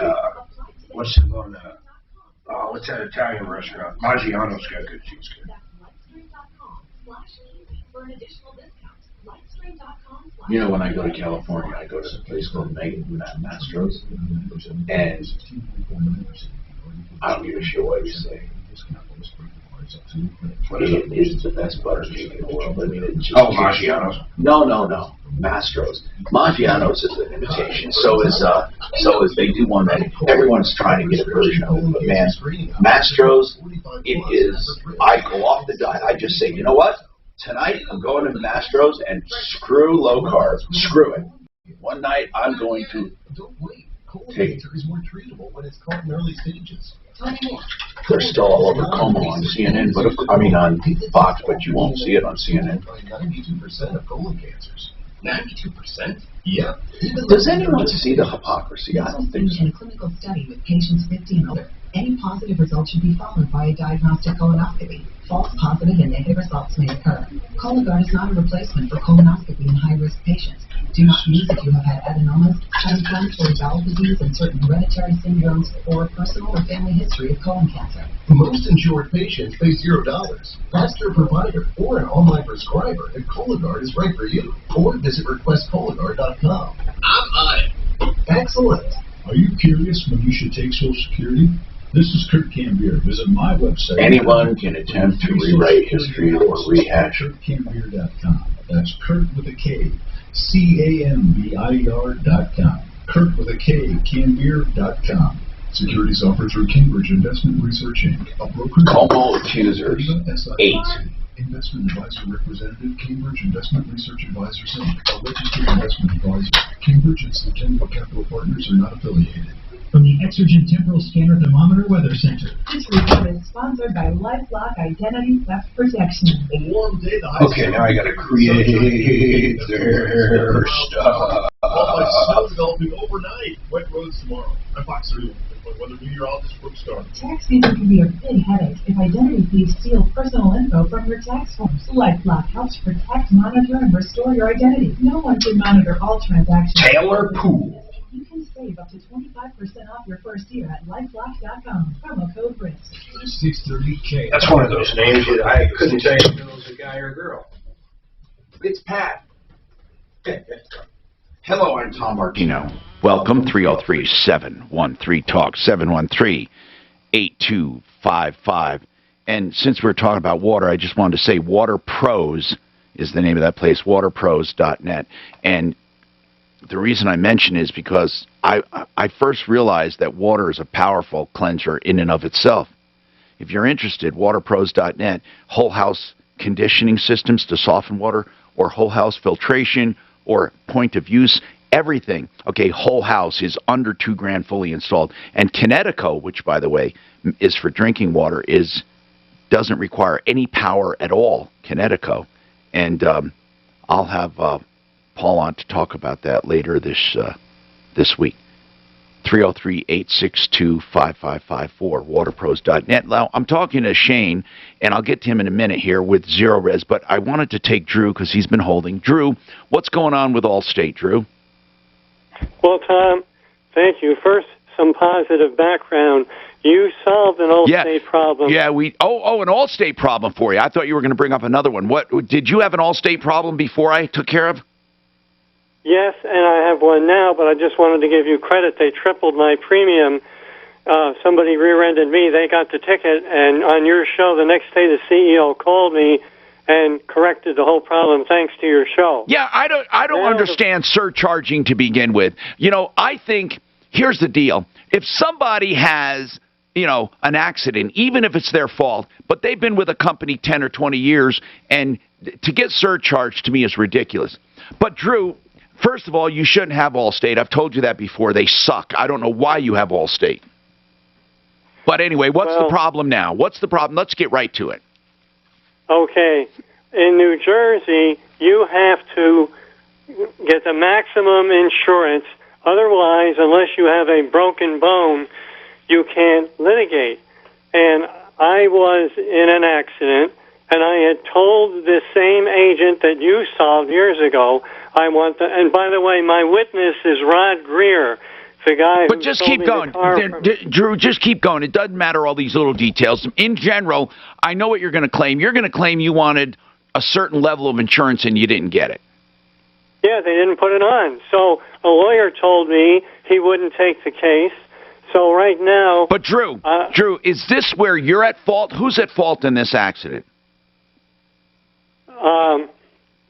what's the one? What's that Italian restaurant? Maggiano's got good cheesecake. You know, when I go to California, I go to a place called Mastro's, and I don't give a shit what you say. It is the best butter cake in the world. I mean, Maggiano's? No. Mastro's. Maggiano's is an imitation. So is they do one that everyone's trying to get a version of it. But man, Mastro's, it is. I go off the diet. I just say, you know what? Tonight I'm going to Mastro's and screw low carb. Screw it. One night I'm going to take. Is more treatable when it's caught in early stages. They're still all over Como on CNN, but on Fox, but you won't see it on CNN. 92% of colon cancers. 92%? Yeah. Does anyone see the hypocrisy? I don't think so. In a clinical study with patients 50 and older, any positive results should be followed by a diagnostic colonoscopy. False positive and negative results may occur. Cologuard is not a replacement for colonoscopy in high-risk patients. Do not use if you have had adenomas, inflammatory bowel disease, and certain hereditary syndromes, or personal or family history of colon cancer. Most insured patients pay $0. Ask your provider or an online prescriber if Cologuard is right for you. Or visit requestcologuard.com. I'm on it. Excellent. Are you curious when you should take Social Security? This is Kurt Cambier. Visit my website. Anyone can attempt to rewrite history or rehash it. KurtCambier.com. That's Kurt with a K. CAMBIER.com. Kurt with a K. Cambier.com. Securities offered through Cambridge Investment Research Inc. A broker. Como accusers. 8. Investment advisor representative, Cambridge Investment Research Advisors Inc. A registered investment advisor. Cambridge and Centennial Capital Partners are not affiliated. From the Exergen Temporal Scanner Thermometer Weather Center. This report is sponsored by LifeLock Identity Theft Protection. Okay, now I gotta create their stuff. Snow developing overnight. Wet roads tomorrow. I'm Fox 3. Weather meteorologist Brooke Starr. Tax season can be a big headache if identity thieves steal personal info from your tax forms. LifeLock helps protect, monitor, and restore your identity. No one can monitor all transactions. Taylor Poole. You can save up to 25% off your first year at LifeLock.com. Promo code RISK. 630K. That's one of those names that I couldn't tell you if it was a guy or a girl. It's Pat. Hello, I'm Tom Martino. Welcome, 303-713-TALK, 713-8255. And since we're talking about water, I just wanted to say Water Pros is the name of that place, waterpros.net. And the reason I mention is because I first realized that water is a powerful cleanser in and of itself. If you're interested, waterpros.net, whole house conditioning systems to soften water, or whole house filtration, or point of use, everything. Okay, whole house is under $2,000 fully installed. And Kinetico, which by the way is for drinking water, doesn't require any power at all. Kinetico, and I'll have Paul on to talk about that later this week. 303-862-5554, waterpros.net. Now, I'm talking to Shane, and I'll get to him in a minute here with Zero Res, but I wanted to take Drew because he's been holding. Drew, what's going on with Allstate, Drew? Well, Tom, thank you. First, some positive background. You solved an Allstate problem. Yeah, an Allstate problem for you. I thought you were going to bring up another one. What did you have an Allstate problem before I took care of? Yes, and I have one now, but I just wanted to give you credit. They tripled my premium. Somebody rear-ended me. They got the ticket, and on your show the next day the CEO called me and corrected the whole problem thanks to your show. Yeah, I don't understand surcharging to begin with. You know, I think here's the deal. If somebody has, you know, an accident, even if it's their fault, but they've been with a company 10 or 20 years, and to get surcharged to me is ridiculous. But Drew, first of all, you shouldn't have Allstate. I've told you that before. They suck. I don't know why you have Allstate. But anyway, what's the problem now? What's the problem? Let's get right to it. Okay. In New Jersey, you have to get the maximum insurance. Otherwise, unless you have a broken bone, you can't litigate. And I was in an accident, and I had told the same agent that you solved years ago, I want the, and by the way, my witness is Rod Greer, the guy But just keep going. Drew, just keep going. It doesn't matter all these little details. In general, I know what you're going to claim. You're going to claim you wanted a certain level of insurance and you didn't get it. Yeah, they didn't put it on. So a lawyer told me he wouldn't take the case. So right now... But Drew, is this where you're at fault? Who's at fault in this accident?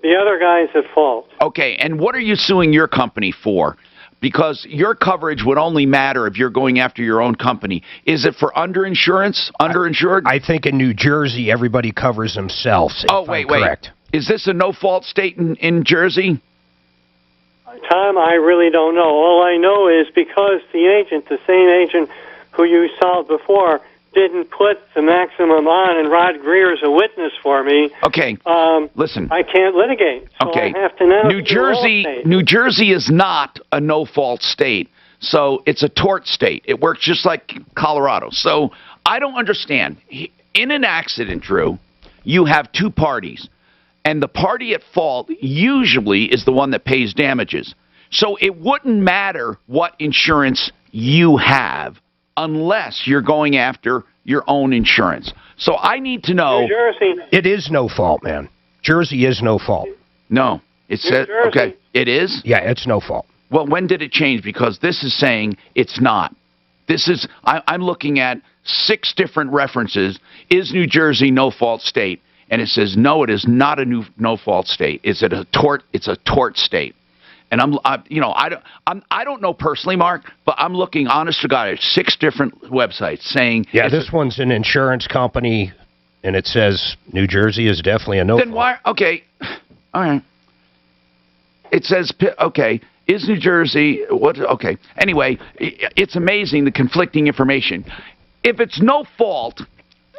The other guy's at fault. Okay, and what are you suing your company for? Because your coverage would only matter if you're going after your own company. Is it for underinsurance? Underinsured? I think in New Jersey, everybody covers themselves. Oh, wait. Is this a no-fault state in Jersey? Tom, I really don't know. All I know is because the agent, the same agent who you solved before, didn't put the maximum on, and Rod Greer's a witness for me. Okay, listen. I can't litigate. So okay, I have to now New Jersey is not a no-fault state, so it's a tort state. It works just like Colorado. So I don't understand. In an accident, Drew, you have two parties, and the party at fault usually is the one that pays damages. So it wouldn't matter what insurance you have unless you're going after your own insurance. So I need to know... New Jersey. It is no fault, man. Jersey is no fault. No. It says... Okay. It is? Yeah, it's no fault. Well, when did it change? Because this is saying it's not. This is... I'm looking at 6 different references. Is New Jersey no-fault state? And it says, no, it is not a no-fault state. Is it a tort? It's a tort state. And I don't know personally, Mark, but I'm looking, honest to God, at 6 different websites saying... Yeah, this one's an insurance company, and it says New Jersey is definitely a no-fault. Then why... Okay, all right. It says, okay, is New Jersey... What? Okay. Anyway, it's amazing, the conflicting information. If it's no fault,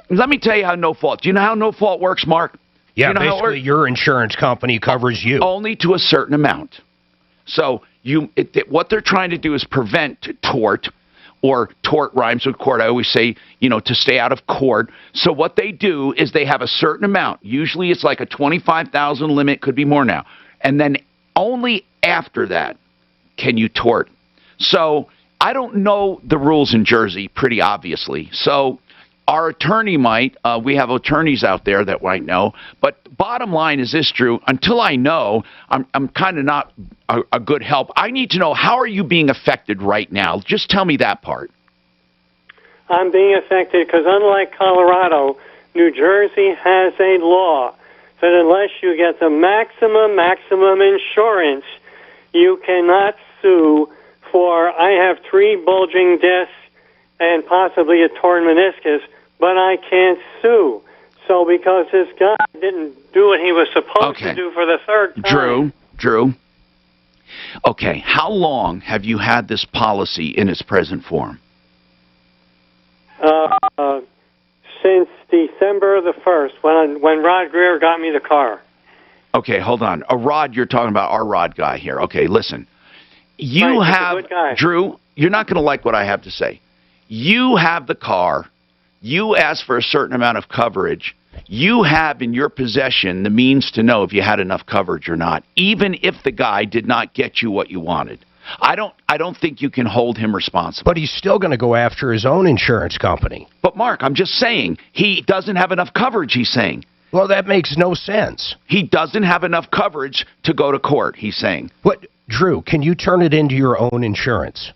let me tell you how no fault... Do you know how no fault works, Mark? Yeah, basically your insurance company covers you. Only to a certain amount. So what they're trying to do is prevent tort, or tort rhymes with court. I always say, to stay out of court. So what they do is they have a certain amount. Usually it's like a $25,000 limit, could be more now. And then only after that can you tort. So I don't know the rules in Jersey, pretty obviously. So our attorney might. We have attorneys out there that might know. But bottom line is this, Drew. Until I know, I'm kind of not a good help. I need to know, how are you being affected right now? Just tell me that part. I'm being affected because unlike Colorado, New Jersey has a law that unless you get the maximum insurance, you cannot sue for, I have 3 bulging discs and possibly a torn meniscus, but I can't sue. So because this guy didn't do what he was supposed to do for the 3rd time. Drew. Okay, how long have you had this policy in its present form? Since December the 1st, when Rod Greer got me the car. Okay, hold on. A Rod, you're talking about our Rod guy here. Okay, listen. You have, a good guy. Drew, you're not going to like what I have to say. You have the car. You asked for a certain amount of coverage. You have in your possession the means to know if you had enough coverage or not, even if the guy did not get you what you wanted. I don't think you can hold him responsible. But he's still going to go after his own insurance company. But, Mark, I'm just saying, he doesn't have enough coverage, he's saying. Well, that makes no sense. He doesn't have enough coverage to go to court, he's saying. What, Drew, can you turn it into your own insurance?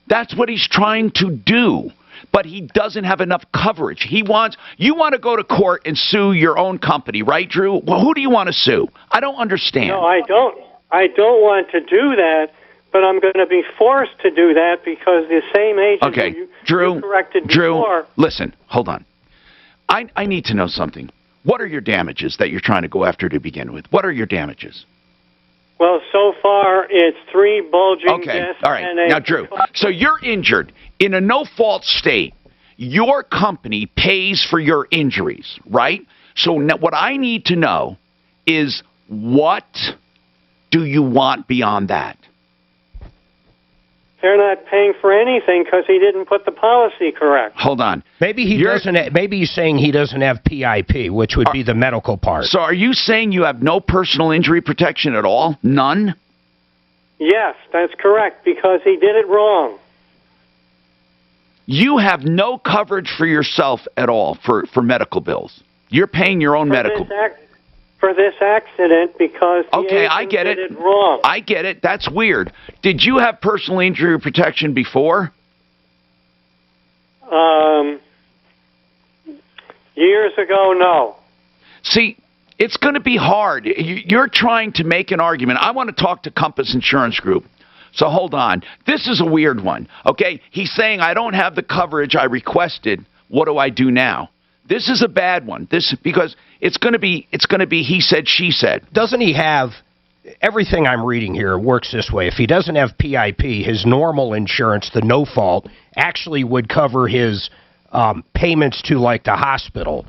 That's what he's trying to do. but he doesn't have enough coverage. You want to go to court and sue your own company, right, Drew? Well, who do you want to sue? I don't understand. No, I don't. I don't want to do that, but I'm going to be forced to do that because the same agent you corrected before. Listen, hold on. I need to know something. What are your damages that you're trying to go after to begin with? What are your damages? Well, so far it's 3 bulging discs. All right. Now, Drew, so you're injured in a no-fault state. Your company pays for your injuries, right? So now what I need to know is, what do you want beyond that? They're not paying for anything because he didn't put the policy correct. Hold on. Maybe maybe he's saying he doesn't have PIP, which would be the medical part. So are you saying you have no personal injury protection at all? None? Yes, that's correct, because he did it wrong. You have no coverage for yourself at all for medical bills. You're paying your own medical. For this accident, because the I get did it wrong. I get it. That's weird. Did you have personal injury protection before? Years ago, no. See, it's going to be hard. You're trying to make an argument. I want to talk to Compass Insurance Group. So hold on. This is a weird one. Okay? He's saying, I don't have the coverage I requested. What do I do now? This is a bad one. Because it's going to be he said, she said. Doesn't he have, everything I'm reading here works this way. If he doesn't have PIP, his normal insurance, the no fault, actually would cover his payments to like the hospital.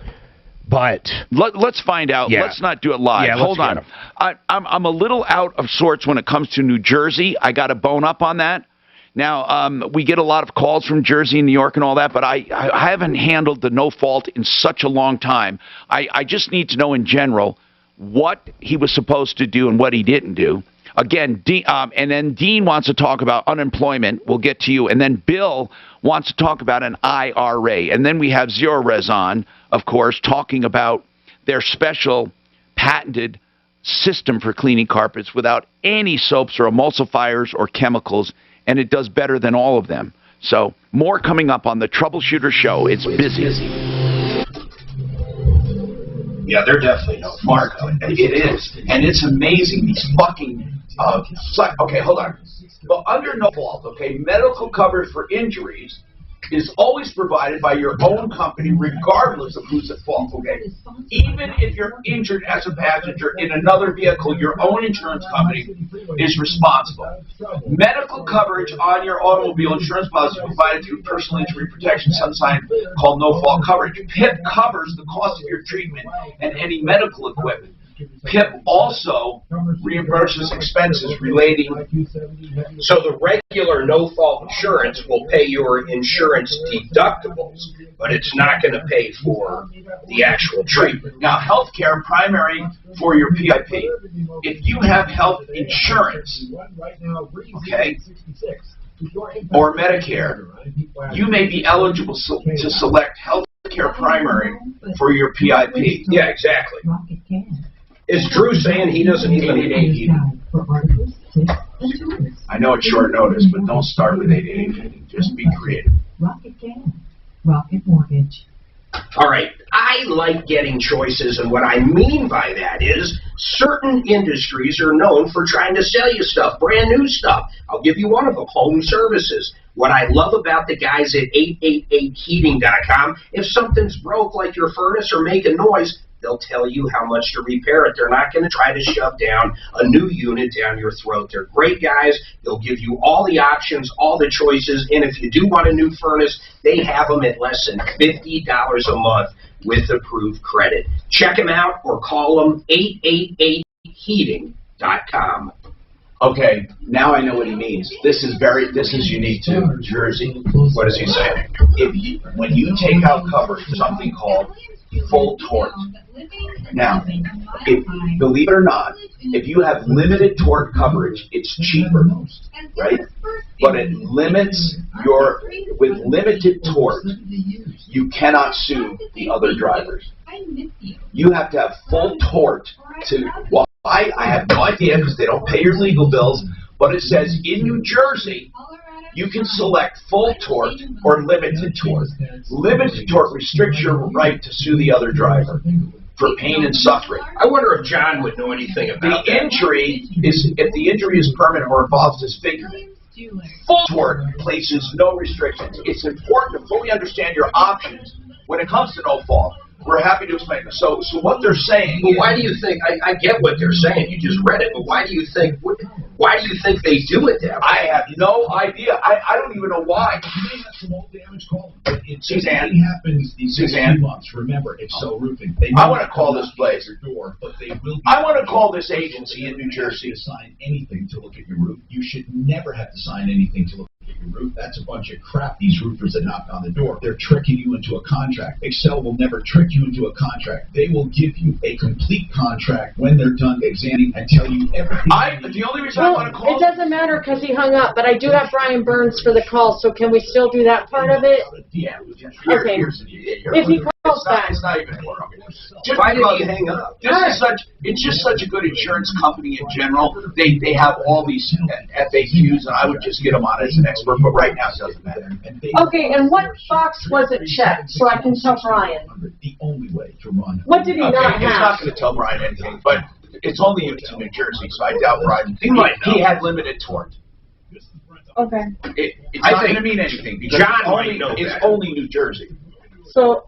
But let's find out. Yeah. Let's not do it live. Yeah, hold on. I'm a little out of sorts when it comes to New Jersey. I got to bone up on that. Now, we get a lot of calls from Jersey and New York and all that, but I haven't handled the no fault in such a long time. I just need to know in general what he was supposed to do and what he didn't do. Again, and then Dean wants to talk about unemployment. We'll get to you. And then Bill wants to talk about an IRA. And then we have Zero Res on, of course, talking about their special patented system for cleaning carpets without any soaps or emulsifiers or chemicals, and it does better than all of them. So more coming up on the Troubleshooter Show. It's busy. Yeah, they're definitely no Mark. It is, and it's amazing. These fucking okay, hold on. But under no fault, okay, medical coverage for injuries is always provided by your own company, regardless of who's at fault, okay? Even if you're injured as a passenger in another vehicle, your own insurance company is responsible. Medical coverage on your automobile insurance policy is provided through personal injury protection, sometimes called no-fault coverage. PIP covers the cost of your treatment and any medical equipment. PIP also reimburses expenses relating. So the regular no-fault insurance will pay your insurance deductibles, but it's not going to pay for the actual treatment. Now, health care primary for your PIP. If you have health insurance, okay, or Medicare, you may be eligible to select health care primary for your PIP. Yeah, exactly. Is Drew saying he doesn't even need 880? I know it's short notice, but don't start with 880. Just be creative. Rocket Mortgage. All right, I like getting choices, and what I mean by that is certain industries are known for trying to sell you stuff, brand new stuff. I'll give you one of them, home services. What I love about the guys at 888heating.com, if something's broke like your furnace or making noise, they'll tell you how much to repair it. They're not going to try to shove down a new unit down your throat. They're great guys. They'll give you all the options, all the choices, and if you do want a new furnace, they have them at less than $50 a month with approved credit. Check them out or call them 888heating.com. Okay, now I know what he means. This is unique to Jersey. What is he saying? When you take out coverage, something called full tort. Now, believe it or not, if you have limited tort coverage, it's cheaper, right? But it limits with limited tort, you cannot sue the other drivers. You have to have full tort to, well, I have no idea because they don't pay your legal bills, but it says in New Jersey, You can select full tort or limited tort. Limited tort restricts your right to sue the other driver for pain and suffering. I wonder if John would know anything about The injury is, if the injury is permanent or involves disfigurement. Full tort places no restrictions. It's important to fully understand your options when it comes to no fault. We're happy to explain this. So what they're saying. But why do you think? I get what they're saying. You just read it. But why do you think? Why do you think they do it that way? I have no idea. I don't even know why. You may have some old damage, call them. But it Suzanne. typically happens these Suzanne. 2 months. Remember, it's so roofing. They I want to call this place. your door, but they will. I want to call this agency in New Jersey. To sign anything to look at your roof. You should never have to sign anything to look at your roof. That's a bunch of crap. These roofers that knock on the door. They're tricking you into a contract. Excel will never trick you into a contract. They will give you a complete contract when they're done examining and tell you everything. The only reason I want to call. It doesn't matter because he hung up, but I do have Brian Burns for the call, so can we still do that part of it? Yeah. Okay. If he calls back. It's not even important. Why did he hang up? It's just such a good insurance company in general. They have all these FAQs, and I would just get them on as an expert, but right now it doesn't matter. Okay, and what box was it checked so I can tell Brian? The only way to run. What did he not It's not have? going to tell Brian anything, but it's only in New Jersey, so I doubt Brian. He had limited tort. Okay. It's not going to mean anything because it's only New Jersey. So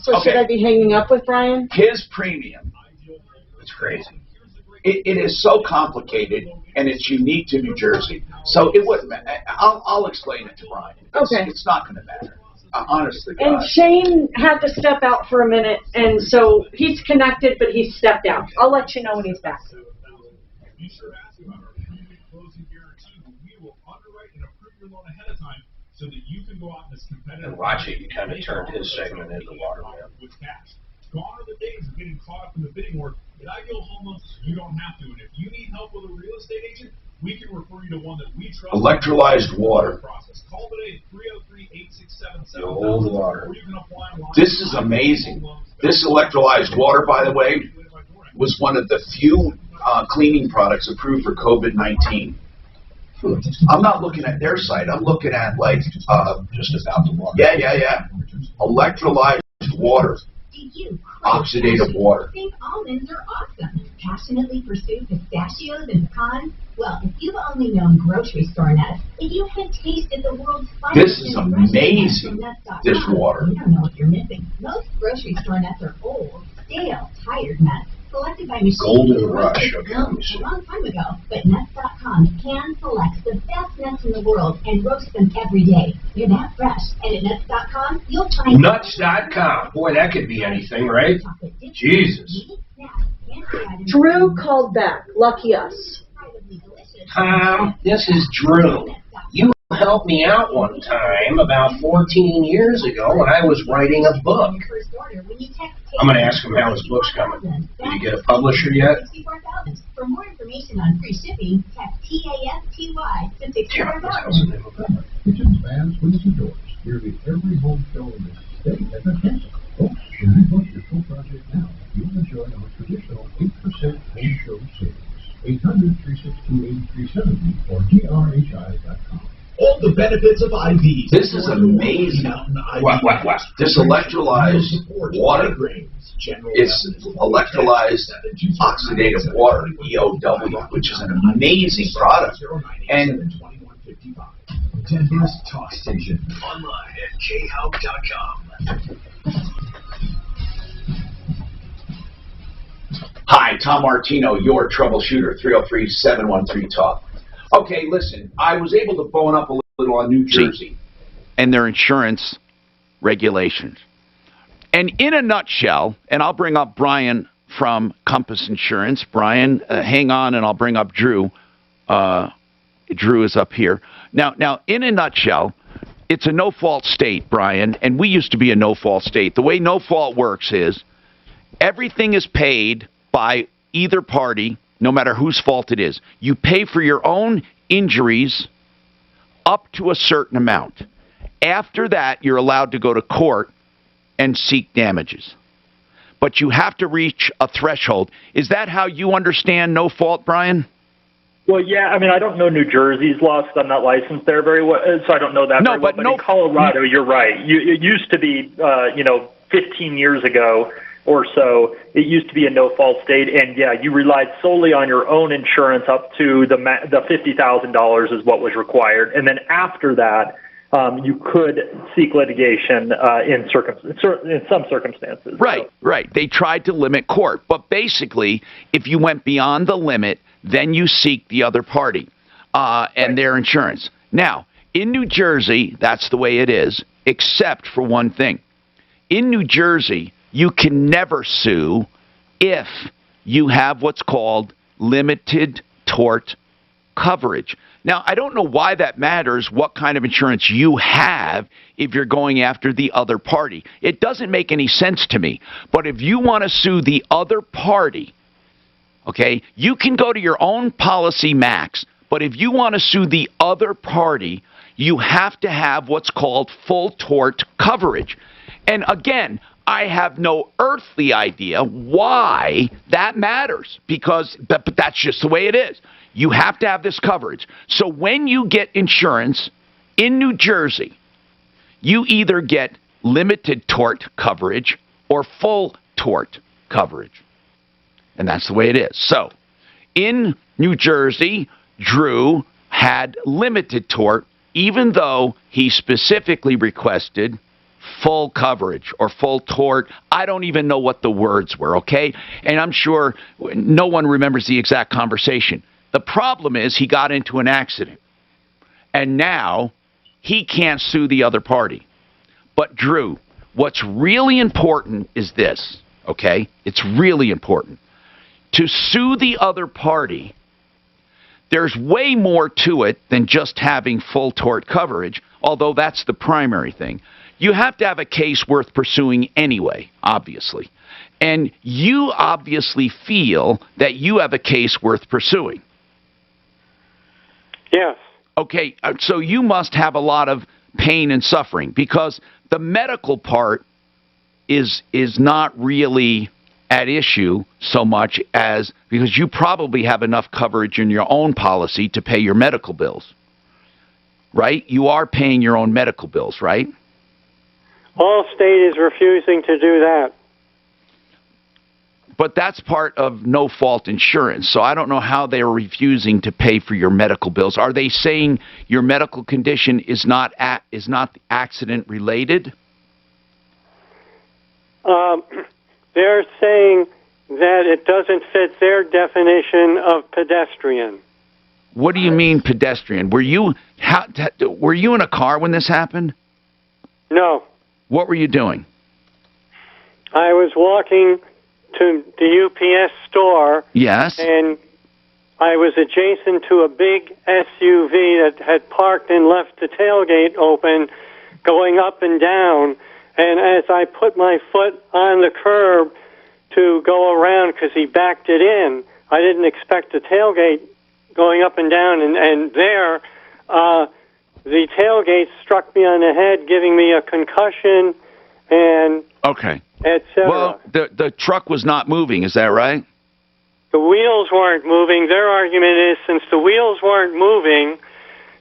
Okay. should I be hanging up with Brian? His premium. It's crazy. It is so complicated, and it's unique to New Jersey. So it wouldn't matter. I'll explain it to Brian. It's not going to matter. Honestly, And God. Shane had to step out for a minute, and so he's connected, but he's stepped out. I'll let you know when he's back. Be sure to ask about our 3-week closing guarantee, where we will underwrite and approve your loan ahead of time so that you can go out in this competitive. And watch it. You kind of turned his segment into water. With cash. Gone are the days of getting caught up in the bidding war. At Ideal Home Loans, you don't have to. And if you need help with a real estate agent, we can refer you to one that we trust. Electrolyzed water. Call today at 303-867-7000. The old water. Or you can apply online. This is amazing. This electrolyzed water, by the way, was one of the few cleaning products approved for COVID-19. I'm not looking at their site. I'm looking at just about the water. Yeah. Electrolyzed water. Oxidative water. Think almonds are awesome. Passionately pursue pistachios and pecans? Well, if you've only known grocery store nuts, if you had tasted the world's This finest is and freshest amazing, nuts from nuts.com, this water. You don't know what you're missing. Most grocery store nuts are old, stale, tired nuts, selected by machines. Golden and Rush, roasted okay, let me a see. long time ago. But nuts.com hand selects the best nuts in the world and roasts them every day. They're that fresh. And at nuts.com, you'll find Nuts.com. Boy, that could be anything, right? Jesus. Drew called back. Lucky us. Tom, this is Drew. You helped me out one time about 14 years ago when I was writing a book. I'm going to ask him how his book's coming. Did you get a publisher yet? For more information on free shipping, text TASTY to 64000. Kitchens, baths, windows, and doors. Nearly every home show in the state has been canceled. Folks, when you book your full project now, you'll enjoy our traditional 8% home show savings. 800-362-8370 or grhi.com. All the benefits of IVs. This is amazing. What? This electrolyzed water. It's electrolyzed oxidative water, EOW, which is an amazing product. And Denver's Talk Station. Online at khoup.com. hi, Tom Martino, your troubleshooter, 303-713-TALK. Okay, listen, I was able to bone up a little on New Jersey. And their insurance regulations. And in a nutshell, and I'll bring up Brian from Compass Insurance. Brian, hang on, and I'll bring up Drew. Drew is up here. Now, in a nutshell, it's a no-fault state, Brian, and we used to be a no-fault state. The way no-fault works is everything is paid by either party, no matter whose fault it is. You pay for your own injuries up to a certain amount. After that, you're allowed to go to court and seek damages. But you have to reach a threshold. Is that how you understand no fault, Brian? Well, yeah, I mean, I don't know New Jersey's laws 'cause I'm not licensed there very well, so I don't know that very well. But in Colorado, you're right. It used to be, 15 years ago or so, it used to be a no-fault state, and yeah, you relied solely on your own insurance up to the $50,000 is what was required, and then after that, you could seek litigation in some circumstances. Right, right. They tried to limit court, but basically, if you went beyond the limit, then you seek the other party and their insurance. Now, in New Jersey, that's the way it is, except for one thing. In New Jersey, you can never sue if you have what's called limited tort coverage. Now, I don't know why that matters, what kind of insurance you have if you're going after the other party. It doesn't make any sense to me. But if you want to sue the other party, okay, you can go to your own policy max. But if you want to sue the other party, you have to have what's called full tort coverage. And again, I have no earthly idea why that matters, because but that's just the way it is. You have to have this coverage. So when you get insurance in New Jersey, you either get limited tort coverage or full tort coverage. And that's the way it is. So in New Jersey, Drew had limited tort, even though he specifically requested full coverage or full tort. I don't even know what the words were, okay? And I'm sure no one remembers the exact conversation. The problem is he got into an accident, and now he can't sue the other party. But, Drew, what's really important is this, okay? It's really important. To sue the other party, there's way more to it than just having full tort coverage, although that's the primary thing. You have to have a case worth pursuing anyway, obviously. And you obviously feel that you have a case worth pursuing. Yes. Okay, so you must have a lot of pain and suffering, because the medical part is not really at issue so much as because you probably have enough coverage in your own policy to pay your medical bills, right? You are paying your own medical bills, right? Allstate is refusing to do that. But that's part of no-fault insurance, so I don't know how they're refusing to pay for your medical bills. Are they saying your medical condition is not accident-related? They're saying that it doesn't fit their definition of pedestrian. What do you mean pedestrian? Were you in a car when this happened? No. What were you doing? I was walking to the UPS store. Yes. And I was adjacent to a big SUV that had parked and left the tailgate open, going up and down. And as I put my foot on the curb to go around because he backed it in, I didn't expect the tailgate going up and down. And there, the tailgate struck me on the head, giving me a concussion and okay. et cetera. Well, the truck was not moving, is that right? The wheels weren't moving. Their argument is since the wheels weren't moving,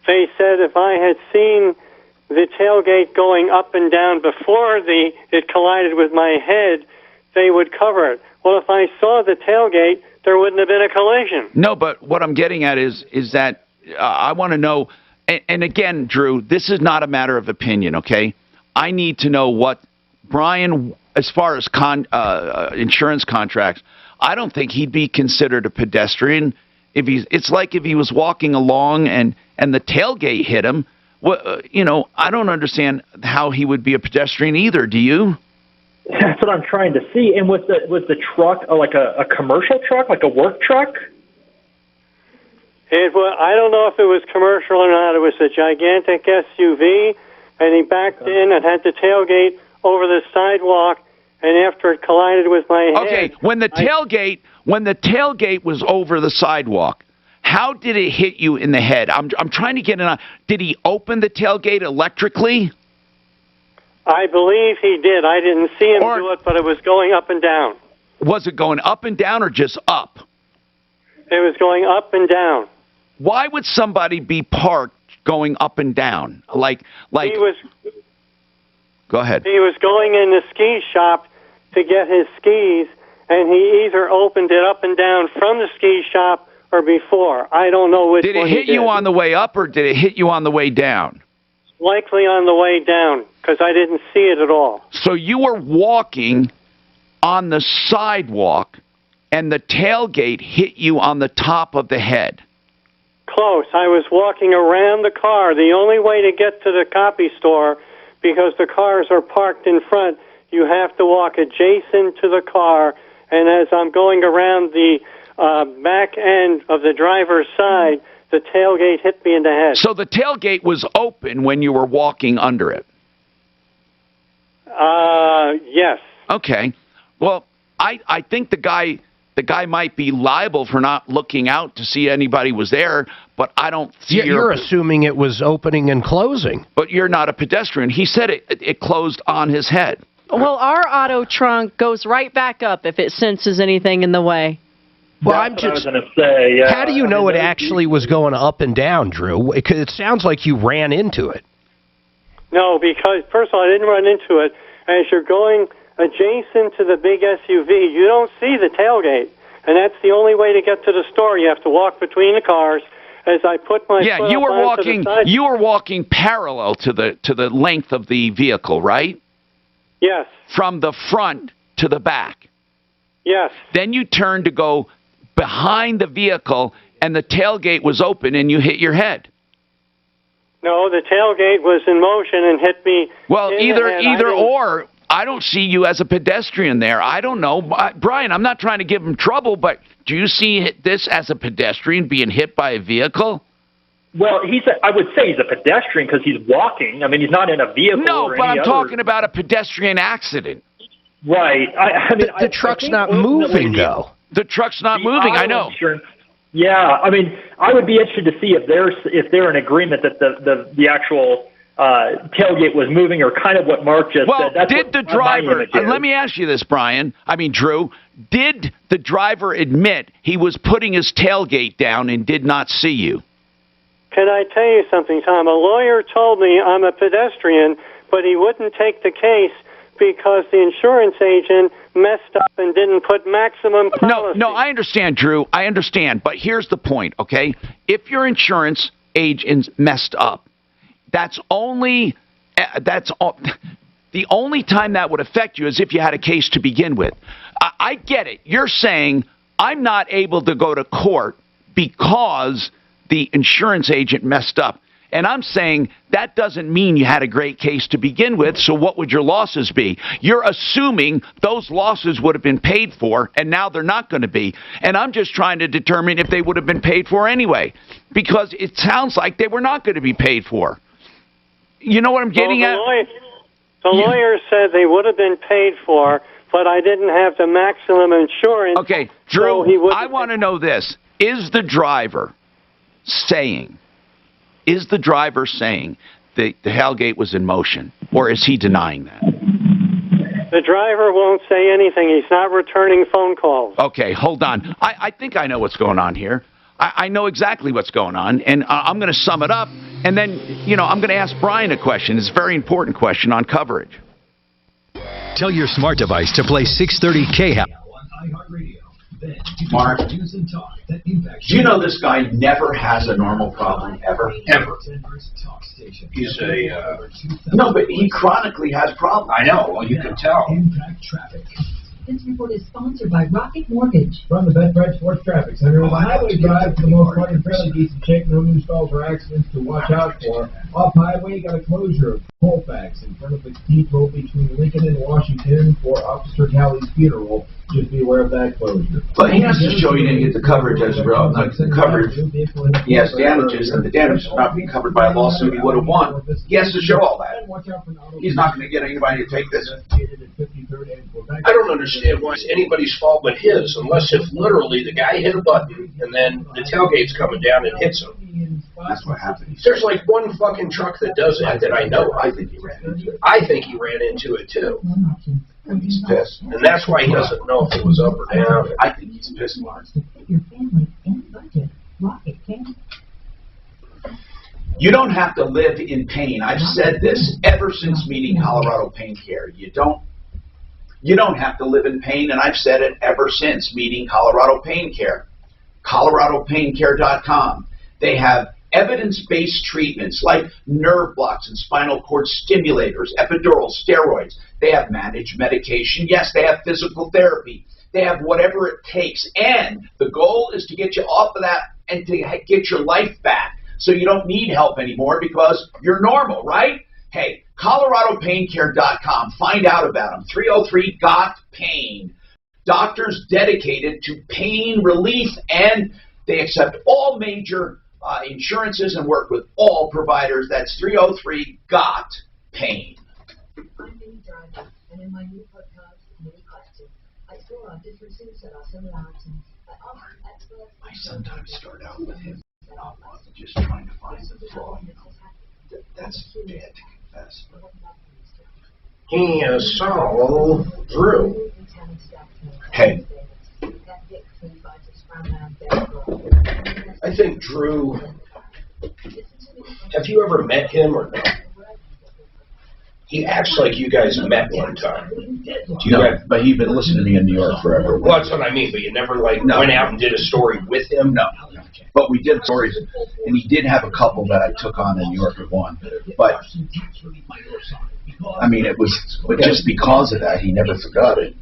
they said if I had seen the tailgate going up and down before it collided with my head, they would cover it. Well, if I saw the tailgate, there wouldn't have been a collision. No, but what I'm getting at is that I want to know, and again, Drew, this is not a matter of opinion, okay? I need to know what Brian, as far as insurance contracts, I don't think he'd be considered a pedestrian. It's like if he was walking along and the tailgate hit him. Well, I don't understand how he would be a pedestrian either. Do you? That's what I'm trying to see. And was the truck like a commercial truck, like a work truck? I don't know if it was commercial or not. It was a gigantic SUV, and he backed in and had the tailgate over the sidewalk. And after it collided with my head, okay. When the tailgate was over the sidewalk, how did it hit you in the head? I'm trying to get did he open the tailgate electrically? I believe he did. I didn't see him do it, but it was going up and down. Was it going up and down or just up? It was going up and down. Why would somebody be parked going up and down? Like. He was. Go ahead. He was going in the ski shop to get his skis, and he either opened it up and down from the ski shop or before. I don't know which one. Did it hit you on the way up or did it hit you on the way down? Likely on the way down, because I didn't see it at all. So you were walking on the sidewalk, and the tailgate hit you on the top of the head. Close. I was walking around the car. The only way to get to the copy store, because the cars are parked in front, you have to walk adjacent to the car. And as I'm going around the back end of the driver's side, the tailgate hit me in the head. So the tailgate was open when you were walking under it? Yes. Okay. Well, I think the guy might be liable for not looking out to see anybody was there, but I don't see you're assuming it was opening and closing. But you're not a pedestrian. He said it closed on his head. Well, our auto trunk goes right back up if it senses anything in the way. Well, I'm just. I was going to say. Yeah. How do you know it actually was going up and down, Drew? It sounds like you ran into it. No, because first of all, I didn't run into it. As you're going adjacent to the big SUV, you don't see the tailgate, and that's the only way to get to the store. You have to walk between the cars. As I put my foot you were up onto walking. the side. You were walking parallel to the length of the vehicle, right? Yes. From the front to the back. Yes. Then you turned to go behind the vehicle, and the tailgate was open, and you hit your head. No, the tailgate was in motion and hit me. Well, in the head. either or. I don't see you as a pedestrian there. I don't know. Brian, I'm not trying to give him trouble, but do you see this as a pedestrian being hit by a vehicle? Well, I would say he's a pedestrian because he's walking. I mean, he's not in a vehicle. No, but I'm talking about a pedestrian accident. Right. I mean, the truck's not moving, though. The truck's not moving, I know. Yeah, I mean, I would be interested to see if they're in agreement that the actual tailgate was moving, or kind of what Mark just said. That's did the driver, let me ask you this, Drew, did the driver admit he was putting his tailgate down and did not see you? Can I tell you something, Tom? A lawyer told me I'm a pedestrian, but he wouldn't take the case because the insurance agent messed up and didn't put maximum policy. No, I understand, Drew. I understand. But here's the point, okay? If your insurance agent messed up, the only time that would affect you is if you had a case to begin with. I get it. You're saying I'm not able to go to court because the insurance agent messed up. And I'm saying that doesn't mean you had a great case to begin with, so what would your losses be? You're assuming those losses would have been paid for, and now they're not going to be. And I'm just trying to determine if they would have been paid for anyway, because it sounds like they were not going to be paid for. You know what I'm getting at? The lawyer said they would have been paid for, but I didn't have the maximum insurance. Okay, Drew, so I want to know this. Is the driver saying the tailgate was in motion, or is he denying that? The driver won't say anything. He's not returning phone calls. Okay, hold on. I think I know what's going on here. I know exactly what's going on, and I'm going to sum it up, and then, I'm going to ask Brian a question. It's a very important question on coverage. Tell your smart device to play 630 KHAL. Mark, do you know this guy never has a normal problem, ever? Ever. He's a... No, but he chronically has problems. I know. Well, you can tell. Impact Traffic. This report is sponsored by Rocket Mortgage. From the Best Price Sports Traffic Center, on the highway drive, for the most part, in fairly decent shape. No new stalls or accidents to watch out for. Off highway, got a closure of Colfax in front of the depot between Lincoln and Washington for Officer Talley's funeral. Just be aware of that closure. But he has to show you didn't get the coverage as well. Like the coverage, he has damages, and the damage is not being covered by a lawsuit he would have won. He has to show all that. He's not going to get anybody to take this. I don't understand why it's anybody's fault but his, unless if literally the guy hit a button and then the tailgate's coming down and hits him. That's what happened. There's like one fucking truck that does that I know. I think he ran into it. I think he ran into it too. He's pissed. And that's why he doesn't know if it was up or down. I think he's pissed, Mark. Your family and budget. Rocket can. You don't have to live in pain. I've said this ever since meeting Colorado Pain Care. You don't have to live in pain, and I've said it ever since meeting Colorado Pain Care. ColoradoPainCare.com. They have evidence-based treatments like nerve blocks and spinal cord stimulators, epidural, steroids. They have managed medication. Yes, they have physical therapy. They have whatever it takes. And the goal is to get you off of that and to get your life back so you don't need help anymore because you're normal, right? Hey, ColoradoPainCare.com. Find out about them. 303-GOT-PAIN. Doctors dedicated to pain relief, and they accept all major insurances and work with all providers. That's 303-GOT-PAIN. I'm Minnie Driver, and in my new podcast, Minnie Question, I explore different things that are similarities. I offer experts. I sometimes start out with him just trying to find the flaw. That's bad to confess. He saw Drew. Hey. I think Drew, have you ever met him or not? He acts like you guys met one time. But he'd been listening to me in New York forever. Well, that's what I mean, but you never went out and did a story with him? No. But we did stories, and he did have a couple that I took on in New York at one. But, I mean, it was just because of that, he never forgot it.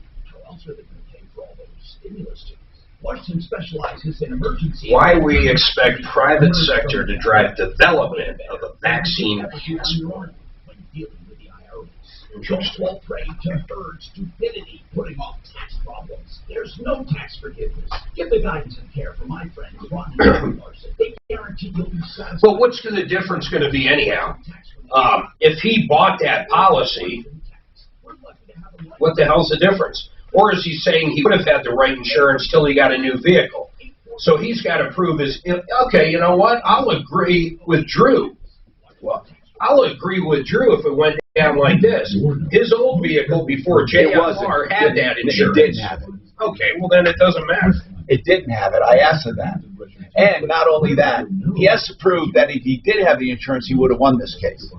Washington specializes in emergency. Why we expect private sector to drive development of a vaccine passport. When dealing with the IRS, don't fall prey to herd stupidity, putting off tax problems. There's no tax forgiveness. Get the guidance and care from my friends Ron and Larson. They guarantee you'll be satisfied. But what's the difference going to be anyhow? If he bought that policy, what the hell's the difference? Or is he saying he would have had the right insurance till he got a new vehicle? So he's got to prove okay, you know what? I'll agree with Drew. Well, I'll agree with Drew if it went down like this. His old vehicle before JFR had that insurance. It didn't have it. Okay, well then it doesn't matter. It didn't have it. I asked him that. And not only that, he has to prove that if he did have the insurance, he would have won this case.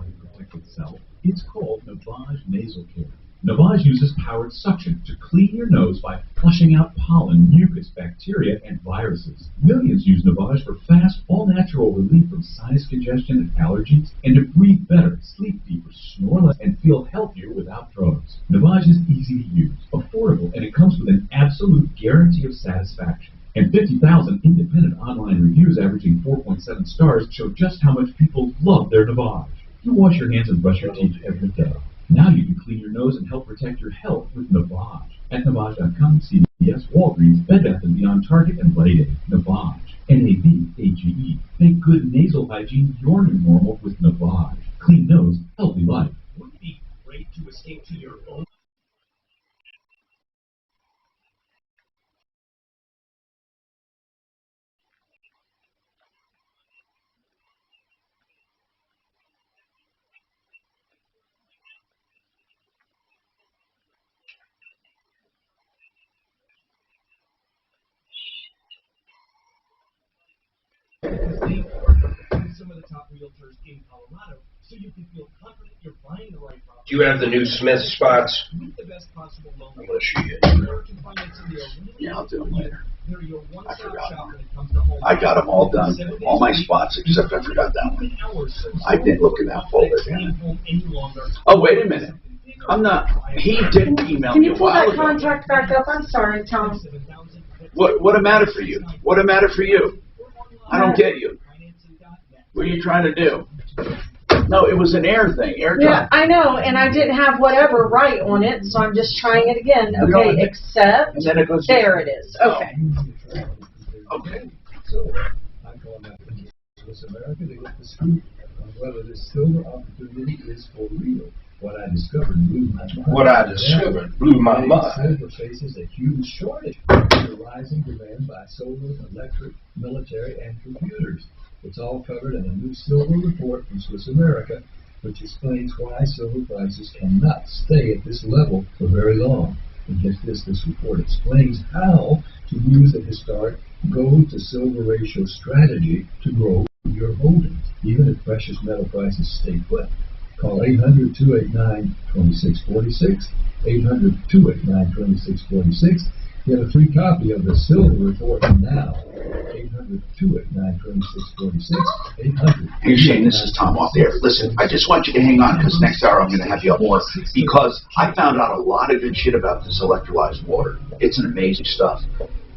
It's called Navage Nasal Care. Navage uses powered suction to clean your nose by flushing out pollen, mucus, bacteria, and viruses. Millions use Navage for fast, all-natural relief from sinus congestion and allergies, and to breathe better, sleep deeper, snore less, and feel healthier without drugs. Navage is easy to use, affordable, and it comes with an absolute guarantee of satisfaction. And 50,000 independent online reviews averaging 4.7 stars show just how much people love their Navage. You wash your hands and brush your teeth every day. Now you can clean your nose and help protect your health with Navage. At Navage.com, CVS, Walgreens, Bed Bath & Beyond, Target, and Rite Aid. Navage. N-A-V-A-G-E. Make good nasal hygiene your new normal with Navage. Clean nose, healthy life. Wouldn't it be great to escape to your own? Some of the top realtors in Colorado, so you can feel confident you're buying the right property. Do you have the new Smith spots? With the best possible loan. I'm going to show you. Yeah, I'll do them later. They're your I one-stop forgot shop them. when it comes to home. I got them all done, all my spots, except I forgot that one. I didn't look in that folder. Oh, wait a minute. I'm not. He did email Can me you a pull while that ago. contact back up? I'm sorry, Tom. What a matter for you? What a matter for you? I don't get you. What are you trying to do? No, it was an air thing. Yeah, I know, and I didn't have whatever right on it, so I'm just trying it again. Okay, except, and then it goes there it is. Okay. Okay. So I'm calling back from Swiss America to get the scoop on whether this silver opportunity is for real. What I discovered blew my mind. Silver faces a huge shortage. The rising demand by solar, electric, military, and computers. It's all covered in a new silver report from Swiss America, which explains why silver prices cannot stay at this level for very long. And get this report explains how to use a historic gold to silver ratio strategy to grow your holdings, even if precious metal prices stay put. Call 800-289-2646, 800-289-2646. Get a free copy of the Silver Report now. 800-289-2646, 800. Hey Shane, this is Tom off the air. Listen, I just want you to hang on because next hour I'm going to have you up more because I found out a lot of good shit about this electrolyzed water. It's an amazing stuff.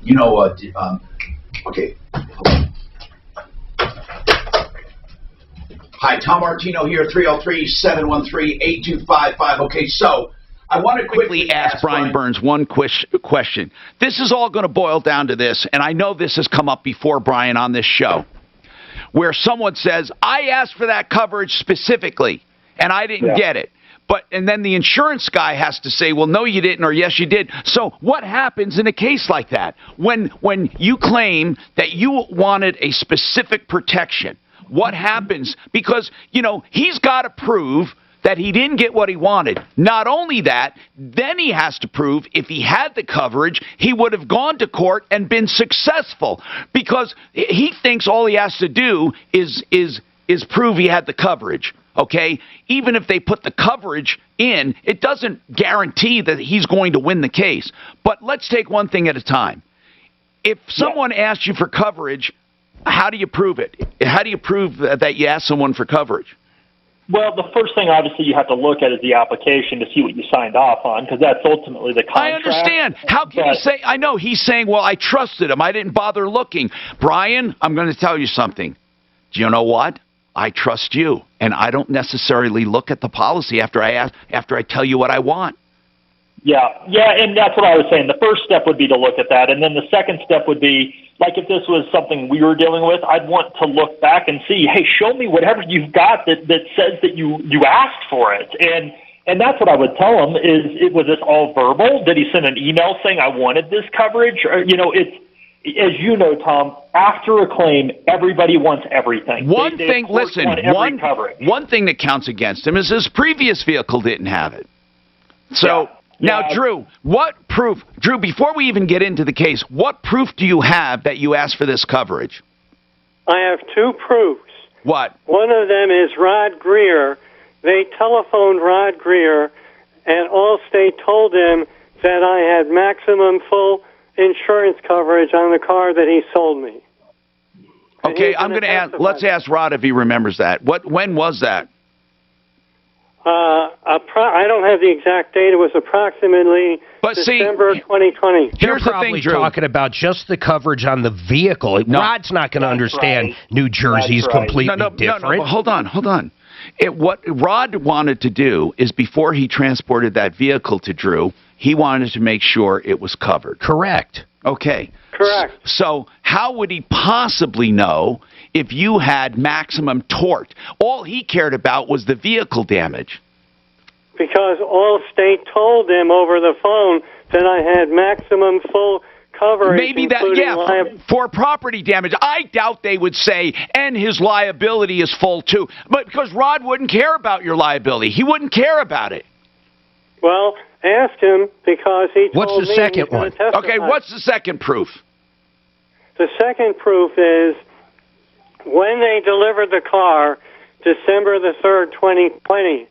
You know, okay. Hi, Tom Martino here, 303-713-8255. Okay, so I want to quickly ask Brian Burns one question. This is all going to boil down to this, and I know this has come up before, Brian, on this show, where someone says, I asked for that coverage specifically, and I didn't get it. And then the insurance guy has to say, well, no, you didn't, or yes, you did. So what happens in a case like that? When you claim that you wanted a specific protection, what happens? Because, you know, he's got to prove that he didn't get what he wanted. Not only that, then he has to prove if he had the coverage, he would have gone to court and been successful. Because he thinks all he has to do is prove he had the coverage. Okay? Even if they put the coverage in, it doesn't guarantee that he's going to win the case. But let's take one thing at a time. If someone asks you for coverage, how do you prove it? How do you prove that you asked someone for coverage? Well, the first thing, obviously, you have to look at is the application to see what you signed off on, because that's ultimately the contract. I understand. How can you say, I know, he's saying, well, I trusted him. I didn't bother looking. Brian, I'm going to tell you something. Do you know what? I trust you, and I don't necessarily look at the policy after I tell you what I want. Yeah, and that's what I was saying. The first step would be to look at that, and then the second step would be, like if this was something we were dealing with, I'd want to look back and see, hey, show me whatever you've got that says that you asked for it. And that's what I would tell him is, was this all verbal? Did he send an email saying I wanted this coverage? Or, you know, it's, as you know, Tom, after a claim, everybody wants everything. One thing that counts against him is his previous vehicle didn't have it. So... Now, Drew, what proof, before we even get into the case, what proof do you have that you asked for this coverage? I have two proofs. What? One of them is Rod Greer. They telephoned Rod Greer, and Allstate told him that I had maximum full insurance coverage on the car that he sold me. Okay, I'm going to ask, let's ask Rod if he remembers that. When was that? I don't have the exact date. It was approximately December 2020. They're probably talking about just the coverage on the vehicle. No. Rod's not going to understand New Jersey's completely different. No, hold on. What Rod wanted to do is before he transported that vehicle to Drew, he wanted to make sure it was covered. Correct. Okay. Correct. So how would he possibly know if you had maximum tort? All he cared about was the vehicle damage. Because Allstate told him over the phone that I had maximum full coverage. Maybe that, for property damage. I doubt they would say, and his liability is full too. But because Rod wouldn't care about your liability. He wouldn't care about it. Well, ask him because he told me. What's the second one? Okay, what's the second proof? The second proof is when they delivered the car, December the 3rd, 2020,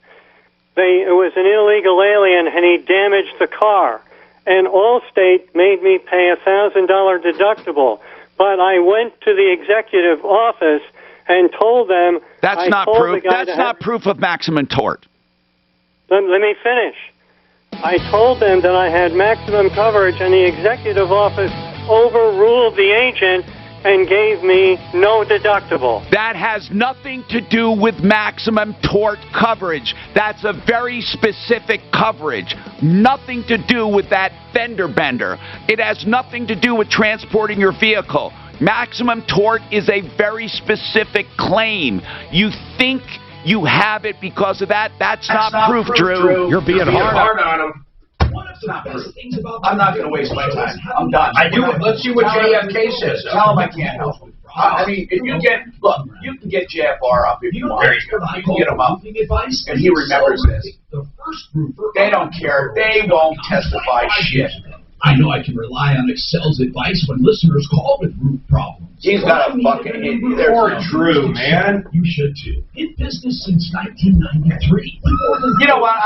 it was an illegal alien and he damaged the car. And Allstate made me pay a $1,000 deductible. But I went to the executive office and told them... That's not proof. That's not proof of maximum tort. Let me finish. I told them that I had maximum coverage, and the executive office overruled the agent and gave me no deductible. That has nothing to do with maximum tort coverage. That's a very specific coverage. Nothing to do with that fender bender. It has nothing to do with transporting your vehicle. Maximum tort is a very specific claim. You think you have it because of that? That's not proof, Drew. You're being hard on him. I'm not going to waste my time. I'm done. Let's see what JFK says. Tell him I can't help him. I mean, if you can get JFR up if you want. You can get him up. And he remembers this. They don't care. They won't testify shit. I know I can rely on Excel's advice when listeners call with roof problems. He's got a fucking... Poor Drew, man. You should too. In business since 1993. You know what?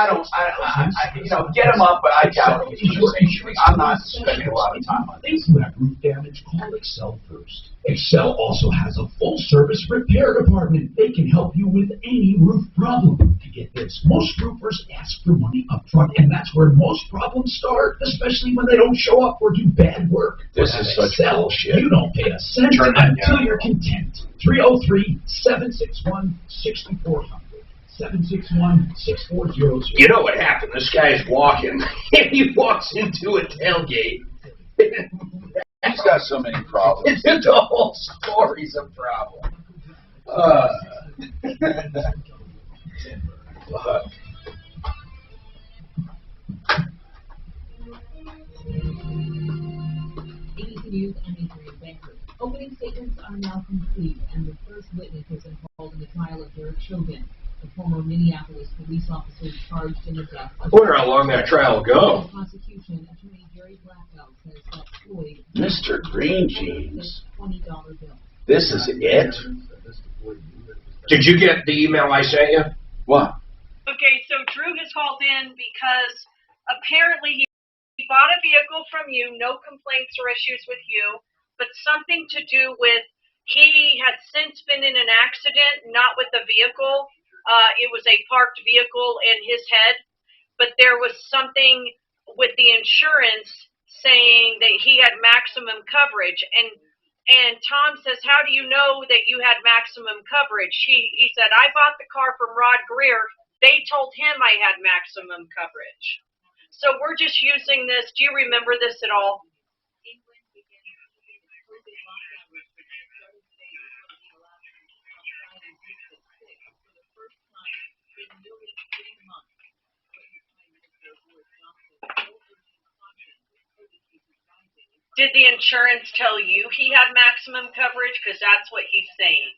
Get him up, but I doubt it. I'm not spending a lot of time on this. If you have roof damage, call Excel first. Excel also has a full-service repair department. They can help you with any roof problem. To get this, most roofers ask for money up front, and that's where most problems start, especially when they don't show up or do bad work. This is such bullshit. You don't pay a cent until you're content. 303-761-6400. 761-6400. You know what happened? This guy's walking, and he walks into a tailgate. He's got so many problems. The whole story's a problem. ABC News, I'm Adrian Baker. Opening statements are now complete, and the first witness has been called in the trial of Derek Chauvin, the former Minneapolis police officer charged in the death of... I wonder how long that trial will go. Prosecution attorney Jerry Blackwell says that Floyd... Mr. Green Jeans. $20 bill. This is it? Did you get the email I sent you? What? Okay, so Drew has called in because apparently he bought a vehicle from you, no complaints or issues with you, but something to do with he had since been in an accident, not with the vehicle. It was a parked vehicle in his head, but there was something with the insurance saying that he had maximum coverage. And Tom says, how do you know that you had maximum coverage? He said, I bought the car from Rod Greer. They told him I had maximum coverage. So we're just using this. Do you remember this at all? Did the insurance tell you he had maximum coverage? Because that's what he's saying.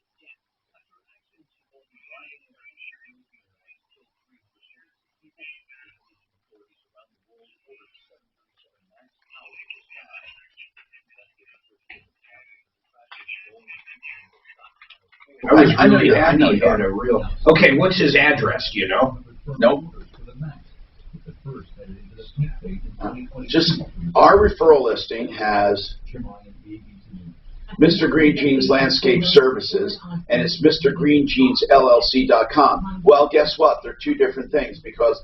I know you had a real... Okay, what's his address, do you know? Nope. Just our referral listing has Mr. Green Jeans Landscape Services, and it's MrGreenJeansLLC.com. Well, guess what? They're two different things because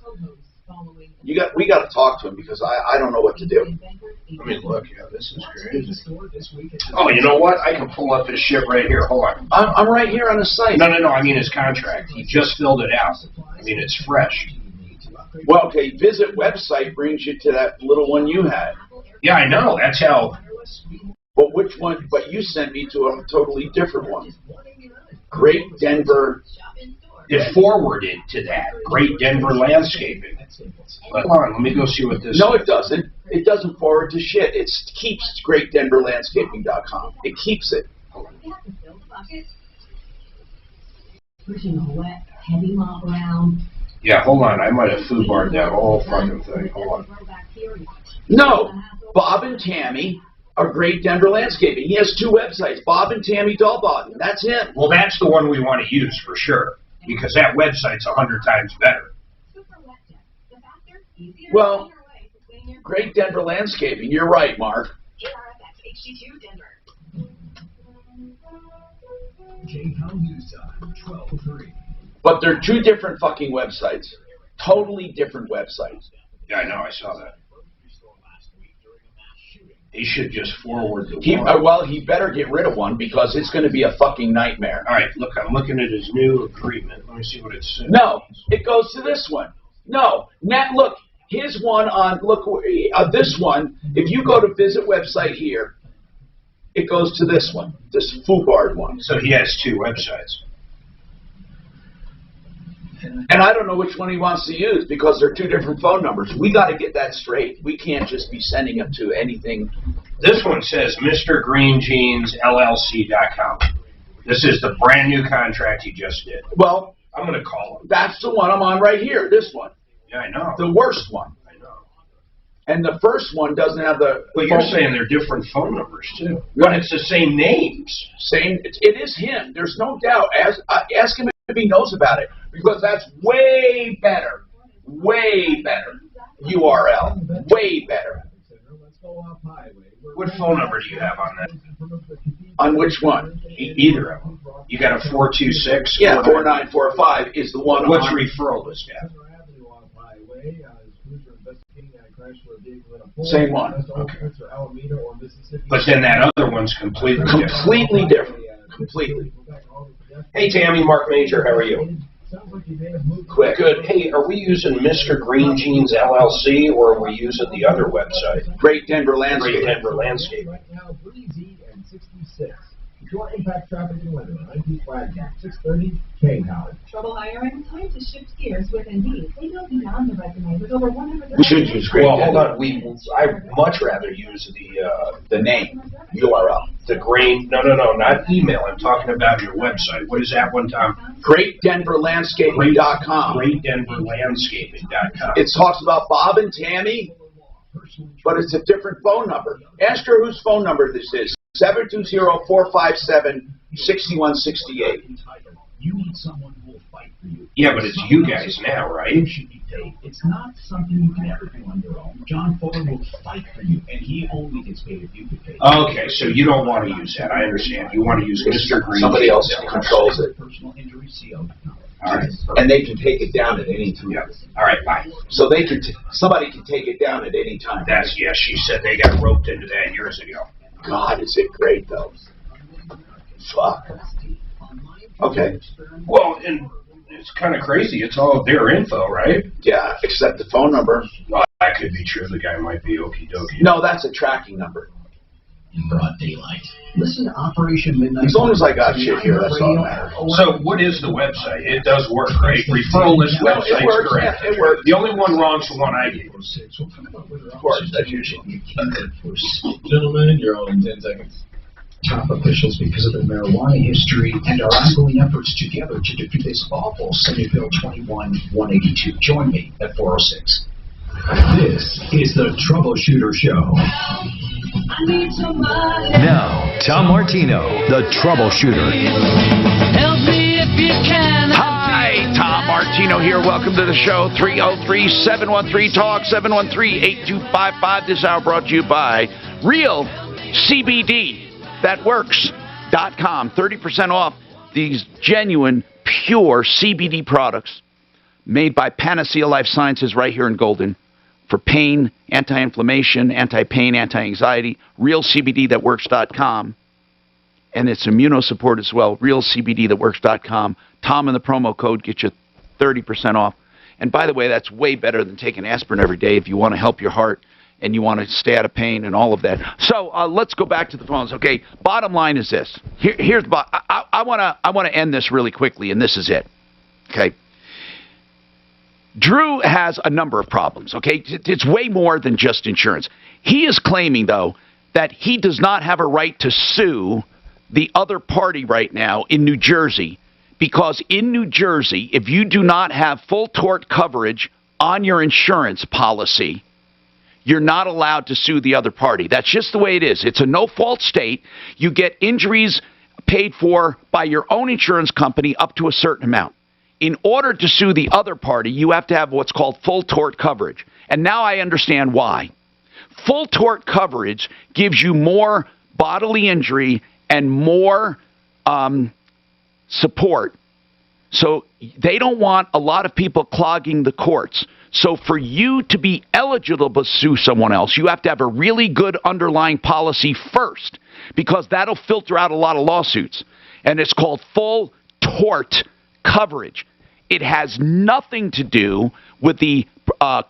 we got to talk to him because I don't know what to do. I mean, look, yeah, this is crazy. Oh, you know what? I can pull up his shit right here. Hold on. I'm right here on the site. No. I mean his contract. He just filled it out. I mean, it's fresh. Well, okay, visit website brings you to that little one you had. Yeah, I know. That's how. But which one? But you sent me to a totally different one. Great Denver. It forwarded to that. Great Denver Landscaping. Hold on, let me go see what this No, it doesn't. It doesn't forward to shit. It keeps GreatDenverLandscaping.com. It keeps it. Pushing a wet, heavy mop around. Yeah, hold on. I might have foobarred that whole fucking thing. Hold on. No, Bob and Tammy are Great Denver Landscaping. He has two websites, Bob and Tammy Dahlbaden. That's him. Well, that's the one we want to use for sure, because that website's 100 times better. Well, Great Denver Landscaping. You're right, Mark. But they're two different fucking websites. Totally different websites. Yeah, I know. I saw that. He should just forward the one. Well, he better get rid of one because it's going to be a fucking nightmare. All right, look, I'm looking at his new agreement. Let me see what it says. No, it goes to this one. No, look, his one on, this one, if you go to visit website here, it goes to this one, this FUBARD one. So he has two websites. And I don't know which one he wants to use because they're two different phone numbers. We got to get that straight. We can't just be sending them to anything. This one says MrGreenJeansLLC.com. This is the brand new contract he just did. Well, I'm going to call him. That's the one I'm on right here, this one. Yeah, I know. The worst one. I know. And the first one doesn't have the... But you're saying they're different phone numbers, too. But it's the same names. It is him. There's no doubt. Ask him if he knows about it, because that's way better. Way better. URL. Way better. What phone number do you have on that? On which one? Either of them. You got a 426? Yeah, 4945 is the one. What's referral list at? Same one. Okay. But then that other one's completely different. Completely. Hey, Tammy, Mark Major, how are you? Quick. Good. Hey, are we using Mr. Green Jeans LLC, or are we using the other website? Great Denver Landscape. Great Denver Landscape. Right now, Breezy and 66. If you want to impact traffic in winter, 19 flag 630 Kane Howard. Trouble hiring? Time to shift gears with Indeed. They go beyond the resume with over 100. We should use Great Well, Denver. hold on. I'd much rather use the name, URL. The grain. No, not email. I'm talking about your website. What is that one, Tom? GreatDenverLandscaping.com. GreatDenverLandscaping.com. It talks about Bob and Tammy, but it's a different phone number. Ask her whose phone number this is. 720-457-6168. You need someone who will fight for you. Yeah, but it's you guys now, right? You should be paid. It's not something you can ever do on your own. John Fuller will fight for you, and he only gets paid if you get paid. Okay, so you don't want to use that. I understand. You want to use Mr. Green. Somebody else controls it. Personal injury CO. All right. And they can take it down at any time. Yeah. All right, bye. So they can somebody can take it down at any time. She said they got roped into that years ago. God, is it great, though. Fuck. Okay. Well, and it's kind of crazy. It's all their info, right? Yeah, except the phone number. Well, that could be true. The guy might be okie dokie. No, that's a tracking number. In broad daylight. Listen to Operation Midnight. As long as I got shit here, that's all that matters. So what is the website? It does work, right? Referral list website's correct. Yeah, it works. The only one wrong's the one I gave. Of course, that's usually. Gentlemen, you're on in 10 seconds. Top officials, because of their marijuana history and our ongoing efforts together to defeat this awful Senate Bill 21-182. Join me at 406. This is the Troubleshooter Show. Now, Tom Martino, the Troubleshooter. Help me if you can. Hi, Tom Martino here. Welcome to the show. 303-713-TALK, 713-8255. This hour brought to you by Real CBD. Thatworks.com. 30% off these genuine, pure CBD products made by Panacea Life Sciences right here in Golden for pain, anti-inflammation, anti-pain, anti-anxiety. RealCBDThatworks.com. And it's immunosupport as well. RealCBDThatworks.com. Tom and the promo code get you 30% off. And by the way, that's way better than taking aspirin every day if you want to help your heart and you want to stay out of pain and all of that. So let's go back to the phones. Okay, bottom line is this. Here's the I want to end this really quickly, and this is it. Okay. Drew has a number of problems, okay? It's way more than just insurance. He is claiming, though, that he does not have a right to sue the other party right now in New Jersey because in New Jersey, if you do not have full tort coverage on your insurance policy, you're not allowed to sue the other party. That's just the way it is. It's a no-fault state. You get injuries paid for by your own insurance company up to a certain amount. In order to sue the other party, you have to have what's called full tort coverage. And now I understand why. Full tort coverage gives you more bodily injury and more support. So they don't want a lot of people clogging the courts. So for you to be eligible to sue someone else, you have to have a really good underlying policy first, because that'll filter out a lot of lawsuits. And it's called full tort coverage. It has nothing to do with the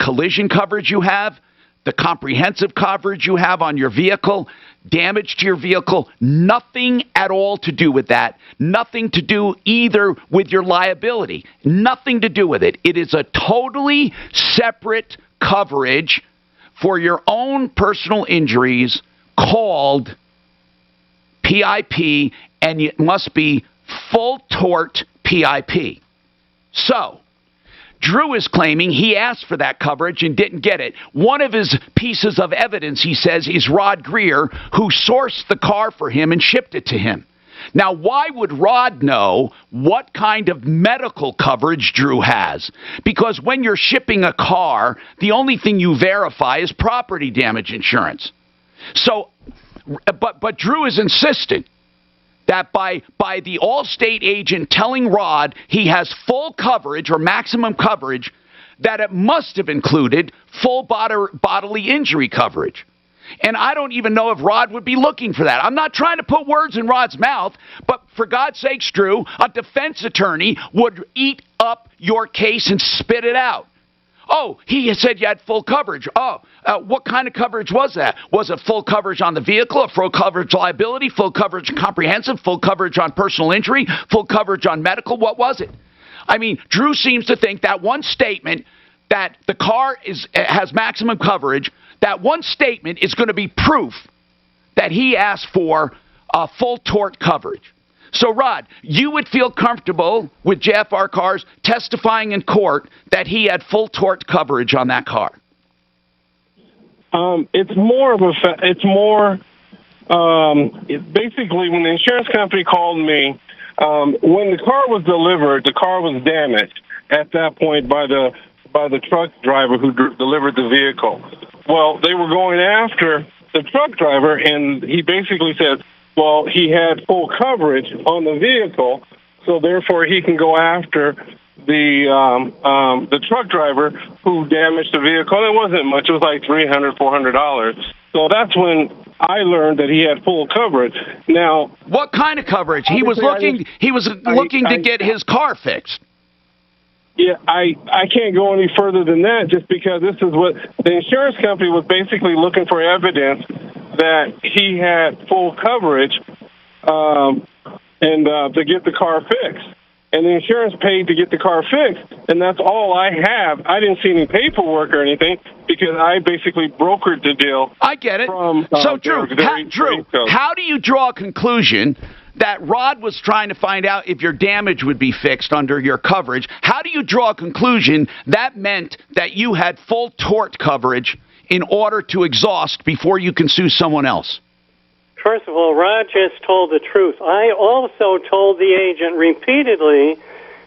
collision coverage you have, the comprehensive coverage you have on your vehicle, damage to your vehicle, nothing at all to do with that. Nothing to do either with your liability. Nothing to do with it. It is a totally separate coverage for your own personal injuries called PIP, and it must be full tort PIP. So, Drew is claiming he asked for that coverage and didn't get it. One of his pieces of evidence, he says, is Rod Greer, who sourced the car for him and shipped it to him. Now, why would Rod know what kind of medical coverage Drew has? Because when you're shipping a car, the only thing you verify is property damage insurance. So, but Drew is insistent that by the Allstate agent telling Rod he has full coverage or maximum coverage, that it must have included full bodily injury coverage. And I don't even know if Rod would be looking for that. I'm not trying to put words in Rod's mouth, but for God's sakes, Drew, a defense attorney would eat up your case and spit it out. Oh, he said you had full coverage. Oh, what kind of coverage was that? Was it full coverage on the vehicle, a full coverage liability, full coverage comprehensive, full coverage on personal injury, full coverage on medical? What was it? I mean, Drew seems to think that one statement that the car has maximum coverage, that one statement is going to be proof that he asked for full tort coverage. So, Rod, you would feel comfortable with JFR Cars testifying in court that he had full tort coverage on that car? It's basically when the insurance company called me, when the car was delivered, the car was damaged at that point by the truck driver who delivered the vehicle. Well, they were going after the truck driver, and he basically said, well, he had full coverage on the vehicle, so therefore he can go after the truck driver who damaged the vehicle. And it wasn't much; it was like $300, $400. So that's when I learned that he had full coverage. Now, what kind of coverage? He was looking to get his car fixed. Yeah, I can't go any further than that, just because this is what the insurance company was basically looking for, evidence that he had full coverage and to get the car fixed. And the insurance paid to get the car fixed, and that's all I have. I didn't see any paperwork or anything because I basically brokered the deal. I get it. So, Drew, how do you draw a conclusion that Rod was trying to find out if your damage would be fixed under your coverage? How do you draw a conclusion that meant that you had full tort coverage in order to exhaust before you can sue someone else? First of all, Rod just told the truth. I also told the agent repeatedly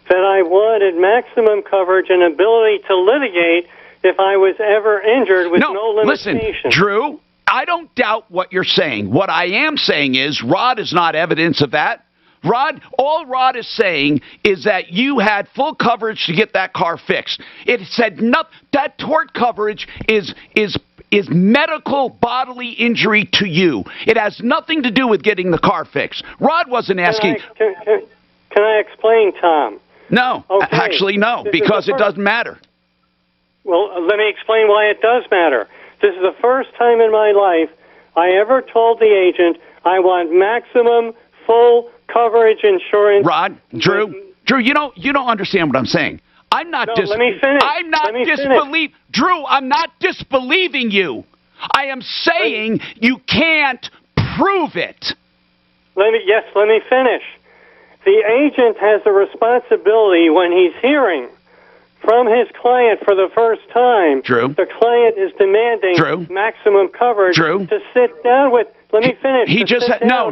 that I wanted maximum coverage and ability to litigate if I was ever injured with no limitation. Listen, Drew, I don't doubt what you're saying. What I am saying is Rod is not evidence of that. All Rod is saying is that you had full coverage to get that car fixed. It said that tort coverage is medical bodily injury to you. It has nothing to do with getting the car fixed. Rod wasn't asking. Can I explain, Tom? No, okay. Actually, no, because it doesn't matter. Well, let me explain why it does matter. This is the first time in my life I ever told the agent I want maximum full coverage insurance. Rod, Drew, you don't understand what I'm saying. I'm not let me finish. Drew, I'm not disbelieving you. I am saying you can't prove it. Let me finish. The agent has a responsibility when he's hearing from his client for the first time. Drew. The client is demanding maximum coverage to sit down with. Let me finish.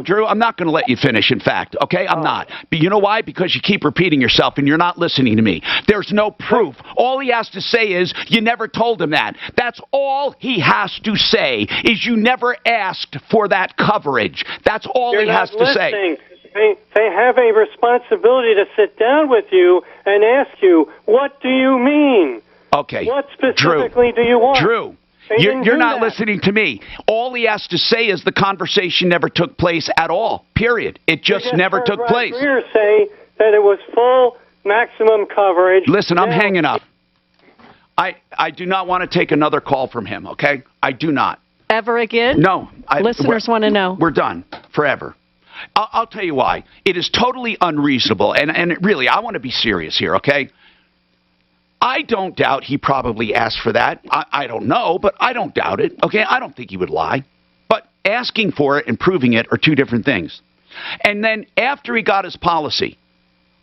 Drew, I'm not going to let you finish, in fact, okay? I'm not. But you know why? Because you keep repeating yourself and you're not listening to me. There's no proof. All he has to say is you never told him that. That's all he has to say is you never asked for that coverage. That's all he has to say. They have a responsibility to sit down with you and ask you, what do you mean? Okay. What specifically do you want? Drew. You're not listening to me. All he has to say is the conversation never took place at all, period. It just never took place. Greer say that it was full maximum coverage. Listen, I'm hanging up. I do not want to take another call from him, okay? I do not. Ever again? No. Listeners want to know. We're done. Forever. I'll tell you why. It is totally unreasonable, and really, I want to be serious here, okay? I don't doubt he probably asked for that. I don't know, but I don't doubt it. Okay, I don't think he would lie. But asking for it and proving it are two different things. And then after he got his policy,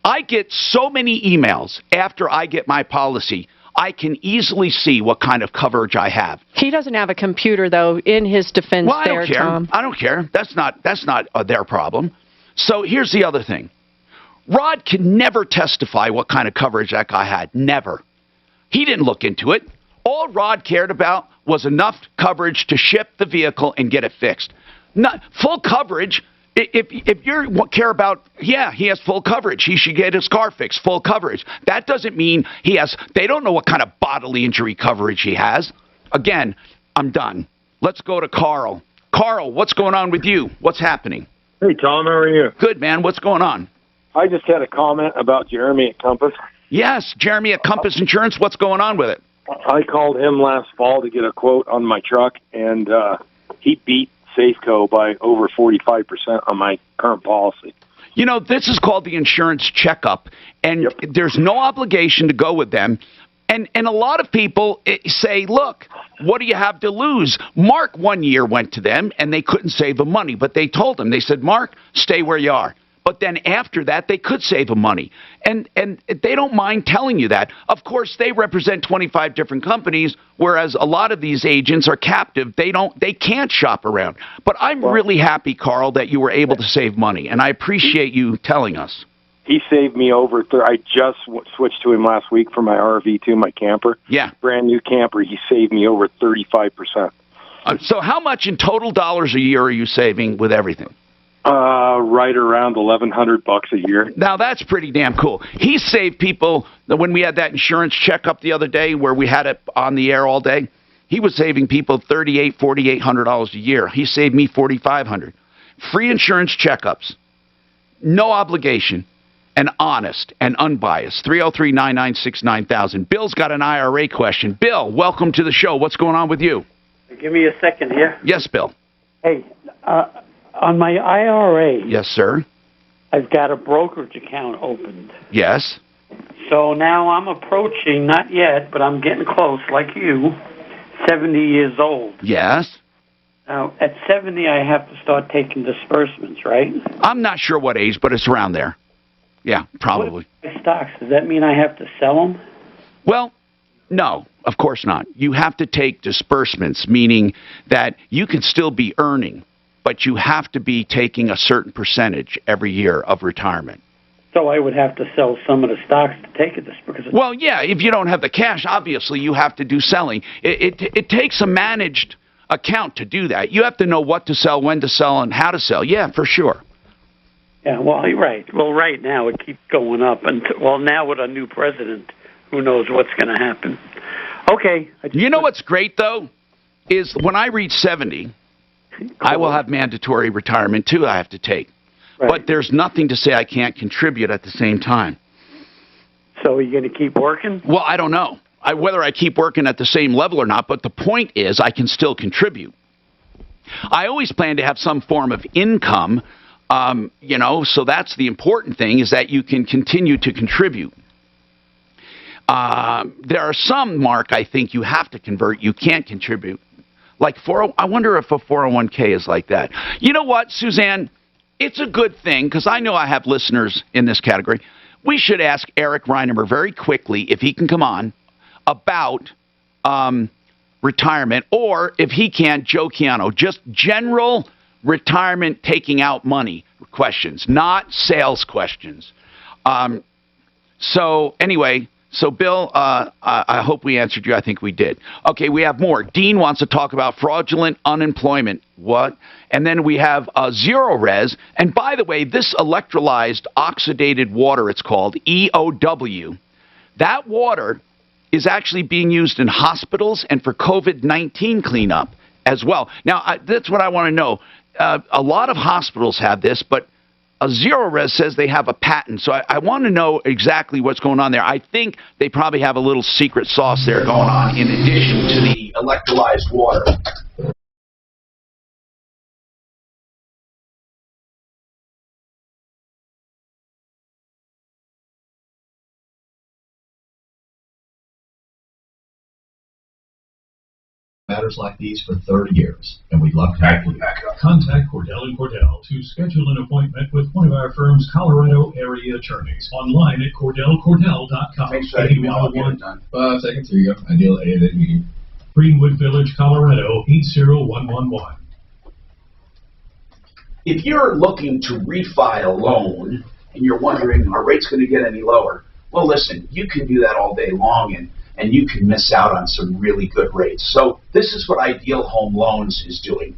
I get so many emails after I get my policy. I can easily see what kind of coverage I have. He doesn't have a computer, though, in his defense. Well, I there, don't care. Tom. I don't care. That's not their problem. So here's the other thing. Rod can never testify what kind of coverage that guy had. Never. He didn't look into it. All Rod cared about was enough coverage to ship the vehicle and get it fixed. Not full coverage. If you care about, yeah, he has full coverage. He should get his car fixed, full coverage. That doesn't mean he has, they don't know what kind of bodily injury coverage he has. Again, I'm done. Let's go to Carl. Carl, what's going on with you? What's happening? Hey, Tom, how are you? Good, man. What's going on? I just had a comment about Jeremy at Compass. Yes, Jeremy at Compass Insurance. What's going on with it? I called him last fall to get a quote on my truck, and he beat Safeco by over 45% on my current policy. You know, this is called the insurance checkup, and there's no obligation to go with them. And a lot of people say, look, what do you have to lose? Mark one year went to them, and they couldn't save him money, but they told him, they said, Mark, stay where you are. But then after that, they could save him money. And they don't mind telling you that. Of course, they represent 25 different companies, whereas a lot of these agents are captive. They can't shop around. But I'm really happy, Carl, that you were able to save money, and I appreciate you telling us. He saved me over. I just switched to him last week for my RV too, my camper. Yeah. Brand new camper. He saved me over 35%. So how much in total dollars a year are you saving with everything? Right around $1,100 a year. Now that's pretty damn cool. He saved people when we had that insurance checkup the other day, where we had it on the air all day. He was saving people $4,800 a year. He saved me $4,500. Free insurance checkups, no obligation, and honest and unbiased. 303-996-9000. Bill's got an IRA question. Bill, welcome to the show. What's going on with you? Give me a second here. Yes, Bill. Hey, on my IRA, yes, sir. I've got a brokerage account opened. Yes. So now I'm approaching, not yet, but I'm getting close, like you, 70 years old. Yes. Now, at 70, I have to start taking disbursements, right? I'm not sure what age, but it's around there. Yeah, probably. What about stocks? Does that mean I have to sell them? Well, no, of course not. You have to take disbursements, meaning that you can still be earning, but you have to be taking a certain percentage every year of retirement. So I would have to sell some of the stocks to take it. Well, yeah, if you don't have the cash, obviously you have to do selling. It takes a managed account to do that. You have to know what to sell, when to sell, and how to sell. Yeah, for sure. Yeah, well, you're right. Well, right now it keeps going up. And well, now with a new president, who knows what's going to happen. Okay. You know what's great, though, is when I reach 70, I will have mandatory retirement, too, I have to take. Right. But there's nothing to say I can't contribute at the same time. So are you going to keep working? Well, I don't know whether I keep working at the same level or not, but the point is I can still contribute. I always plan to have some form of income, so that's the important thing, is that you can continue to contribute. There are some, Mark, I think you have to convert. You can't contribute. Like I wonder if a 401k is like that. You know what, Suzanne? It's a good thing, because I know I have listeners in this category. We should ask Eric Reinemer very quickly, if he can come on, about retirement, or if he can, Joe Chiano, just general retirement taking out money questions, not sales questions. So anyway, so Bill, I hope we answered you. I think we did. Okay, we have more. Dean wants to talk about fraudulent unemployment. What? And then we have Zero Res. And by the way, this electrolyzed oxidated water, it's called EOW, that water is actually being used in hospitals and for COVID-19 cleanup as well. Now, that's what I want to know. A lot of hospitals have this, but Zero Res says they have a patent. So I want to know exactly what's going on there. I think they probably have a little secret sauce there going on in addition to the electrolyzed water. matters like these for 30 years, and we'd love to help you. Contact Cordell & Cordell to schedule an appointment with one of our firm's Colorado area attorneys. Online at CordellCordell.com. Make sure you all get it done. 5 seconds, here you go. Ideal 8 meeting. Greenwood Village, Colorado, 80111. If you're looking to refi a loan and you're wondering, are rates going to get any lower? Well, listen, you can do that all day long, and you can miss out on some really good rates. So this is what Ideal Home Loans is doing.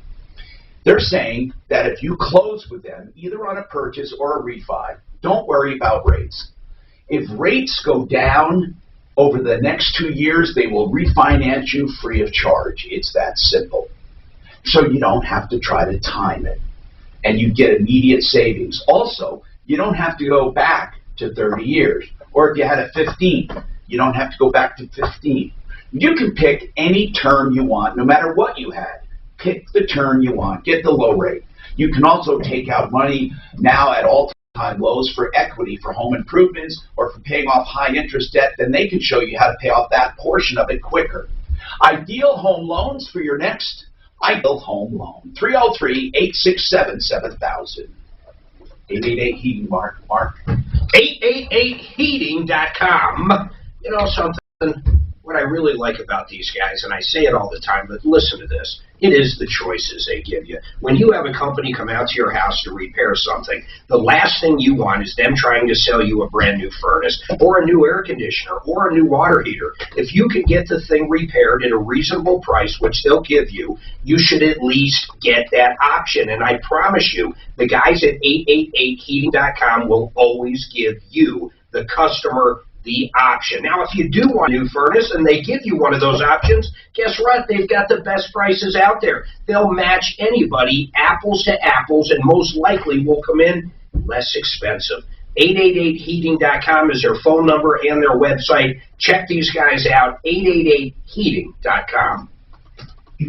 They're saying that if you close with them, either on a purchase or a refi, don't worry about rates. If rates go down over the next 2 years, they will refinance you free of charge. It's that simple. So you don't have to try to time it, and you get immediate savings. Also, you don't have to go back to 30 years. Or if you had a 15, you don't have to go back to 15. You can pick any term you want, no matter what you had. Pick the term you want. Get the low rate. You can also take out money now at all-time lows for equity, for home improvements, or for paying off high-interest debt. Then they can show you how to pay off that portion of it quicker. Ideal Home Loans for your next Ideal Home Loan. 303-867-7000. 888 Heating, Mark. 888heating.com. You know something? What I really like about these guys, and I say it all the time, but listen to this. It is the choices they give you. When you have a company come out to your house to repair something, the last thing you want is them trying to sell you a brand new furnace or a new air conditioner or a new water heater. If you can get the thing repaired at a reasonable price, which they'll give you, you should at least get that option. And I promise you, the guys at 888heating.com will always give you, the customer, the option. Now, if you do want a new furnace and they give you one of those options, guess what? They've got the best prices out there. They'll match anybody, apples to apples, and most likely will come in less expensive. 888heating.com is their phone number and their website. Check these guys out, 888heating.com.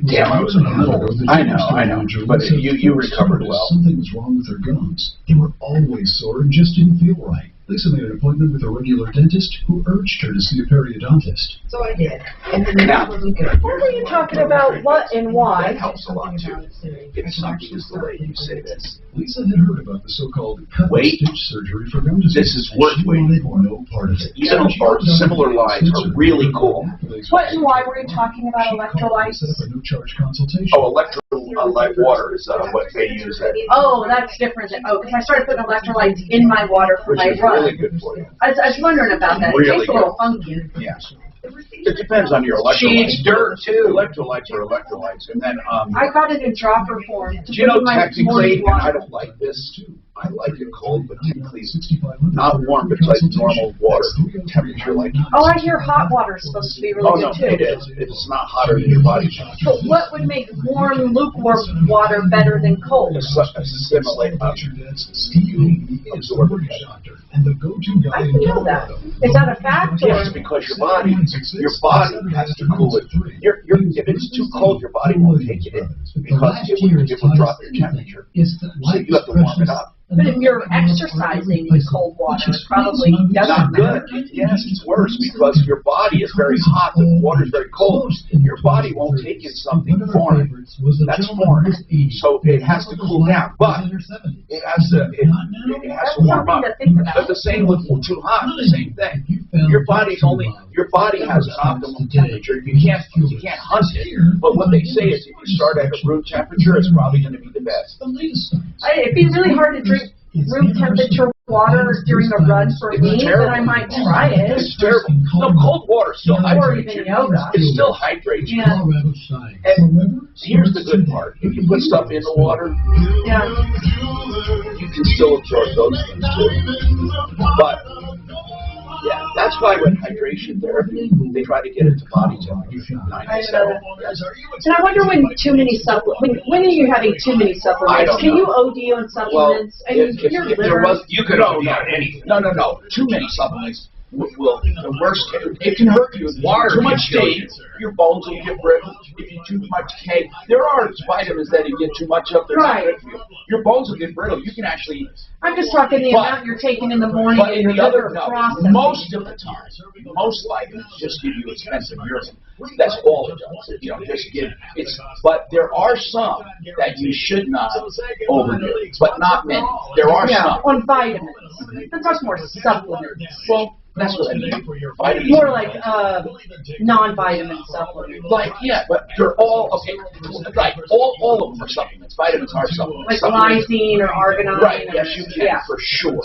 Damn, I was in the middle. I know, but you recovered well. Something was wrong with her gums. They were always sore and just didn't feel right. Lisa made an appointment with a regular dentist who urged her to see a periodontist. So I did. And the news wasn't good. What were you talking about? What and why? That helps a lot, too. It sucks is the way you say this. Lisa had heard about the so-called cut-and-stitch surgery for gum disease. This is worth waiting for. No part of it. Even our similar lines are really cool. What and why were you talking about electrolytes? Set up a no-charge consultation. Oh, electrolyte water is what they use. Oh, that's different. Because I started putting electrolytes in my water for my run. Really good for you. I was wondering about that. Really it tastes a little funky. Yeah. It depends on your electrolytes. It's dirt, too. Electrolytes are electrolytes. And then, I got it in dropper form. do you know, technically, and I don't like this, I like it cold, but technically not warm, but it's like normal water temperature. Like. Oh, I hear hot water is supposed to be really good, too. It is. It's not hotter than your body. But what would make warm, lukewarm water better than cold? Assimilate, absorb it. And the go-to guy I can know that. Is that a fact? Yes, because your body has to cool it. If it's too cold, your body won't take it in because it will drop your temperature. So you have to warm it up. But if you're exercising in cold water, it's probably not good. Yes, it's worse because your body is very hot. The water is very cold. Your body won't take in something foreign. That's foreign. So it has to cool down. But it has to warm up. But the same with too hot. The same thing. Your body has an optimum temperature. You can't hunt it. But what they say is if you start at a room temperature, it's probably going to be the best. It'd be really hard to drink room temperature water during a run for me, but I might try it. It's terrible. No, cold water still hydrates you. It still hydrates you. Yeah. And here's the good part. If you put stuff in the water, you can still absorb those things too. But yeah, that's why with hydration therapy, they try to get it to body temperature, 97. And I wonder when too many supplements, when are you having too many supplements? Can you OD on supplements? Well, if there was, you could OD on anything. No. Too many supplements. Well, the worst case, it can hurt you. If you eat too much D, your bones will get brittle. If you eat too much K, there are vitamins that you get too much of. They're not good for you. Your bones will get brittle. You can actually. I'm just talking the amount you're taking in the morning But and in your the other, liver no, processing. most of the time, most vitamins just give you expensive urine. That's all it does. You know, just give it's. But there are some that you should not overdo, but not many. There are some on vitamins. I'm talking more supplements. Well, that's what I mean. Vitamins. More like non-vitamin supplements. Like, yeah, but they're all, okay, right, all of them are supplements. Vitamins are supplements. Like lysine or arginine. Right, yes, you can, for sure.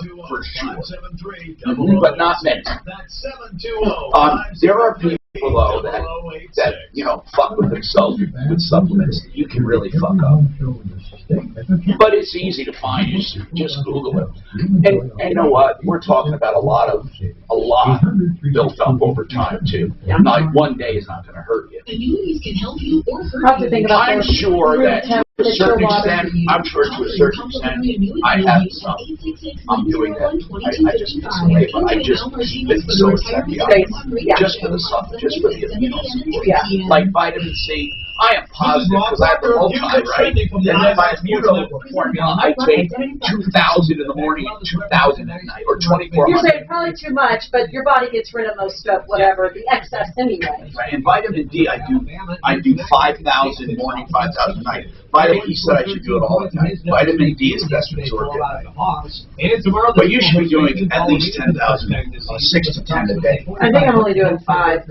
But not many. There are people, though, that you know, fuck with themselves with supplements. You can really fuck up. But it's easy to find. You just Google it. And you know what? We're talking about a lot built up over time, too. Like, one day is not going to hurt you. I'm sure that to a certain extent, I have some. I'm doing that. I just miss away, but I just keep it so it's heavy. Just for the supplement, just for the amino support. Like vitamin C. I am positive because I have the multi, right? And then my immuno formula, I take 2,000 in the morning and 2,000 at night, or 2,400. You're saying probably too much, but your body gets rid of most of whatever, the excess anyway. Right. And vitamin D, I do 5,000 morning, 5,000 night. Vitamin E said I should do it all the time. Vitamin D is best absorbed at night. But you should be doing at least 10,000, 6 to 10 a day. I think I'm only doing 5.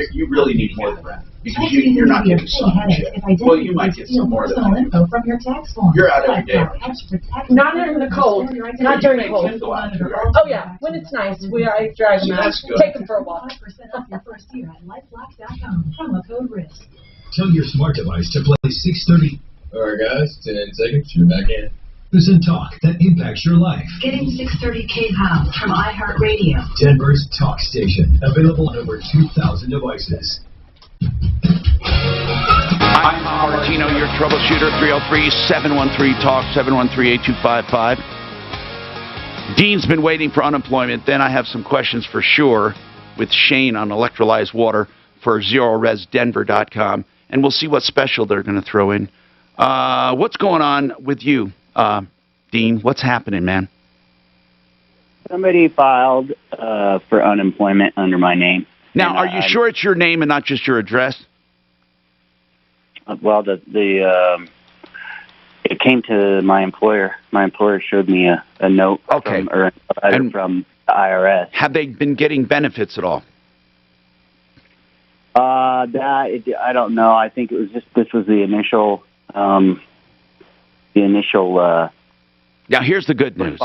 You really need more than that. Because you're not getting some shit. Well, you might get some more than that. You're out every day. Not during the cold. Not during the cold. Oh yeah, when it's nice, I drive them out. Take them for a walk. Tell your smart device to play 630. Alright guys, 10 seconds, you're back in. Listen, talk that impacts your life. Getting 630 KPOW from iHeartRadio. Denver's talk station, available on over 2,000 devices. I'm Tom Martino, your troubleshooter, 303-713-TALK, 713-8255. Dean's been waiting for unemployment. Then I have some questions for sure with Shane on electrolyzed water for ZeroResDenver.com. And we'll see what special they're going to throw in. What's going on with you, Dean? What's happening, man? Somebody filed for unemployment under my name. Now, are you sure it's your name and not just your address? Well, it came to my employer. My employer showed me a note from the IRS. Have they been getting benefits at all? I don't know. I think it was this was the initial. Now, here's the good news.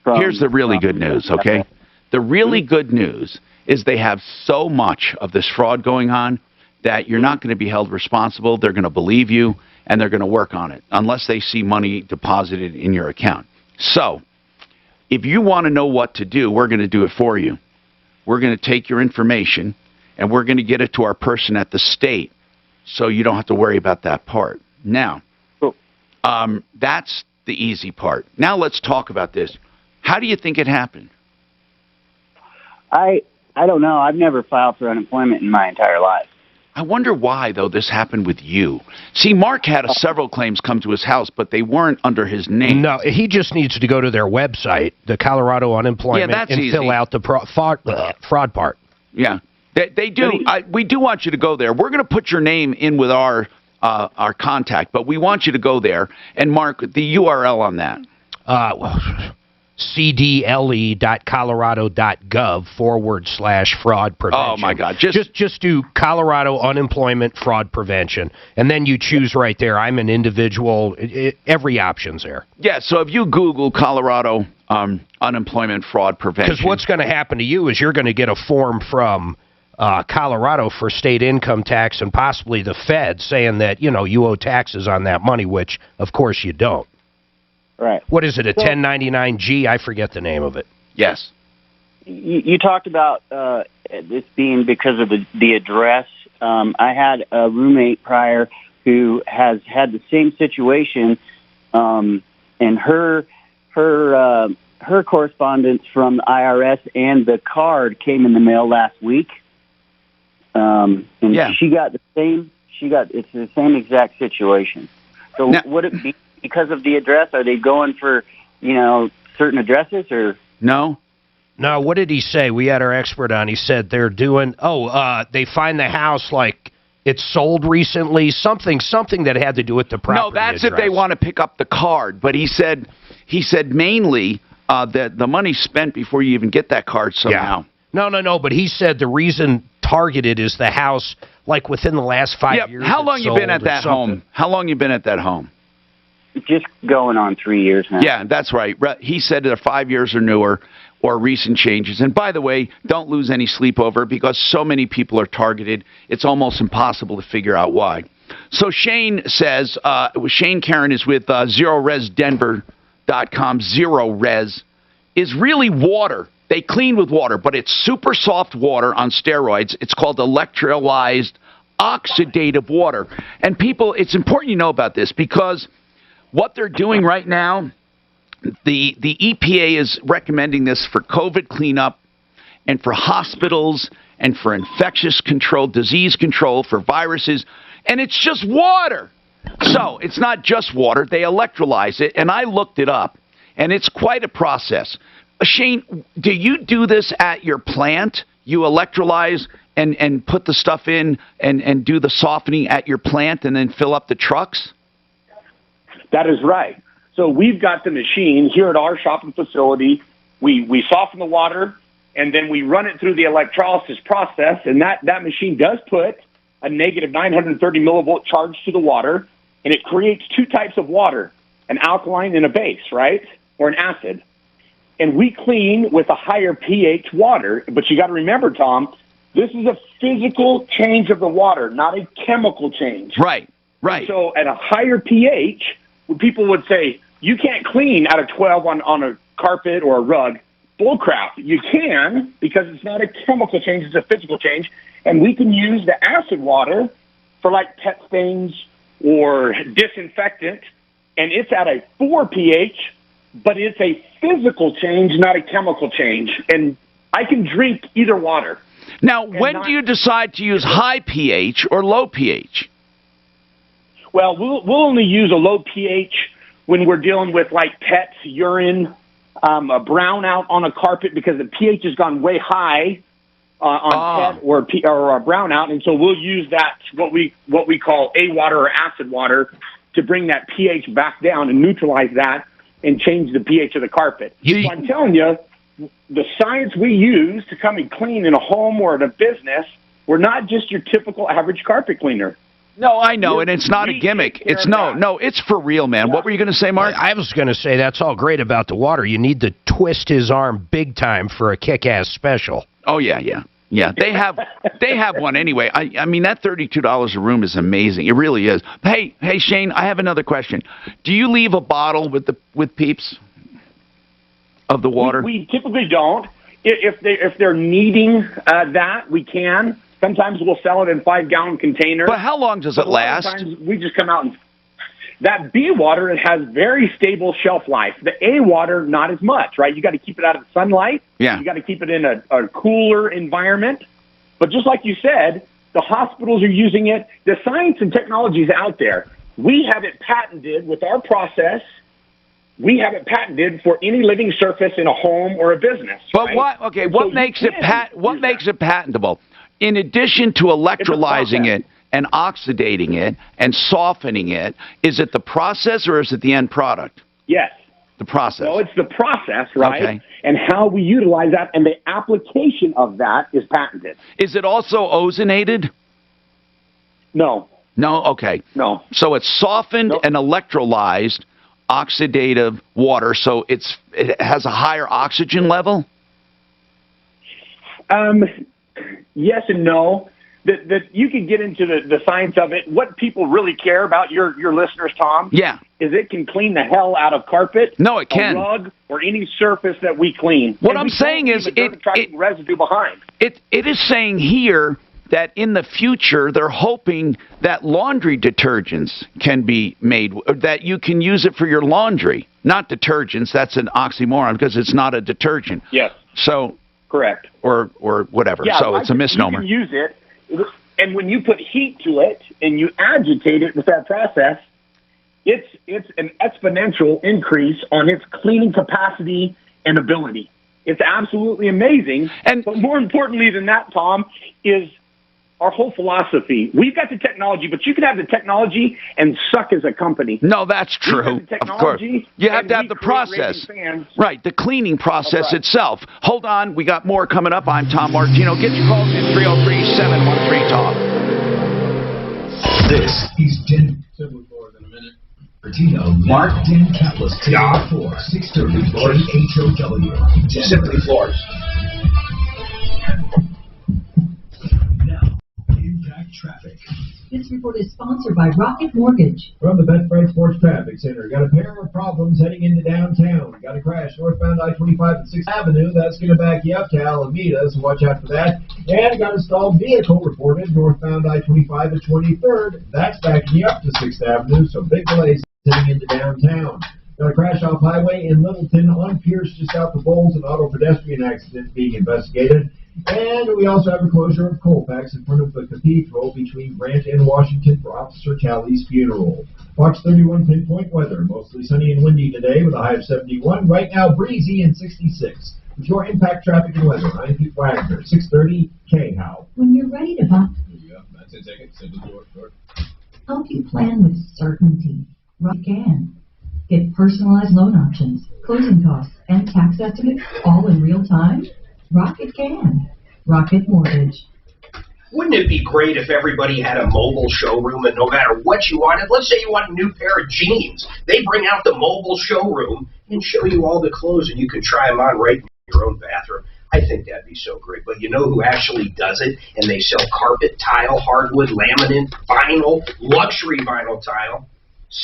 Here's the really good news, okay? The really good news is they have so much of this fraud going on that you're not going to be held responsible. They're going to believe you, and they're going to work on it, unless they see money deposited in your account. So, if you want to know what to do, we're going to do it for you. We're going to take your information, and we're going to get it to our person at the state, so you don't have to worry about that part. Now, that's the easy part. Now let's talk about this. How do you think it happened? I don't know. I've never filed for unemployment in my entire life. I wonder why, though, this happened with you. See, Mark had several claims come to his house, but they weren't under his name. No, he just needs to go to their website, the Colorado Unemployment, and easy. fill out the fraud part. Yeah, they do. We do want you to go there. We're going to put your name in with our contact, but we want you to go there and mark the URL on that. cdle.colorado.gov/fraud prevention. Oh my God! Just do Colorado Unemployment Fraud Prevention, and then you choose right there. I'm an individual. Every option's there. Yeah. So if you Google Colorado Unemployment Fraud Prevention, because what's going to happen to you is you're going to get a form from Colorado for state income tax and possibly the Fed saying that you owe taxes on that money, which of course you don't. Right. What is it, a 1099-G? I forget the name of it. Yes. You talked about this being because of the address. I had a roommate prior who has had the same situation, and her her correspondence from the IRS and the card came in the mail last week. And she got the same. It's the same exact situation. So would it be because of the address? Are they going for certain addresses or no? No. What did he say? We had our expert on. He said they're doing. They find the house like it's sold recently. Something that had to do with the property. No, that's address. if they want to pick up the card. But he said mainly that the money's spent before you even get that card somehow. Yeah. No. But he said the reason targeted is the house, like within the last 5 years. How long you been at that home? How long you been at that home? Just going on 3 years now. Yeah, that's right. He said they're 5 years or newer or recent changes. And by the way, don't lose any sleep over it because so many people are targeted, it's almost impossible to figure out why. So Shane says, Shane Karen is with ZeroResDenver.com. Zero Res is really water. They clean with water, but it's super soft water on steroids. It's called electrolyzed oxidative water. And people, it's important you know about this because what they're doing right now, the EPA is recommending this for COVID cleanup and for hospitals and for infectious control, disease control, for viruses, and it's just water. So it's not just water. They electrolyze it, and I looked it up, and it's quite a process. Shane, do you do this at your plant? You electrolyze and put the stuff in and do the softening at your plant and then fill up the trucks? That is right. So we've got the machine here at our shopping facility. We soften the water, and then we run it through the electrolysis process, and that machine does put a negative 930 millivolt charge to the water, and it creates two types of water, an alkaline and a base, right, or an acid. And we clean with a higher pH water, but you got to remember, Tom, this is a physical change of the water, not a chemical change. Right. So at a higher pH, people would say, you can't clean out of 12 on a carpet or a rug. Bull crap. You can, because it's not a chemical change, it's a physical change. And we can use the acid water for like pet stains or disinfectant, and it's at a 4 pH, but it's a physical change, not a chemical change. And I can drink either water. Now, when do you decide to use high pH or low pH? Well, we'll only use a low pH when we're dealing with like pets, urine, a brownout on a carpet because the pH has gone way high on pet or a brownout, and so we'll use that what we call A water or acid water to bring that pH back down and neutralize that and change the pH of the carpet. So I'm telling you, the science we use to come and clean in a home or in a business, we're not just your typical average carpet cleaner. No, I know, and it's not a gimmick. It's it's for real, man. Yeah. What were you going to say, Mark? I was going to say that's all great about the water. You need to twist his arm big time for a kick-ass special. Oh, yeah. They have one anyway. I mean, that $32 a room is amazing. It really is. Hey, Shane, I have another question. Do you leave a bottle with Peeps of the water? We typically don't. If they're needing that, we can. Sometimes we'll sell it in 5-gallon containers. But how long does it last? Sometimes we just come out and that B water, it has very stable shelf life. The A water, not as much, right? You got to keep it out of the sunlight. Yeah. You got to keep it in a cooler environment. But just like you said, the hospitals are using it. The science and technology is out there. We have it patented with our process. We have it patented for any living surface in a home or a business. But right? what makes it patentable? In addition to electrolyzing it and oxidating it and softening it, is it the process or is it the end product? Yes. The process. Well, it's the process, right? Okay. And how we utilize that and the application of that is patented. Is it also ozonated? No. No? Okay. No. So it's softened and electrolyzed oxidative water, so it has a higher oxygen level? Yes and no. That you can get into the science of it. What people really care about, your listeners, Tom, is it can clean the hell out of carpet, no, it can, a rug, or any surface that we clean. What I'm saying is it residue behind. It is saying here that in the future they're hoping that laundry detergents can be made, that you can use it for your laundry. Not detergents. That's an oxymoron because it's not a detergent. Yes. So correct. Or whatever. Yeah, so it's a misnomer. You can use it, and when you put heat to it and you agitate it with that process, it's an exponential increase on its cleaning capacity and ability. It's absolutely amazing. But more importantly than that, Tom, is our whole philosophy. We've got the technology, but you can have the technology and suck as a company. No, that's true. Of course. You have to have the process. Right, the cleaning process itself. Hold on, we got more coming up. I'm Tom Martino. Get your calls in 303-713-TALK. This is Den. Martino, Mark Dan Kaplis, 4 630 KHOW. Simply Floors. Now, impact traffic. This report is sponsored by Rocket Mortgage. From the Betfred Sports Traffic Center, got a pair of problems heading into downtown. Got a crash northbound I-25 at 6th Avenue. That's going to back you up to Alameda, so watch out for that. And got a stalled vehicle reported northbound I-25 at 23rd. That's backing you up to 6th Avenue, so big delays heading into downtown. Got a crash off highway in Littleton on Pierce just south of Bowles, an auto pedestrian accident being investigated. And we also have a closure of Colfax in front of the cathedral between Grant and Washington for Officer Talley's funeral. Fox 31 pinpoint weather, mostly sunny and windy today with a high of 71. Right now, breezy and 66. With your impact traffic and weather, I'm Pete Wagner, 630 KHOW. When you're ready to buy, That's it, take it. Simple Floors. help you plan with certainty. Rocket can. Get personalized loan options, closing costs, and tax estimates all in real time. Rocket can. Rocket Mortgage. Wouldn't it be great if everybody had a mobile showroom and no matter what you wanted, let's say you want a new pair of jeans, they bring out the mobile showroom and show you all the clothes and you can try them on right in your own bathroom. I think that'd be so great. But you know who actually does it? And they sell carpet, tile, hardwood, laminate, vinyl, luxury vinyl tile.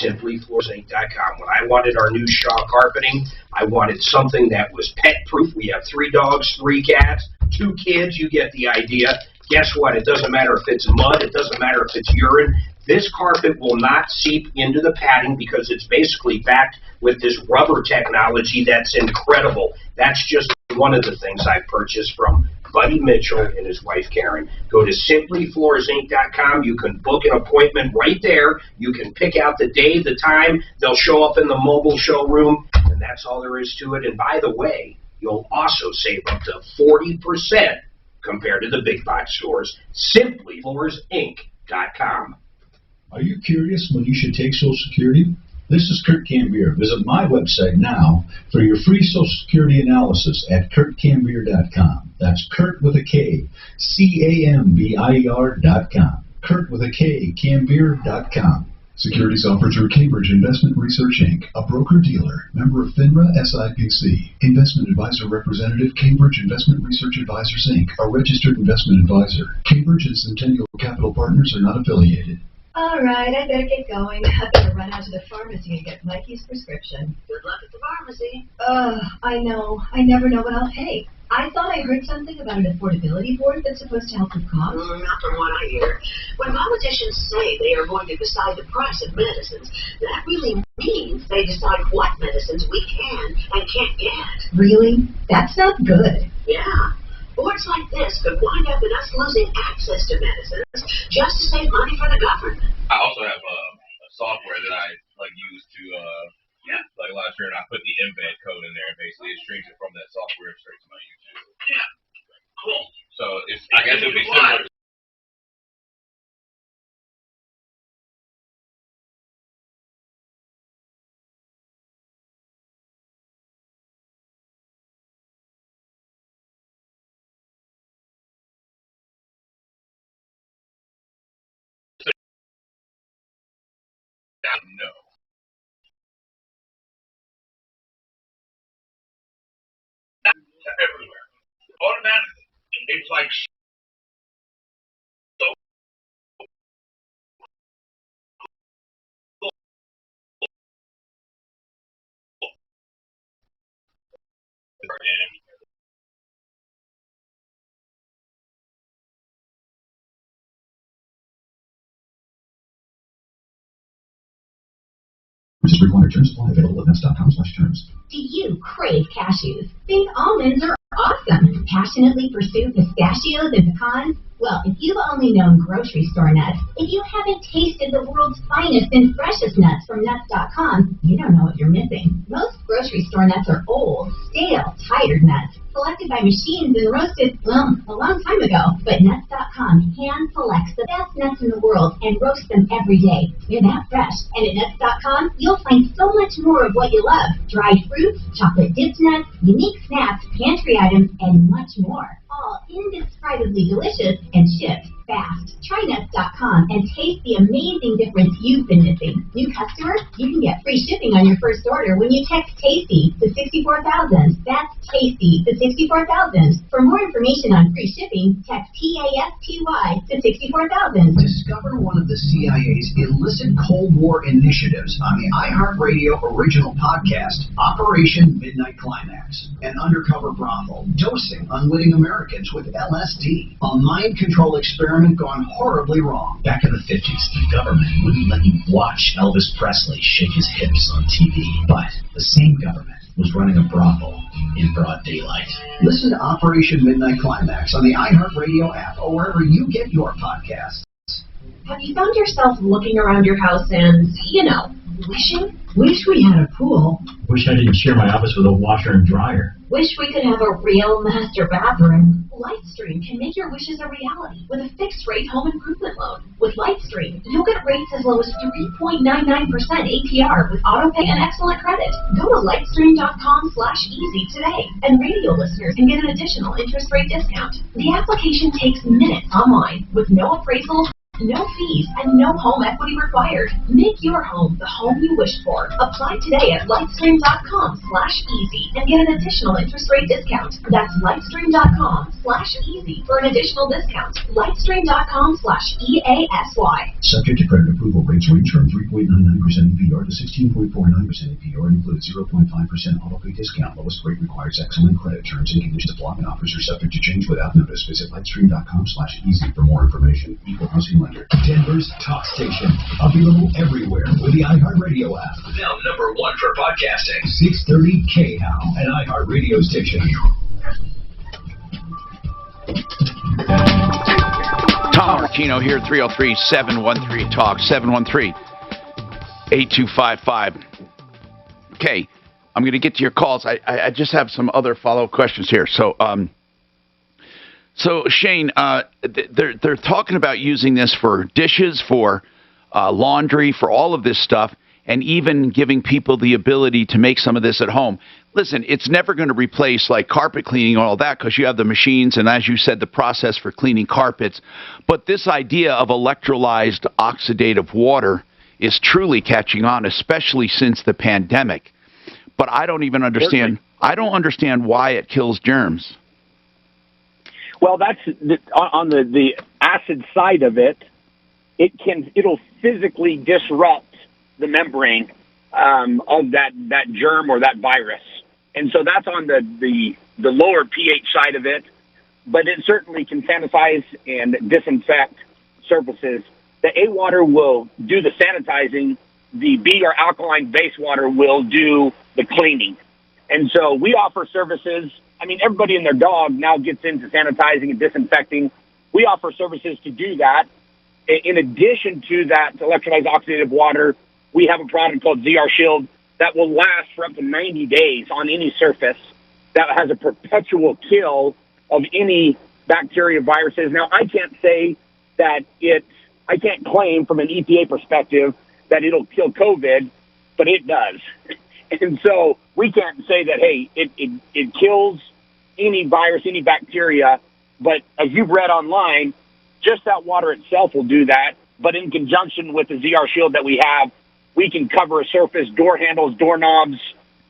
SimplyFloorsInc.com. When I wanted our new Shaw carpeting, I wanted something that was pet-proof. We have 3 dogs, 3 cats, 2 kids. You get the idea. Guess what? It doesn't matter if it's mud. It doesn't matter if it's urine. This carpet will not seep into the padding because it's basically backed with this rubber technology that's incredible. That's just one of the things I purchased from Buddy Mitchell and his wife Karen. Go to SimplyFloorsInc.com. You can book an appointment right there. You can pick out the day, the time. They'll show up in the mobile showroom, and that's all there is to it. And by the way, you'll also save up to 40% compared to the big box stores. SimplyFloorsInc.com. Are you curious when you should take Social Security? This is Kurt Cambier. Visit my website now for your free Social Security analysis at KurtCambier.com. That's Kurt with a K, CAMBIER.com. Kurt with a K, Cambier.com. Securities offered through Cambridge Investment Research, Inc., a broker-dealer, member of FINRA SIPC. Investment advisor representative, Cambridge Investment Research Advisors, Inc., a registered investment advisor. Cambridge and Centennial Capital Partners are not affiliated. All right, I better get going. I better run out to the pharmacy and get Mikey's prescription. Good luck at the pharmacy. I know. I never know what I'll take. I thought I heard something about an affordability board that's supposed to help with costs. Not from what I hear. When politicians say they are going to decide the price of medicines, that really means they decide what medicines we can and can't get. Really? That's not good. Yeah. Boards like this could wind up in us losing access to medicines just to save money for the government. I also have a software that I use to like last year, and I put the embed code in there, and basically it streams it from that software straight to my YouTube. Yeah. Cool. So I guess it would be similar. No. Everywhere. Automatically. It's like so Which is required. Terms apply. Available at nuts.com/terms. Do you crave cashews? Think almonds are awesome. Passionately pursue pistachios and pecans? Well, if you've only known grocery store nuts, if you haven't tasted the world's finest and freshest nuts from nuts.com, you don't know what you're missing. Most grocery store nuts are old, stale, tired nuts, selected by machines and roasted, well, a long time ago. But nuts.com hand selects the best nuts in the world and roasts them every day. They're that fresh. And at nuts.com, you'll find so much more of what you love. Dried fruits, chocolate dipped nuts, unique snacks, pantry items, and much more. All indescribably delicious and shipped fast. Try nuts.com and taste the amazing difference you've been missing. New customer, you can get free shipping on your first order when you text TASTY to 64,000. That's TASTY to 64,000. For more information on free shipping, text TASTY to 64,000. Discover one of the CIA's illicit Cold War initiatives on the iHeartRadio original podcast, Operation Midnight Climax. An undercover brothel dosing unwitting Americans with LSD. A mind control experiment gone horribly wrong. Back in the 50s, the government wouldn't let you watch Elvis Presley shake his hips on TV. But the same government was running a brothel in broad daylight. Listen to Operation Midnight Climax on the iHeartRadio app or wherever you get your podcasts. Have you found yourself looking around your house and, wishing? Wish we had a pool. Wish I didn't share my office with a washer and dryer. Wish we could have a real master bathroom. Lightstream can make your wishes a reality with a fixed-rate home improvement loan. With Lightstream, you'll get rates as low as 3.99% APR with autopay and excellent credit. Go to lightstream.com/easy today, and radio listeners can get an additional interest rate discount. The application takes minutes online with no appraisals, no fees, and no home equity required. Make your home the home you wished for. Apply today at lightstream.com/easy and get an additional interest rate discount. That's lightstream.com/easy for an additional discount. Lightstream.com/EASY. Subject to credit approval. Rates range from 3.99% APR to 16.49% APR and includes 0.5% autopay discount. Lowest rate requires excellent credit. Terms and conditions apply and offers are subject to change without notice. Visit lightstream.com/easy for more information. Equal housing lender. Denver's talk station. Available everywhere with the iHeartRadio app. Now #1 for podcasting. 630 KHOW, an iHeartRadio station. Tom Martino here, 303-713-TALK, 713-8255. Okay, I'm going to get to your calls. I just have some other follow-up questions here. So Shane, they're talking about using this for dishes, for laundry, for all of this stuff, and even giving people the ability to make some of this at home. Listen, it's never going to replace like carpet cleaning and all that because you have the machines and, as you said, the process for cleaning carpets. But this idea of electrolyzed oxidative water is truly catching on, especially since the pandemic. But I don't even understand. I don't understand why it kills germs. Well, that's on the acid side of it. It'll physically disrupt the membrane of that germ or that virus, and so that's on the lower pH side of it. But it certainly can sanitize and disinfect surfaces. The A water will do the sanitizing. The B or alkaline base water will do the cleaning, and so we offer services. I mean, everybody and their dog now gets into sanitizing and disinfecting. We offer services to do that. In addition to that electrolyzed oxidative water, we have a product called ZR Shield that will last for up to 90 days on any surface, that has a perpetual kill of any bacteria, viruses. Now, I can't say that I can't claim from an EPA perspective that it'll kill COVID, but it does. And so we can't say that, hey, it kills any virus, any bacteria, but as you've read online, just that water itself will do that. But in conjunction with the ZR Shield that we have, we can cover a surface, door handles, doorknobs,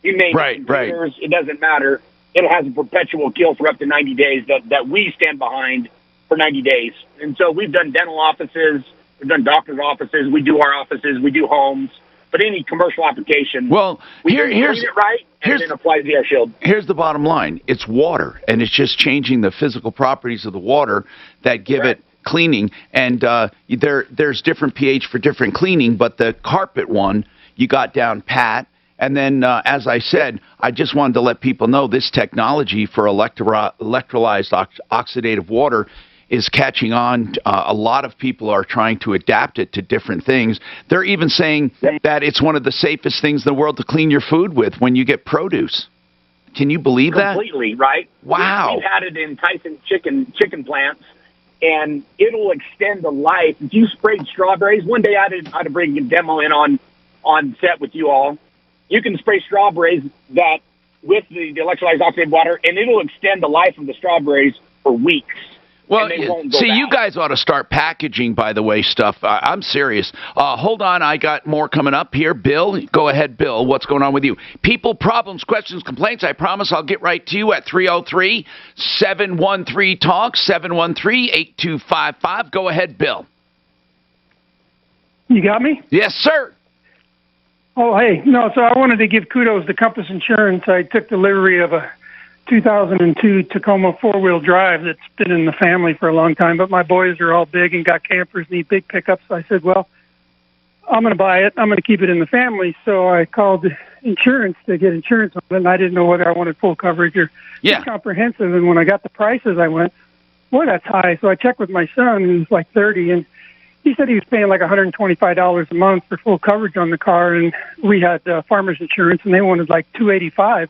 you name it, computers, it doesn't matter. It has a perpetual kill for up to 90 days that we stand behind for 90 days. And so we've done dental offices, we've done doctor's offices, we do our offices, we do homes. But any commercial application, we here's it right and then apply ZR Shield. Here's the bottom line. It's water, and it's just changing the physical properties of the water that give it cleaning. And there's different pH for different cleaning, but the carpet one, you got down pat. And then, as I said, I just wanted to let people know this technology for electrolyzed oxidative water is catching on. A lot of people are trying to adapt it to different things. They're even saying that it's one of the safest things in the world to clean your food with when you get produce. Can you believe that? Completely, right? Wow. We've had it in Tyson chicken plants, and it'll extend the life. If you sprayed strawberries, one day I had to bring a demo in on set with you all. You can spray strawberries that with the electrolyzed oxidative water, and it'll extend the life of the strawberries for weeks. Well, see, you guys ought to start packaging, by the way, stuff. I'm serious. Hold on. I got more coming up here. Bill, go ahead, Bill. What's going on with you? People, problems, questions, complaints. I promise I'll get right to you at 303-713-TALK, 713-8255. Go ahead, Bill. You got me? Yes, sir. Oh, hey. No, so I wanted to give kudos to Compass Insurance. I took delivery of a 2002 Tacoma four-wheel drive that's been in the family for a long time, but my boys are all big and got campers, need big pickups. So I said, well, I'm going to buy it. I'm going to keep it in the family. So I called insurance to get insurance on it, and I didn't know whether I wanted full coverage or comprehensive. And when I got the prices, I went, boy, that's high. So I checked with my son, who's like 30, and he said he was paying like $125 a month for full coverage on the car, and we had farmers insurance, and they wanted like $285.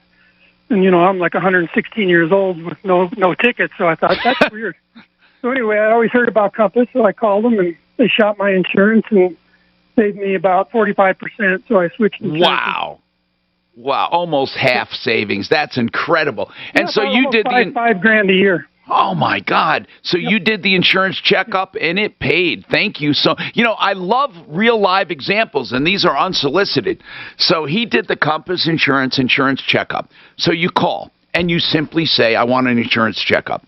And, you know, I'm like 116 years old with no tickets, so I thought, that's weird. So anyway, I always heard about Compass, so I called them, and they shot my insurance and saved me about 45%, so I switched insurance. Wow. Wow, almost half savings. That's incredible. And so you did $5,000 a year. Oh, my God. So you did the insurance checkup, and it paid. Thank you. So, you know, I love real live examples, and these are unsolicited. So he did the Compass insurance checkup. So you call, and you simply say, I want an insurance checkup.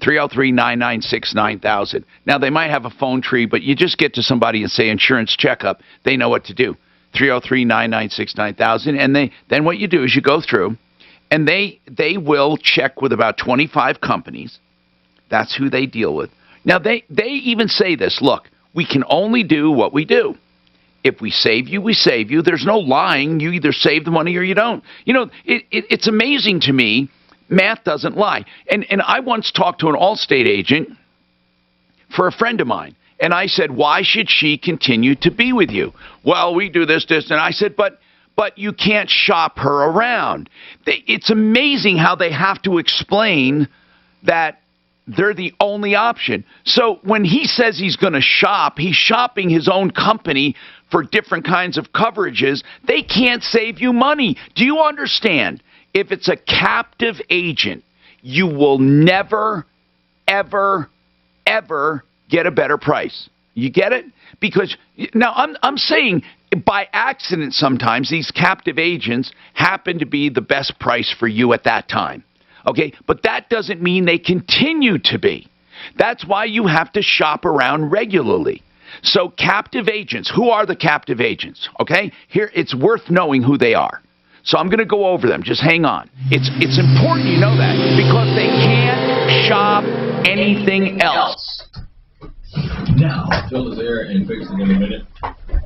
303-996-9000. Now, they might have a phone tree, but you just get to somebody and say insurance checkup. They know what to do. 303-996-9000. And then what you do is you go through, and they will check with about 25 companies. That's who they deal with. Now, they even say this, look, we can only do what we do. If we save you, we save you. There's no lying. You either save the money or you don't. You know, it's amazing to me. Math doesn't lie. And I once talked to an Allstate agent for a friend of mine. And I said, why should she continue to be with you? Well, we do this. And I said, but you can't shop her around. It's amazing how they have to explain that they're the only option. So when he says he's going to shop, he's shopping his own company for different kinds of coverages. They can't save you money. Do you understand? If it's a captive agent, you will never, ever, ever get a better price. You get it? Because now I'm saying by accident sometimes these captive agents happen to be the best price for you at that time. Okay? But that doesn't mean they continue to be. That's why you have to shop around regularly. So captive agents, who are the captive agents? Okay? Here, it's worth knowing who they are. So I'm going to go over them. Just hang on. It's important you know that because they can't shop anything else. Now, Jill is there and fix it in a minute.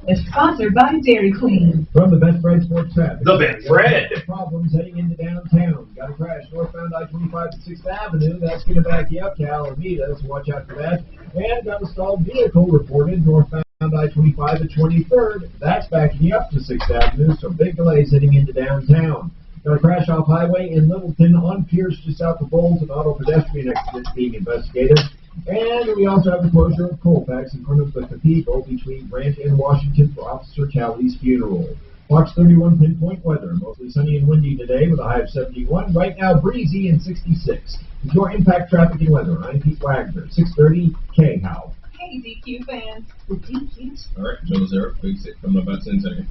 It's sponsored by Dairy Queen. From the Best Fred Sports Traffic. The Best Fred. Problems heading into downtown. Got a crash northbound I-25 at 6th Avenue. That's going to back you up to Alameda, so watch out for that. And got a stalled vehicle reported northbound I-25 at 23rd. That's backing you up to 6th Avenue, so big delays heading into downtown. Got a crash off highway in Littleton on Pierce just south of Bowles. An auto pedestrian accident being investigated. And we also have the closure of Colfax in front of the cathedral between Grant and Washington for Officer Callie's funeral. Fox 31 pinpoint weather. Mostly sunny and windy today with a high of 71. Right now, breezy and 66. With your impact traffic and weather, I'm Pete Wagner, 630 K-How. Hey, DQ fans. The DQ's. All right, Joe Zero, big six coming up about 10 seconds.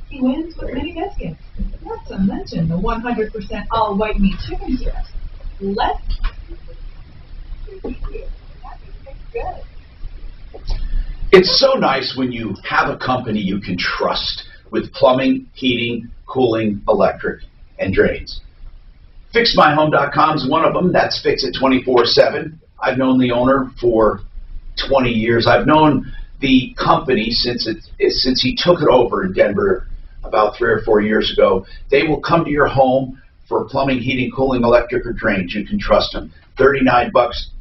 He wins with many biscuits. Not to mention the 100% all white meat chicken breast. Let's. Good. It's so nice when you have a company you can trust with plumbing, heating, cooling, electric, and drains. FixMyHome.com is one of them. That's Fix It 24/7. I've known the owner for 20 years. I've known the company since he took it over in Denver about 3 or 4 years ago. They will come to your home for plumbing, heating, cooling, electric, or drainage. You can trust them. $39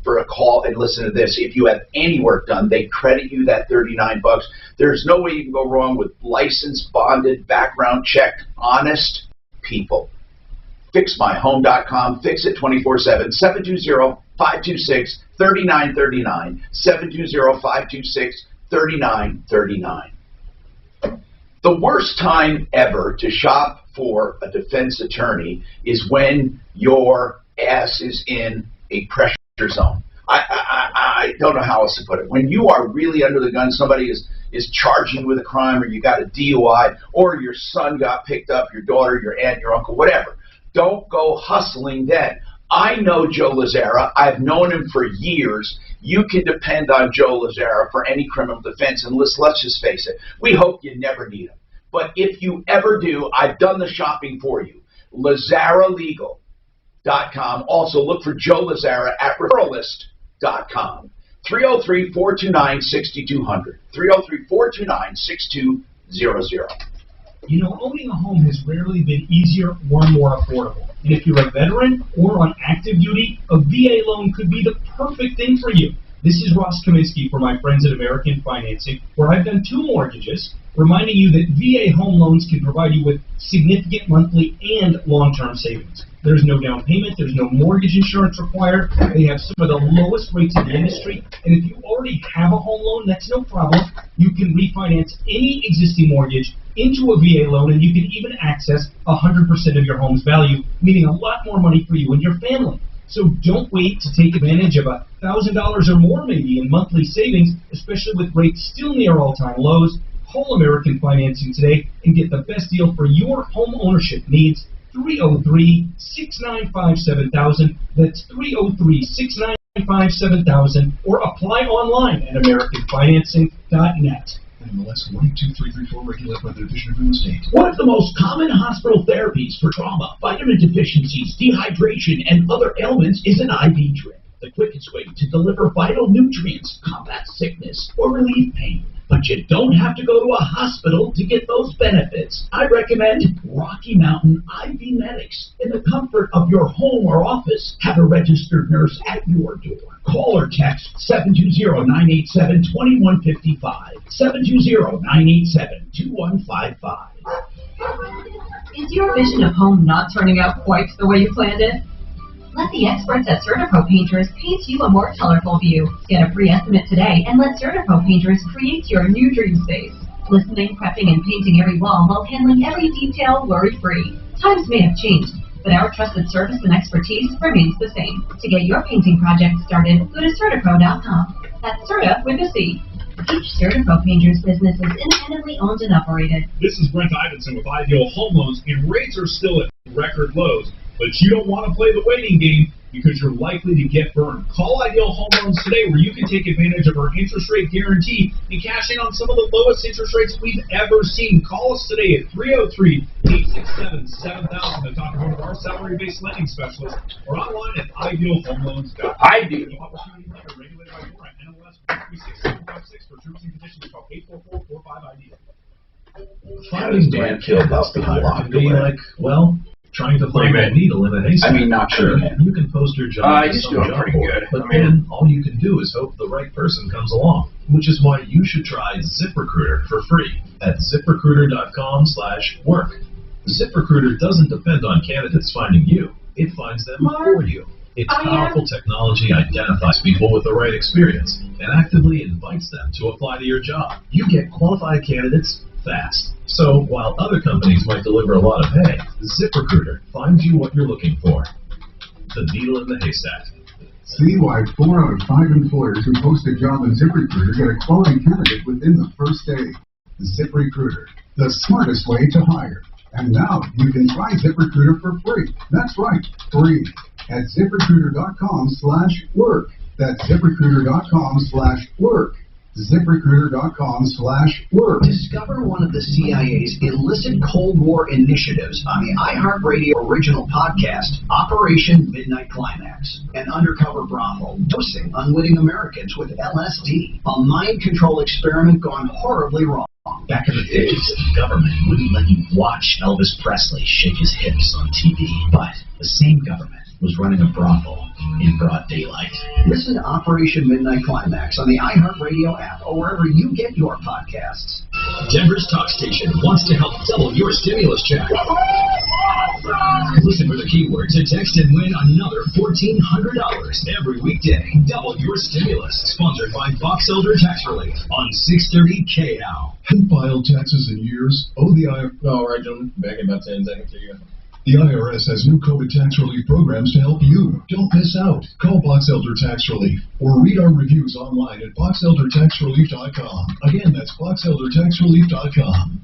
for a call, and listen to this. If you have any work done, they credit you that $39. There's no way you can go wrong with licensed, bonded, background checked, honest people. FixMyHome.com. Fix it 24/7. 720-526-3939. 720-526-3939. The worst time ever to shop for a defense attorney is when your ass is in a pressure zone. I don't know how else to put it. When you are really under the gun, somebody is charging you with a crime, or you got a DUI, or your son got picked up, your daughter, your aunt, your uncle, whatever. Don't go hustling then. I know Joe Lazzara. I've known him for years. You can depend on Joe Lazzara for any criminal defense, and let's just face it, we hope you never need him. But if you ever do, I've done the shopping for you. LazzaraLegal.com. Also, look for Joe Lazzara at referralist.com. 303-429-6200. 303-429-6200. You know, owning a home has rarely been easier or more affordable. And if you're a veteran or on active duty, a VA loan could be the perfect thing for you. This is Ross Kaminsky for my friends at American Financing, where I've done 2 mortgages, reminding you that VA home loans can provide you with significant monthly and long-term savings. There's no down payment, there's no mortgage insurance required, they have some of the lowest rates in the industry, and if you already have a home loan, that's no problem. You can refinance any existing mortgage into a VA loan, and you can even access 100% of your home's value, meaning a lot more money for you and your family. So don't wait to take advantage of $1,000 or more maybe in monthly savings, especially with rates still near all-time lows. Call American Financing today and get the best deal for your home ownership needs. 303-695-7000. That's 303-695-7000, or apply online at AmericanFinancing.net. NMLS 123334, regulated by the Division of Real Estate. One of the most common hospital therapies for trauma, vitamin deficiencies, dehydration, and other ailments is an IV drip. The quickest way to deliver vital nutrients, combat sickness, or relieve pain. But you don't have to go to a hospital to get those benefits. I recommend Rocky Mountain IV Medics. In the comfort of your home or office, have a registered nurse at your door. Call or text 720-987-2155. 720-987-2155. Is your vision of home not turning out quite the way you planned it? Let the experts at CertaPro Painters paint you a more colorful view. Get a free estimate today and let CertaPro Painters create your new dream space. Listening, prepping, and painting every wall while handling every detail worry-free. Times may have changed, but our trusted service and expertise remains the same. To get your painting project started, go to CertaPro.com. That's Certa with a C. Each CertaPro Painters business is independently owned and operated. This is Brent Ivinson with Ideal Home Loans, and rates are still at record lows. But you don't want to play the waiting game because you're likely to get burned. Call Ideal Home Loans today, where you can take advantage of our interest rate guarantee and cash in on some of the lowest interest rates we've ever seen. Call us today at 303-867-7000 to talk to one of our salary-based lending specialists, or online at idealhomeloans.com. Ideal. Opportunity lender regulated by Warren, NMLS 136756 for terms and conditions. Call 844-45-IDEAL. Finding Dan killed about the block be like, well, trying to find a needle in a haystack. I mean, not sure. sure. You can post your job he's some doing job pretty board, good. but then all you can do is hope the right person comes along, which is why you should try ZipRecruiter for free at ZipRecruiter.com/work. ZipRecruiter doesn't depend on candidates finding you. It finds them for you. Its powerful technology identifies people with the right experience and actively invites them to apply to your job. You get qualified candidates fast. So while other companies might deliver a lot of hay, ZipRecruiter finds you what you're looking for. The needle in the haystack. See why 4 out of 5 employers who post a job on ZipRecruiter get a quality candidate within the first day. ZipRecruiter, the smartest way to hire. And now you can try ZipRecruiter for free. That's right, free. At ZipRecruiter.com/work. That's ZipRecruiter.com/work. ZipRecruiter.com/work. Discover one of the CIA's illicit Cold War initiatives on the iHeartRadio original podcast, Operation Midnight Climax. An undercover brothel dosing unwitting Americans with LSD. A mind control experiment gone horribly wrong. Back in the days, the government wouldn't let you watch Elvis Presley shake his hips on TV. But the same government was running a brothel in broad daylight. Listen to Operation Midnight Climax on the iHeartRadio app or wherever you get your podcasts. Denver's talk station wants to help double your stimulus check. Listen for the keywords and text and win another $1,400 every weekday. Double your stimulus. Sponsored by Box Elder Tax Relief on 630 KL. Haven't filed taxes in years? Oh, the IRS. All right, gentlemen. Back in about 10 seconds. Here you go. The IRS has new COVID tax relief programs to help you. Don't miss out. Call Box Elder Tax Relief or read our reviews online at boxeldertaxrelief.com. Again, that's boxeldertaxrelief.com.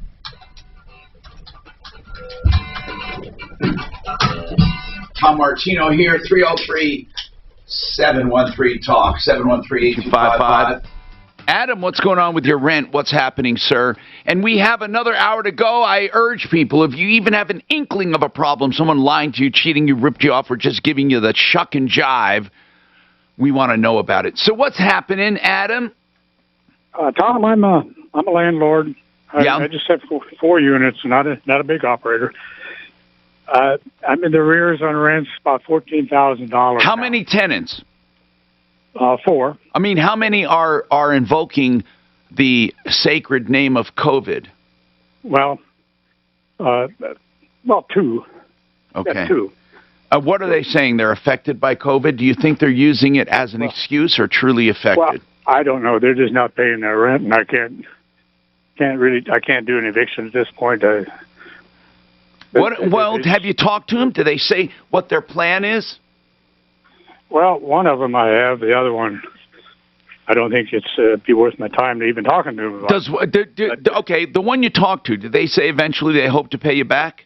Tom Martino here, 303-713-TALK, 713-8255. Adam, what's going on with your rent? What's happening, sir? And we have another hour to go. I urge people, if you even have an inkling of a problem, someone lying to you, cheating you, ripped you off, or just giving you the shuck and jive, we want to know about it. So what's happening, Adam? Tom, I'm a landlord. I just have four units, not a big operator. I'm in the arrears on rents, about $14,000. How many tenants? Four. I mean, how many are invoking the sacred name of COVID? Well, two. Okay. Yeah, two. What are they saying? They're affected by COVID? Do you think they're using it as an excuse or truly affected? Well, I don't know. They're just not paying their rent, and I can't do an eviction at this point. Have you talked to them? Do they say what their plan is? Well, one of them I have. The other one, I don't think it's be worth my time to even talking to them about. Okay, the one you talked to, did they say eventually they hope to pay you back?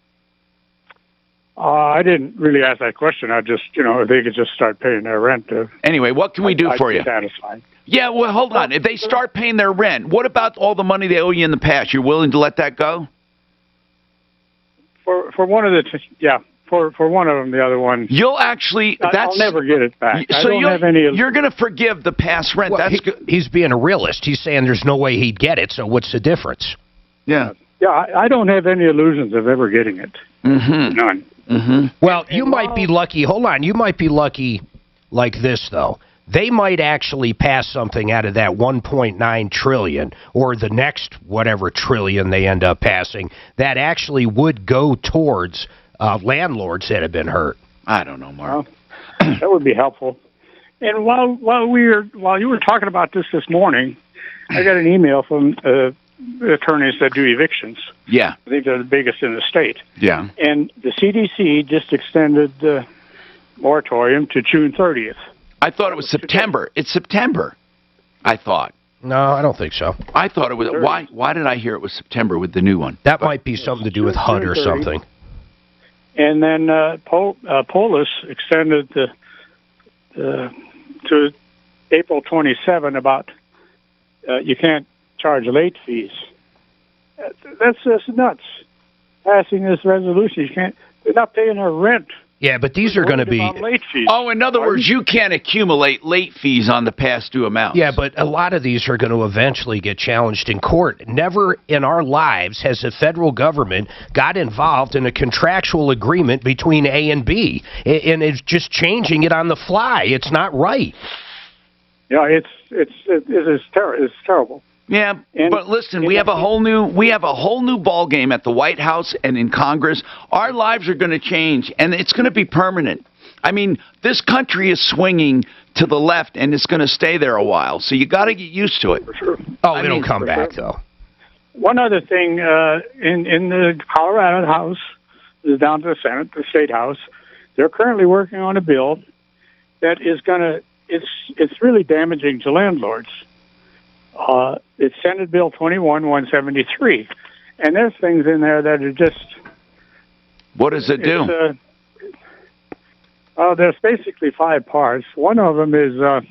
I didn't really ask that question. I just, if they could just start paying their rent. Anyway, what can we do for you? I'd be satisfied. Yeah, well, hold on. If they start paying their rent, what about all the money they owe you in the past? You're willing to let that go? For one of the, For one of them, the other one. You'll actually. I'll never get it back. So you're going to forgive the past rent. Well, he's being a realist. He's saying there's no way he'd get it. So what's the difference? Yeah. I don't have any illusions of ever getting it. Mm-hmm. None. Mm-hmm. Well, you might be lucky. Hold on. You might be lucky like this, though. They might actually pass something out of that $1.9 trillion or the next whatever trillion they end up passing that actually would go towards landlords that have been hurt. I don't know, Mark. That would be helpful. And while you were talking about this morning, I got an email from attorneys that do evictions. Yeah. I think they're the biggest in the state. Yeah. And the CDC just extended the moratorium to June 30th. I thought it was September. It's September, I thought. No, I don't think so. I thought it was. Why did I hear it was September with the new one? That might be something to do with HUD or something. And then Polis extended to April 27 about you can't charge late fees. That's just nuts. Passing this resolution, they're not paying their rent. Yeah, but these are going to be late fees. Oh, in other words, you can't accumulate late fees on the past due amounts. Yeah, but a lot of these are going to eventually get challenged in court. Never in our lives has the federal government got involved in a contractual agreement between A and B, and it's just changing it on the fly. It's not right. Yeah, it's terrible. Yeah, but listen, we have a whole new ball game at the White House and in Congress. Our lives are going to change, and it's going to be permanent. I mean, this country is swinging to the left, and it's going to stay there a while. So you got to get used to it. For sure. Oh, it'll come back though. One other thing, in the Colorado House, is down to the Senate, the State House. They're currently working on a bill that is it's really damaging to landlords. It's Senate Bill 21-173, and there's things in there that are just. What does it do? There's basically 5 parts. One of them is the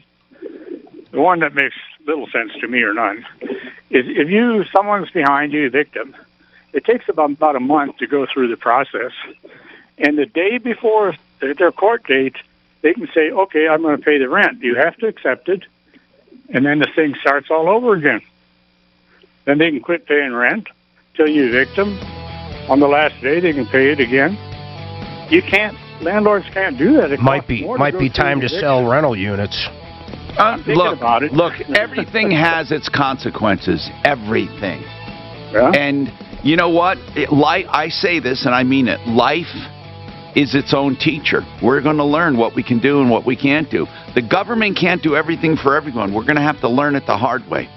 one that makes little sense to me or none. Is if someone's behind you, victim, it takes about a month to go through the process, and the day before their court date, they can say, "Okay, I'm going to pay the rent." You have to accept it. And then the thing starts all over again. then they can quit paying rent till you evict them. On the last day, they can pay it again. You can't. Landlords can't do that. It might be time to sell rental units. Look, everything has its consequences. Everything. Yeah. And you know what? I say this, and I mean it. Life is its own teacher. We're going to learn what we can do and what we can't do. The government can't do everything for everyone. We're going to have to learn it the hard way.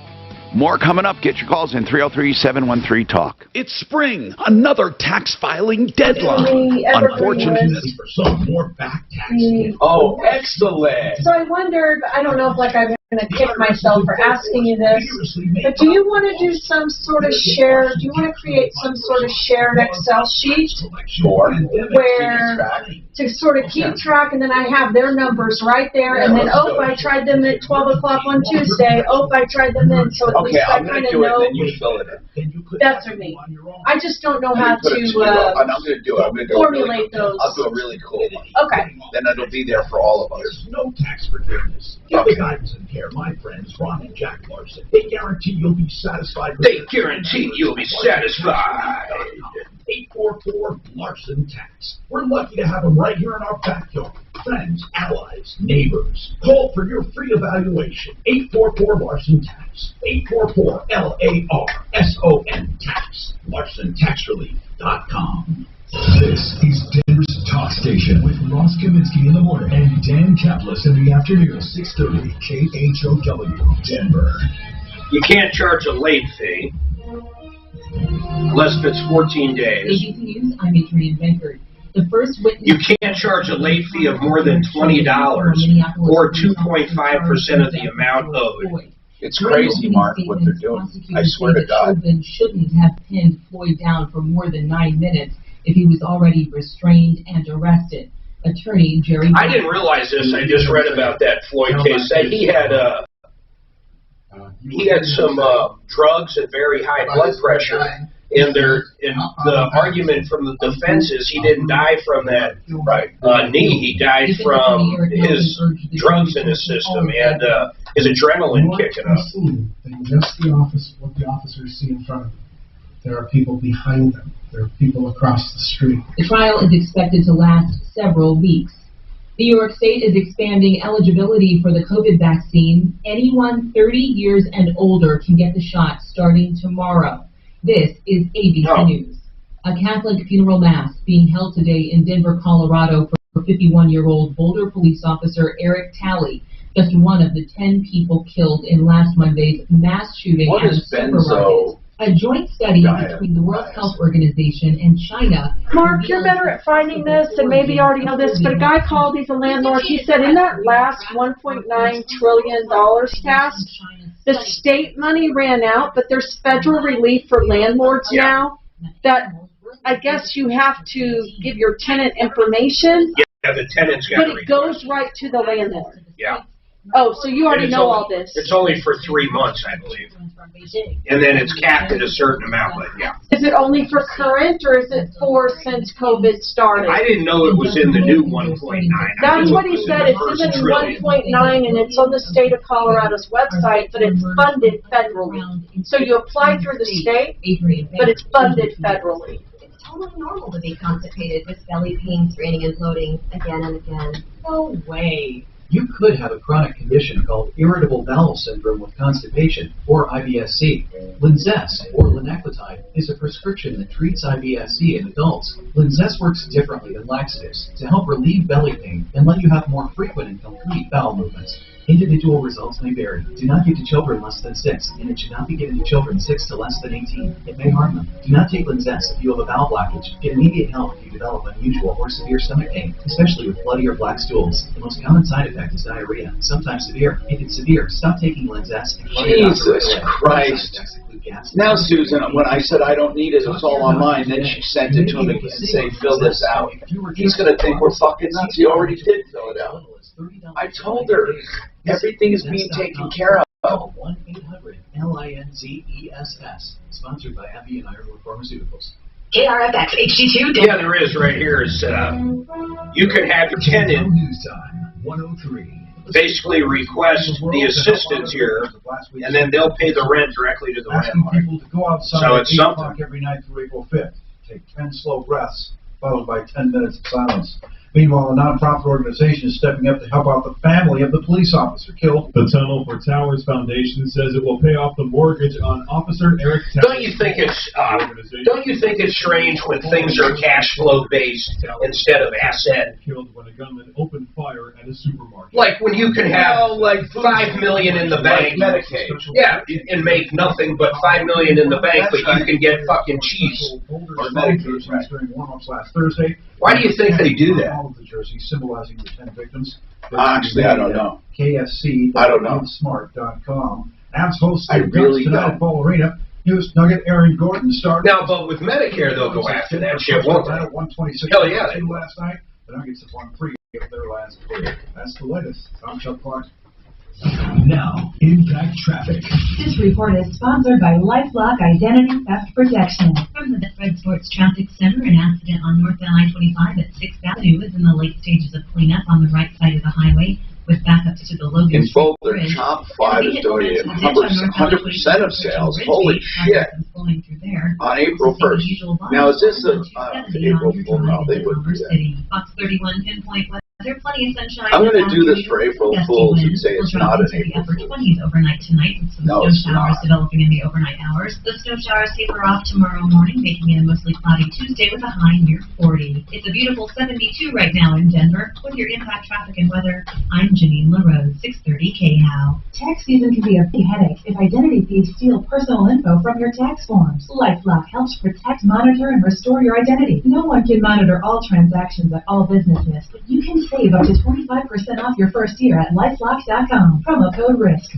More coming up. Get your calls in 303-713-TALK. It's spring. Another tax filing deadline. Unfortunately. For some more back tax. Oh, excellent. So I wondered, I don't know if I'm going to kick myself for asking you this, but do you want to do some sort of shared, do you want to create some sort of shared Excel sheet where to sort of keep track, and then I have their numbers right there, and then, if I tried them at 12 o'clock on Tuesday, if I tried them then, so at least I kind of know. Then you fill it in. That's what I mean. I just don't know how to I'm going to do it. I'm going to do formulate those. I'll do a really cool one. Okay. Then it'll be there for all of us. There's no tax forgiveness. Give the guidance and care, my friends, Ron and Jack Larson. They guarantee you'll be satisfied. They guarantee you'll be satisfied. 844 Larson Tax. We're lucky to have them right here in our backyard. Friends, allies, neighbors. Call for your free evaluation. 844 Larson Tax. 844 LARSON Tax. LarsonTaxRelief.com. This is Denver's Talk Station with Ross Kaminsky in the morning and Dan Kaplis in the afternoon. 630 KHOW, Denver. You can't charge a late fee unless it's 14 days. ABC News, I'm Adrienne Benkert. The first witness. You can't charge a late fee of more than $20 or 2.5% of the amount owed. It's crazy, Mark, what they're doing. I swear to God. Chauvin shouldn't have pinned Floyd down for more than 9 minutes if he was already restrained and arrested. Attorney Jerry. I didn't realize this. I just read about that Floyd case. That he had some drugs and very high blood pressure. And the argument from the defense is he didn't die from that knee. He died from his drugs in his system and his adrenaline kicking up. And just what the officers see in front of them. There are people behind them. There are people across the street. The trial is expected to last several weeks. New York State is expanding eligibility for the COVID vaccine. Anyone 30 years and older can get the shot starting tomorrow. This is ABC News. A Catholic funeral mass being held today in Denver, Colorado for 51-year-old Boulder police officer Eric Talley, just one of the 10 people killed in last Monday's mass shooting at a supermarket. A joint study between the World Health Organization and China. Mark, you're better at finding this, and maybe you already know this, but a guy called, he's a landlord, he said in that last $1.9 trillion task, the state money ran out, but there's federal relief for landlords now that I guess you have to give your tenant information. Yeah, the tenant's got but it goes right to the landlord. Yeah. Oh, so you already know all this. It's only for 3 months, I believe. And then it's capped at a certain amount, but yeah. Is it only for current, or is it for since COVID started? I didn't know it was in the new 1.9. That's what he said. It's in the 1.9, and it's on the state of Colorado's website, but it's funded federally. So you apply through the state, but it's funded federally. It's totally normal to be constipated with belly pain, straining and bloating again and again. No way. You could have a chronic condition called irritable bowel syndrome with constipation, or IBS-C. Linzess, or linaclotide, is a prescription that treats IBS-C in adults. Linzess works differently than laxatives to help relieve belly pain and let you have more frequent and complete bowel movements. Individual results may vary. Do not give to children less than 6, and it should not be given to children 6 to less than 18. It may harm them. Do not take Linzess if you have a bowel blockage. Get immediate help if you develop unusual or severe stomach pain, especially with bloody or black stools. The most common side effect is diarrhea, sometimes severe. If it's severe, stop taking Linzess and call your doctor Jesus right away. Christ. Now, Susan, when I said I don't need it, it was all online, then she sent it to him and said, fill this out. He's going to think we're fucking nuts. He already did fill it out. I told her everything is being taken care of. 1-800-LINZESS. Sponsored by Abbey and Ireland Pharmaceuticals. KRFX HD2. Yeah, there is right here. Is you can have your tenant. News time, 103. basically request the assistance here, and then they'll pay the rent directly to the Asking landlord. people to go outside So at it's 8 something. o'clock every night through April 5th. Take 10 slow breaths, followed by 10 minutes of silence. Meanwhile, a nonprofit organization is stepping up to help out the family of the police officer killed. The Tunnel for Towers Foundation says it will pay off the mortgage on Officer Eric Towers. Don't you think it's strange when things are cash flow based instead of asset? Killed when a gunman opened fire at a supermarket. Like when you can have like $5 million in the bank, Medicaid. yeah, and make nothing but $5 million in the bank, but you can get fucking cheese. Or medications during warm-ups last Thursday. Why do you think they do that? All of the jerseys symbolizing the 10 victims. Honestly, I don't know. KFC. I don't know. Smart.com. Avs host I really tonight don't. at Ball Arena. News Nugget Aaron Gordon started. Now, but with Medicare, they'll go after that shit, won't they? At 126 Hell yeah, they will. last night. The Nuggets have won 3 of their last 3. That's the latest. I'm Chuck Clark. Now, impact traffic. This report is sponsored by LifeLock Identity Theft Protection. From the Bedford Sports Traffic Center, an accident on northbound I-25 at 6th Avenue is in the late stages of cleanup on the right side of the highway, with backups to the Logan In Street Boulder, Bridge. Top 5 is doing 100% of sales. Holy shit. On April 1st. Now, is this April Fool? No, they wouldn't do that. Fox 31 pinpoint weather, plenty of sunshine. I'm going to do this for April Fools and say it's not an April Upper 20s overnight tonight, with some No, snow it's showers not. developing in the overnight hours. The snow showers taper off tomorrow morning, making it a mostly cloudy Tuesday with a high near 40. It's a beautiful 72 right now in Denver. With your impact traffic and weather, I'm Janine LaRose, 630 KHOW. Tax season can be a big headache if identity thieves steal personal info from your tax forms. LifeLock helps protect, monitor, and restore your identity. No one can monitor all transactions at all businesses, but you can save up to 25% off your first year at LifeLock.com. Promo code RISK.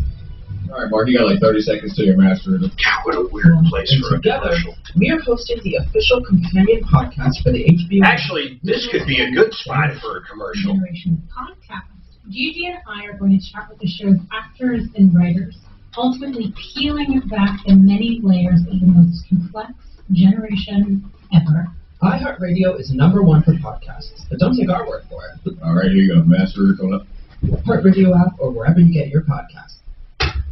All right, Mark, you got like 30 seconds to your master. God, what a weird place for a together, commercial. we are hosting the official companion podcast for the HBO. Actually, this could be a good spot for a commercial. Generation podcast. Gigi and I are going to chat with the show's actors and writers, ultimately peeling back the many layers of the most complex generation ever. iHeartRadio is #1 for podcasts, but don't take our word for it. All right, here you go. Master, coming up. iHeartRadio app or wherever you get your podcasts.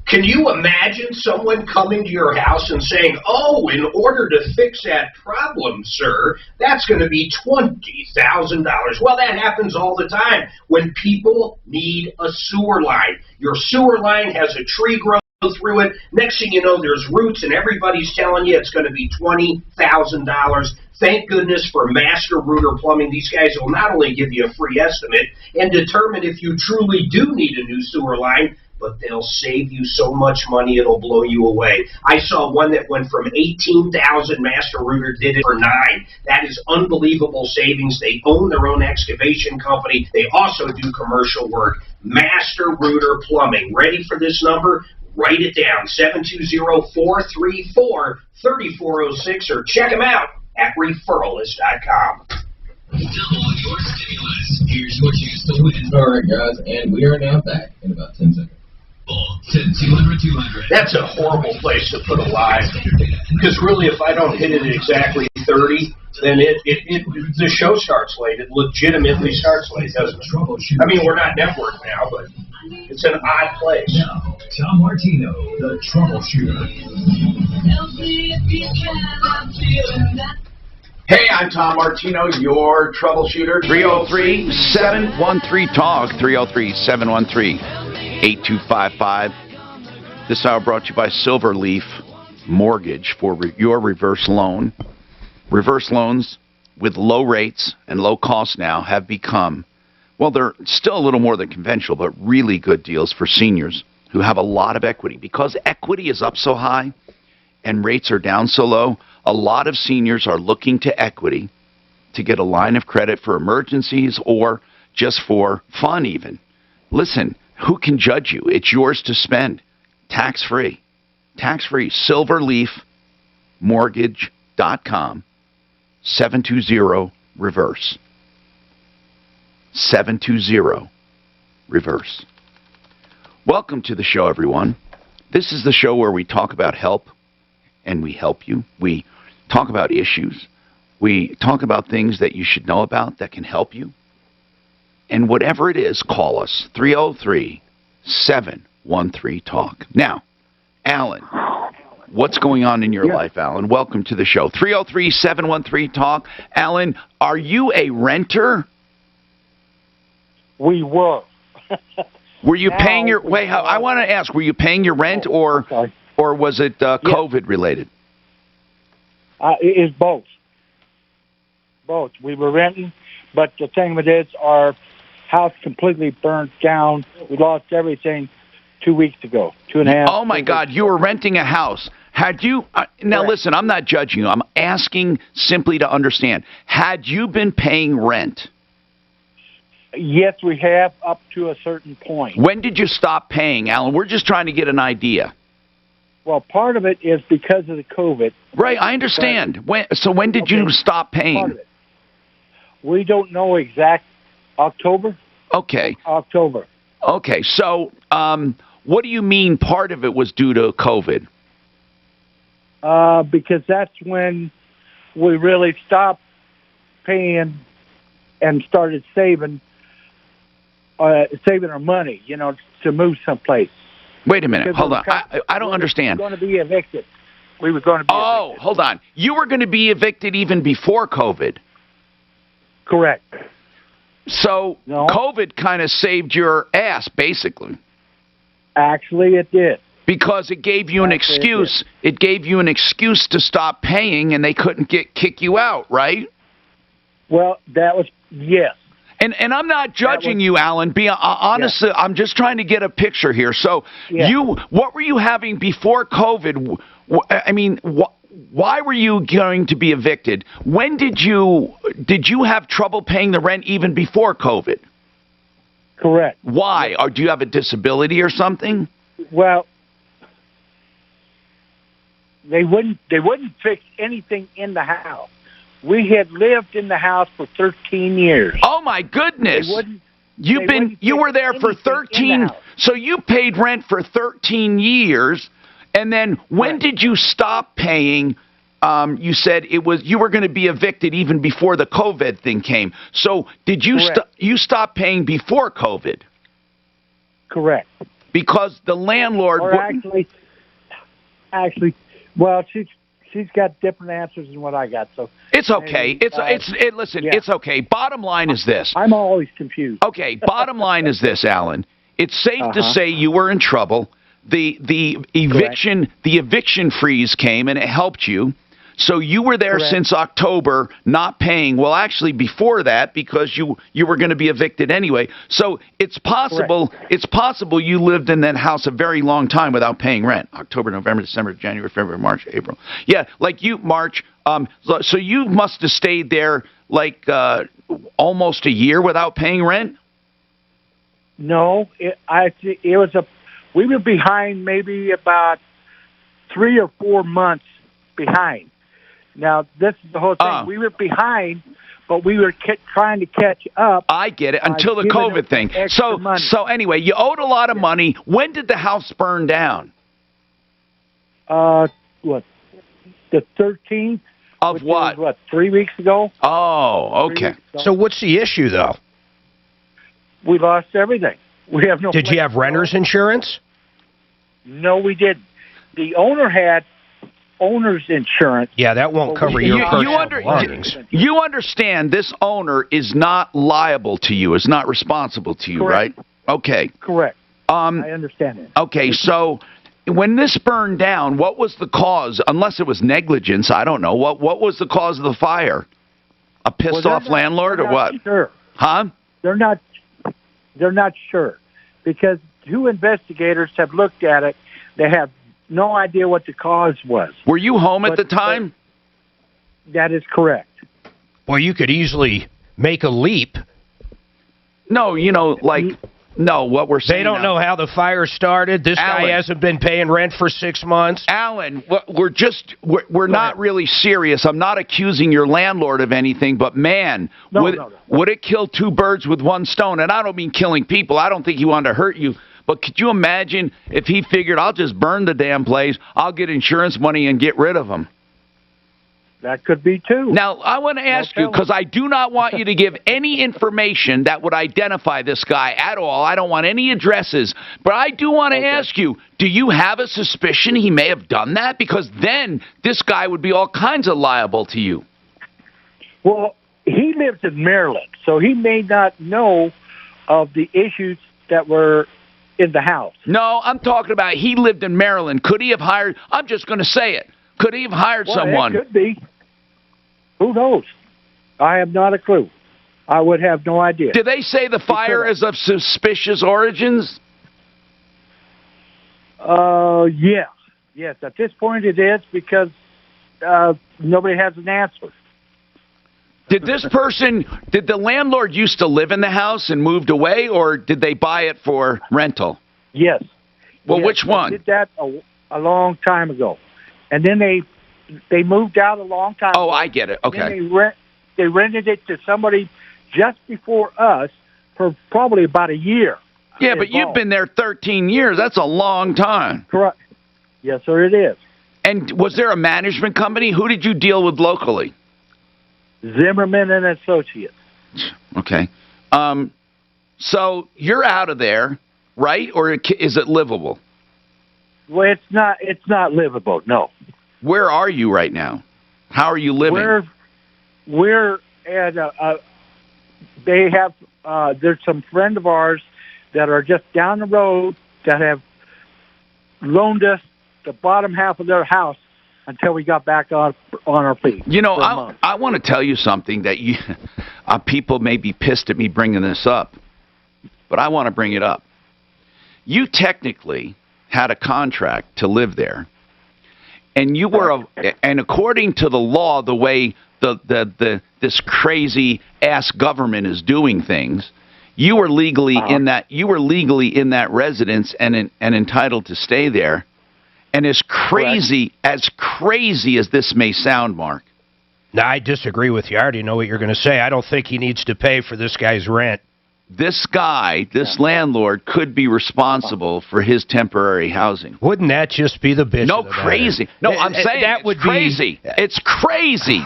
Can you imagine someone coming to your house and saying, oh, in order to fix that problem, sir, that's going to be $20,000. Well, that happens all the time when people need a sewer line. Your sewer line has a tree grow through it. Next thing you know, there's roots, and everybody's telling you it's going to be $20,000. Thank goodness for Master Rooter Plumbing. These guys will not only give you a free estimate and determine if you truly do need a new sewer line, but they'll save you so much money it'll blow you away. I saw one that went from $18,000. Master Rooter did it for $9,000. That is unbelievable savings. They own their own excavation company. They also do commercial work. Master Rooter Plumbing. Ready for this number? Write it down, 720-434-3406, or check them out at referralist.com. Double your stimulus. Here's your chance to win. All right, guys, and we are now back in about 10 seconds. 200. That's a horrible place to put a live, because really, if I don't hit it at exactly 30, then the show starts late. It legitimately starts late, doesn't it? I mean, we're not network now, but it's an odd place. Now, Tom Martino, the Troubleshooter. Hey, I'm Tom Martino, your troubleshooter. 303-713-TALK, 303-713-8255. This hour brought to you by Silverleaf Mortgage for your reverse loan. Reverse loans with low rates and low costs now have become, well, they're still a little more than conventional, but really good deals for seniors who have a lot of equity. Because equity is up so high and rates are down so low, a lot of seniors are looking to equity to get a line of credit for emergencies or just for fun even. Listen, who can judge you? It's yours to spend. Tax-free. Tax-free. SilverleafMortgage.com. 720-REVERSE. 720-REVERSE. Welcome to the show, everyone. This is the show where we talk about help, and we help you. We talk about issues. We talk about things that you should know about that can help you. And whatever it is, call us. 303-713-TALK. Now, Alan, what's going on in your life, Alan? Welcome to the show. 303-713-TALK. Alan, are you a renter? We were. Were you paying your... Wait, I want to ask, were you paying your rent or was it COVID related? It is both. Both. We were renting, but the thing with it is our house completely burnt down. We lost everything 2 weeks ago, 2.5. Oh, my God. You were renting a house. Had you... now, listen, I'm not judging you. I'm asking simply to understand. Had you been paying rent? Yes, we have, up to a certain point. When did you stop paying, Alan? We're just trying to get an idea. Well, part of it is because of the COVID. Right, I understand. When did you stop paying? Part of it. We don't know exact. October? Okay. October. Okay, so what do you mean part of it was due to COVID? Because that's when we really stopped paying and started saving our money, to move someplace. Wait a minute. Hold on. I don't understand. We were going to be evicted. We were going to be evicted. Hold on. You were going to be evicted even before COVID. Correct. So COVID kind of saved your ass, basically. Actually, it did. Because it gave you an excuse. It gave you an excuse to stop paying, and they couldn't kick you out, right? Well, that was, yes. And I'm not judging you, Alan. Honestly, I'm just trying to get a picture here. So what were you having before COVID? I mean, why were you going to be evicted? When did you have trouble paying the rent even before COVID? Correct. Why? Or do you have a disability or something? Well, they wouldn't fix anything in the house. We had lived in the house for 13 years. Oh my goodness! You were there for 13. So you paid rent for 13 years, and then when did you stop paying? You said you were going to be evicted even before the COVID thing came. So did you you stop paying before COVID? Correct. Because the landlord. Or actually, well, she's got different answers than what I got. So it's okay. It's okay. Bottom line is this. I'm always confused. Okay. Bottom line is this, Alan. It's safe to say you were in trouble. The eviction freeze came and it helped you. So you were there since October, not paying. Well, actually, before that, because you were going to be evicted anyway. So it's possible. It's possible you lived in that house a very long time without paying rent. October, November, December, January, February, March, April. Yeah, like you, March. So you must have stayed there like almost a year without paying rent. No, we were behind maybe about 3 or 4 months behind. Now, this is the whole thing. We were behind, but we were trying to catch up. I get it, until the COVID thing. So anyway, you owed a lot of money. When did the house burn down? The 13th. Of what? 3 weeks ago? Oh, okay. So what's the issue, though? We lost everything. We have no. Did you have renter's insurance? No, we didn't. The owner had owner's insurance. Yeah, that won't cover your personal belongings. You understand this owner is not liable to you, is not responsible to you, right? Okay. Correct. I understand that. Okay, so when this burned down, what was the cause? Unless it was negligence, I don't know. What was the cause of the fire? A pissed off landlord or what? Sure. Huh? They're not sure, because 2 investigators have looked at it. They have no idea what the cause was. Were you home at the time? That is correct. Well, you could easily make a leap. No, what we're saying. They don't know how the fire started. This guy hasn't been paying rent for 6 months. Alan, we're not really serious. I'm not accusing your landlord of anything, but man, would it kill 2 birds with 1 stone? And I don't mean killing people. I don't think he wanted to hurt you. But could you imagine if he figured, I'll just burn the damn place, I'll get insurance money and get rid of him? That could be too. Now, I want to ask you, because I do not want you to give any information that would identify this guy at all. I don't want any addresses. But I do want to ask you, do you have a suspicion he may have done that? Because then this guy would be all kinds of liable to you. Well, he lives in Maryland, so he may not know of the issues that were in the house. No, I'm talking about he lived in Maryland. Could he have hired, I'm just going to say it, could he have hired someone? It could be. Who knows? I have not a clue. I would have no idea. Did they say the fire is of suspicious origins? Yes. Yes, at this point it is, because nobody has an answer. Did the landlord used to live in the house and moved away, or did they buy it for rental? Yes. Well, yes, which one? They did that a long time ago. And then they moved out a long time ago. Oh, I get it. Okay. And they rented it to somebody just before us for probably about a year. Yeah, but you've been there 13 years. That's a long time. Correct. Yes, sir, it is. And was there a management company? Who did you deal with locally? Zimmerman and Associates. Okay. So you're out of there, right? Or is it livable? Well, it's not livable, no. Where are you right now? How are you living? We're at they have there's some friend of ours that are just down the road that have loaned us the bottom half of their house until we got back on our feet. You know, I want to tell you something that you people may be pissed at me bringing this up, but I want to bring it up. You technically had a contract to live there, and you were and according to the law, the way this crazy ass government is doing things, you were legally in that residence and entitled to stay there. And as crazy as this may sound, Mark. No, I disagree with you. I already know what you're going to say. I don't think he needs to pay for this guy's rent. This guy, this landlord, could be responsible for his temporary housing. Wouldn't that just be the bitch? No, crazy. No, I'm saying that would crazy. It's crazy.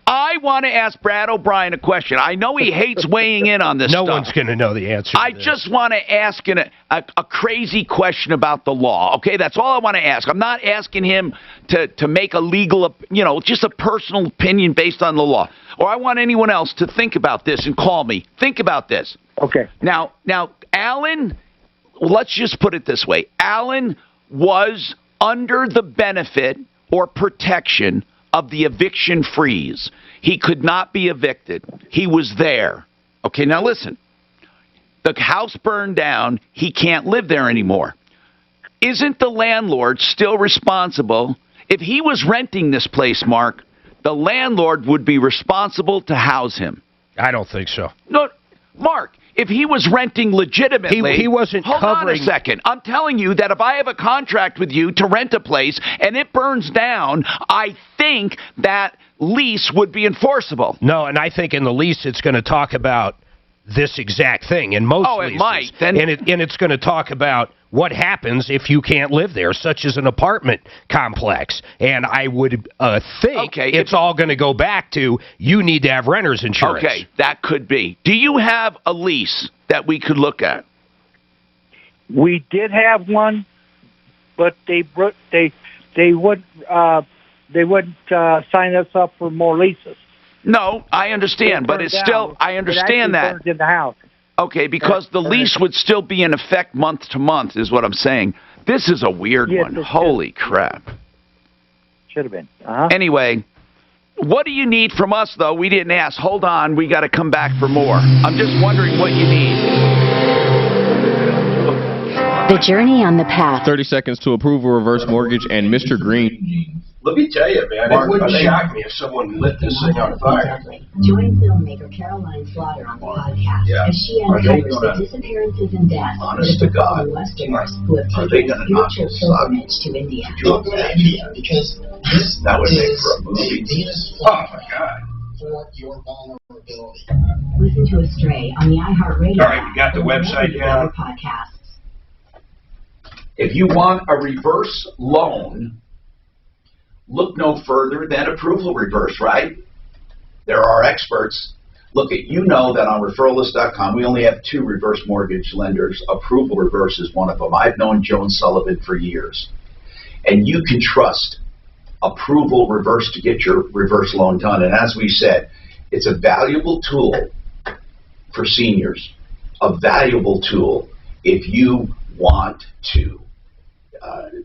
I want to ask Brad O'Brien a question. I know he hates weighing in on this stuff. No one's going to know the answer. I just want to ask a crazy question about the law. Okay, that's all I want to ask. I'm not asking him to make a legal, just a personal opinion based on the law. Or I want anyone else to think about this and call me. Think about this. Okay. Now, Alan, let's just put it this way. Alan was under the benefit or protection of the eviction freeze. He could not be evicted. He was there. Okay, now listen. The house burned down. He can't live there anymore. Isn't the landlord still responsible? If he was renting this place, Mark, the landlord would be responsible to house him. I don't think so. No, Mark, if he was renting legitimately... He wasn't covering... Hold on a second. I'm telling you that if I have a contract with you to rent a place and it burns down, I think that lease would be enforceable. No, and I think in the lease it's going to talk about this exact thing. In most leases. It might. Then... And it's going to talk about what happens if you can't live there, such as an apartment complex. And I would think it's all going to go back to you need to have renter's insurance. Okay, that could be. Do you have a lease that we could look at? We did have one, but they wouldn't sign us up for more leases. No, I understand, but it's still, I understand that. Burned in the house. Okay, because the lease would still be in effect month to month is what I'm saying. This is a weird one. Holy crap. Should have been. Anyway, what do you need from us, though? We didn't ask. Hold on. We got to come back for more. I'm just wondering what you need. The journey on the path. 30 seconds to approve a reverse mortgage and Mr. Green. Let me tell you, man, it wouldn't shock me if someone lit this thing on fire. Join filmmaker Caroline Slaughter on the podcast as she uncovers the disappearances and deaths of the forgotten Westerners who have taken a spiritual pilgrimage to India. Because that would make for a movie. Oh my God. For your vulnerability. Listen to Astray on the iHeartRadio. All right, you got the website down. Podcasts. If you want a reverse loan look no further than Approval Reverse, right? There are experts. Look, you know that on referralist.com, we only have 2 reverse mortgage lenders. Approval Reverse is one of them. I've known Joan Sullivan for years. And you can trust Approval Reverse to get your reverse loan done. And as we said, it's a valuable tool for seniors, a valuable tool if you want to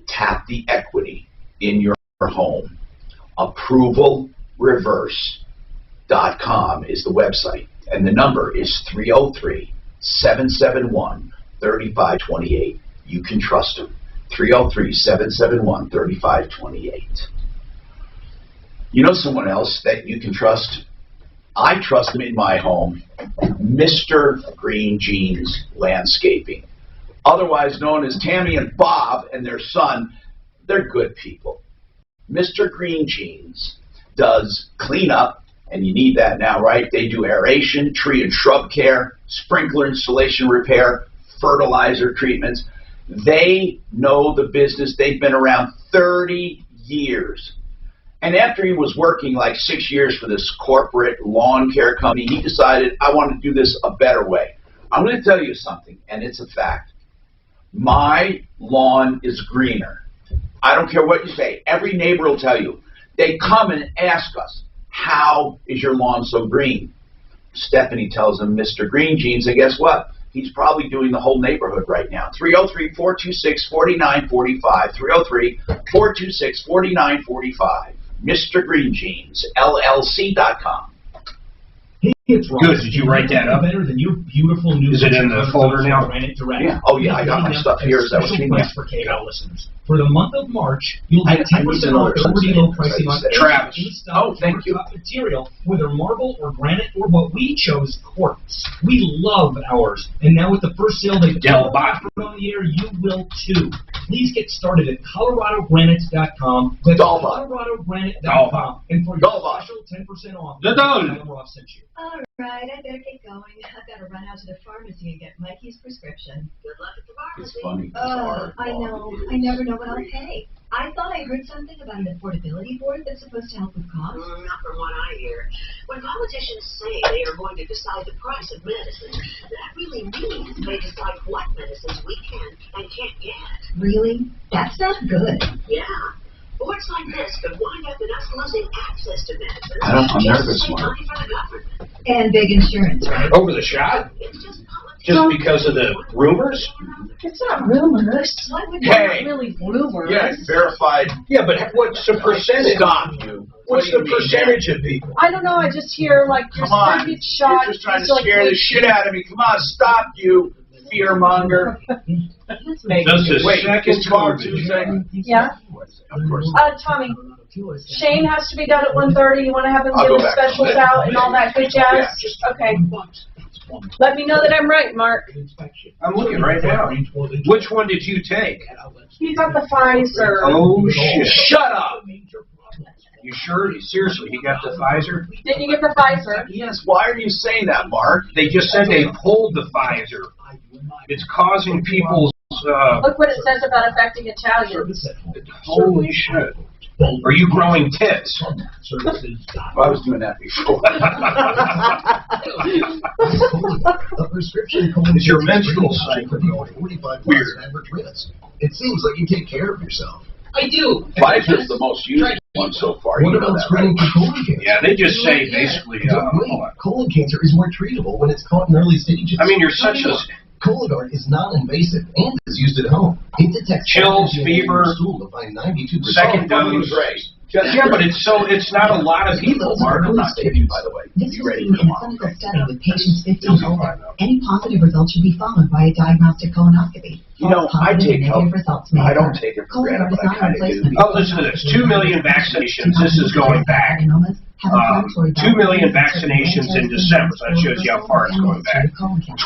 tap the equity in your home. ApprovalReverse.com is the website, and the number is 303-771-3528. You can trust them. 303-771-3528. You know someone else that you can trust? I trust them in my home, Mr. Green Jeans Landscaping, otherwise known as Tammy and Bob and their son. They're good people. Mr. Green Jeans does cleanup, and you need that now, right? They do aeration, tree and shrub care, sprinkler installation repair, fertilizer treatments. They know the business. They've been around 30 years. And after he was working like 6 years for this corporate lawn care company, he decided, I want to do this a better way. I'm going to tell you something, and it's a fact. My lawn is greener. I don't care what you say. Every neighbor will tell you. They come and ask us, how is your lawn so green? Stephanie tells them, Mr. Green Jeans, and guess what? He's probably doing the whole neighborhood right now. 303-426-4945. 303-426-4945. Mr. Green Jeans, LLC.com. Good. Did you write that up? Better than your beautiful new. Is it in the folder now? Yeah. Oh yeah, I got my stuff here. Is that what you mean? For KO listeners. For the month of March, you'll get 10% off already low pricing on Travis. Oh, thank you. Material, whether marble or granite or what we chose, quartz. We love ours, and now with the first sale they've ever offered on the air, you will too. Please get started at ColoradoGranites.com. That's ColoradoGranite.com, and for your special 10% off, Rob sent you. All right, I better get going. I've got to run out to the pharmacy and get Mikey's prescription. Good luck at the pharmacy. It's funny. I know. I never know what I'll pay. I thought I heard something about an affordability board that's supposed to help with costs. Not from what I hear. When politicians say they are going to decide the price of medicine, that really means they decide what medicines we can and can't get. Really? That's not good. Yeah. Boards like this could wind up in us losing access to medicine. I'm nervous, just to save Mark. money for the government. And big insurance, right? Over the shot? Just because of the rumors? It's not rumors. Hey. Not really rumors. Yeah, verified. Yeah, but what's the percentage? Stop you. What's the percentage of people? I don't know. I just hear like your Come on. son gets shot. You're just trying to it's like scare the shit out of me. Come on, stop you, fearmonger. Does the Wait, second is tomorrow COVID. Tuesday? Yeah. Of course. Tommy, Shane has to be done at 1:30. You want to have him I'll give go the back on specials that. out and all that good jazz? Okay. Let me know that I'm right, Mark. I'm looking right now. Which one did you take? You got the Pfizer. Oh, shit. Shut up! You sure? Seriously, he got the Pfizer? Didn't you get the Pfizer? Yes, why are you saying that, Mark? They just said they pulled the Pfizer. It's causing people's... Look what it says about affecting Italians. Holy shit. Are you growing tits? I was doing that before. A prescription Is your menstrual cycle going 45 weird? average risk. It seems like you take care of yourself. I do. Pfizer's the most used one so far. What You know about that, screening right? for colon cancer? Yeah, they just say basically... Don't wait. Colon cancer is more treatable when it's caught in early stages. I mean, you're such a... Cologuard is non-invasive and is used at home. It detects Chills, pathogens in fever, your stool to find 92%. second dose. Yeah, but it's not a lot of people, Mark. I'm not kidding, by the way. This You was ready seen for in a tomorrow? clinical study with patients 50 and older. Any positive results should be followed by a diagnostic colonoscopy. You know, I take help. Results may I don't occur. take it for granted, Cologuard is but I not a kind of do. replacement. Oh, listen to this. 2 million vaccinations. This is going back. 2 million vaccinations in December. So that shows you how far it's going back.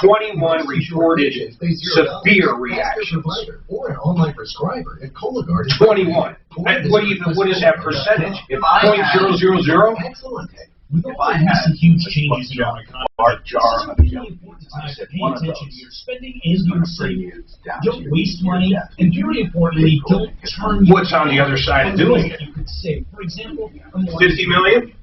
21 reported severe reactions. Or an online prescriber at Cologuard. 21. What is that percentage? 0.000? Excellent. With If all I the had recent huge a changes in our economy, large this jar is a of really jelly important beans, I time to said pay one of attention to those your spending is and going your to bring saving. you down Don't to waste your money, death. and very importantly, don't turn What's on the other side of doing it? You could save, for example, a 50 million?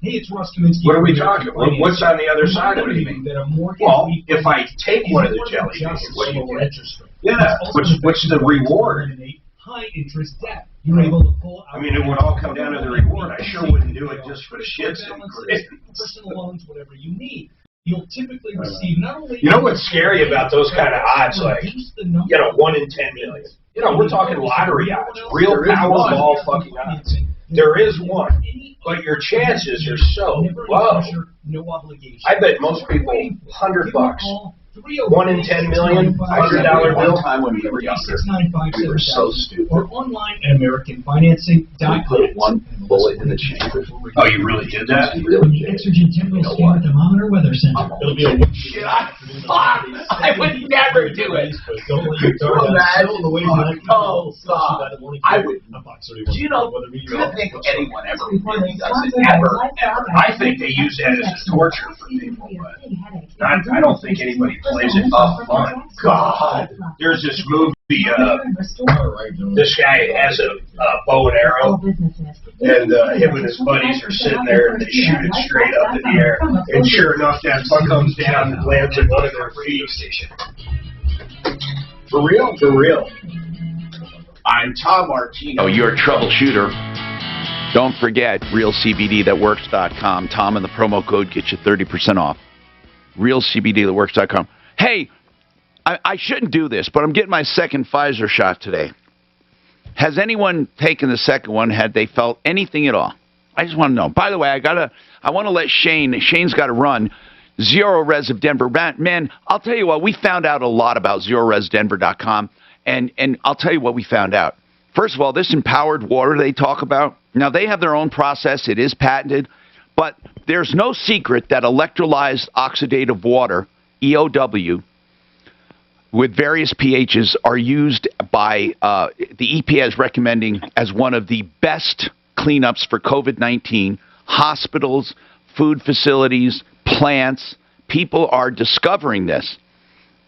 Hey, it's Russ Kaminsky. What are we talking? What's on the other side? What do you mean? Well, if I take one of the jelly beans, what do you get? Yeah, what's the reward? High interest debt. You're able to pull out. I mean, it would all come down to the reward. I sure wouldn't do it just for the shits and grins. Personal loans, whatever you need. You'll typically receive not only. You know what's scary about those kind of odds, like, 1 in 10 million? We're talking lottery odds, real Powerball fucking odds. There is one, but your chances are so low. I bet most people $100. 1 in 10 million, $100 bill. One time when we were younger, we were so stupid. Or online at AmericanFinancing.com. Put one bullet in the chamber. Oh, you really did that? From the Exergen Temporal Scanner Thermometer Weather Center. It'll be a Shit, I would never do it. Don't let your dart Imagine the way you like. Oh, God. I would. Do you think anyone ever really does it? Ever? I think they use that as a torture for people, but I don't think anybody plays it for fun. God. There's this movie, this guy has a bow and arrow, and him and his buddies are sitting there, and they shoot it straight up in the air, and sure enough, that buck comes down and lands in one of their feet. For real? For real. I'm Tom Martino. Oh, you're a troubleshooter. Don't forget, realcbdthatworks.com. Tom and the promo code gets you 30% off. realcbdthatworks.com. Hey, I shouldn't do this, but I'm getting my second Pfizer shot today. Has anyone taken the second one? Had they felt anything at all? I just want to know. By the way, I want to let Shane's got to run. Zero Res of Denver. Man, I'll tell you what, we found out a lot about ZeroResDenver.com, and I'll tell you what we found out. First of all, this empowered water they talk about, now they have their own process. It is patented, but there's no secret that electrolyzed oxidative water, EOW, with various pHs are used by the EPA is recommending as one of the best cleanups for COVID-19. Hospitals, food facilities, plants, people are discovering this.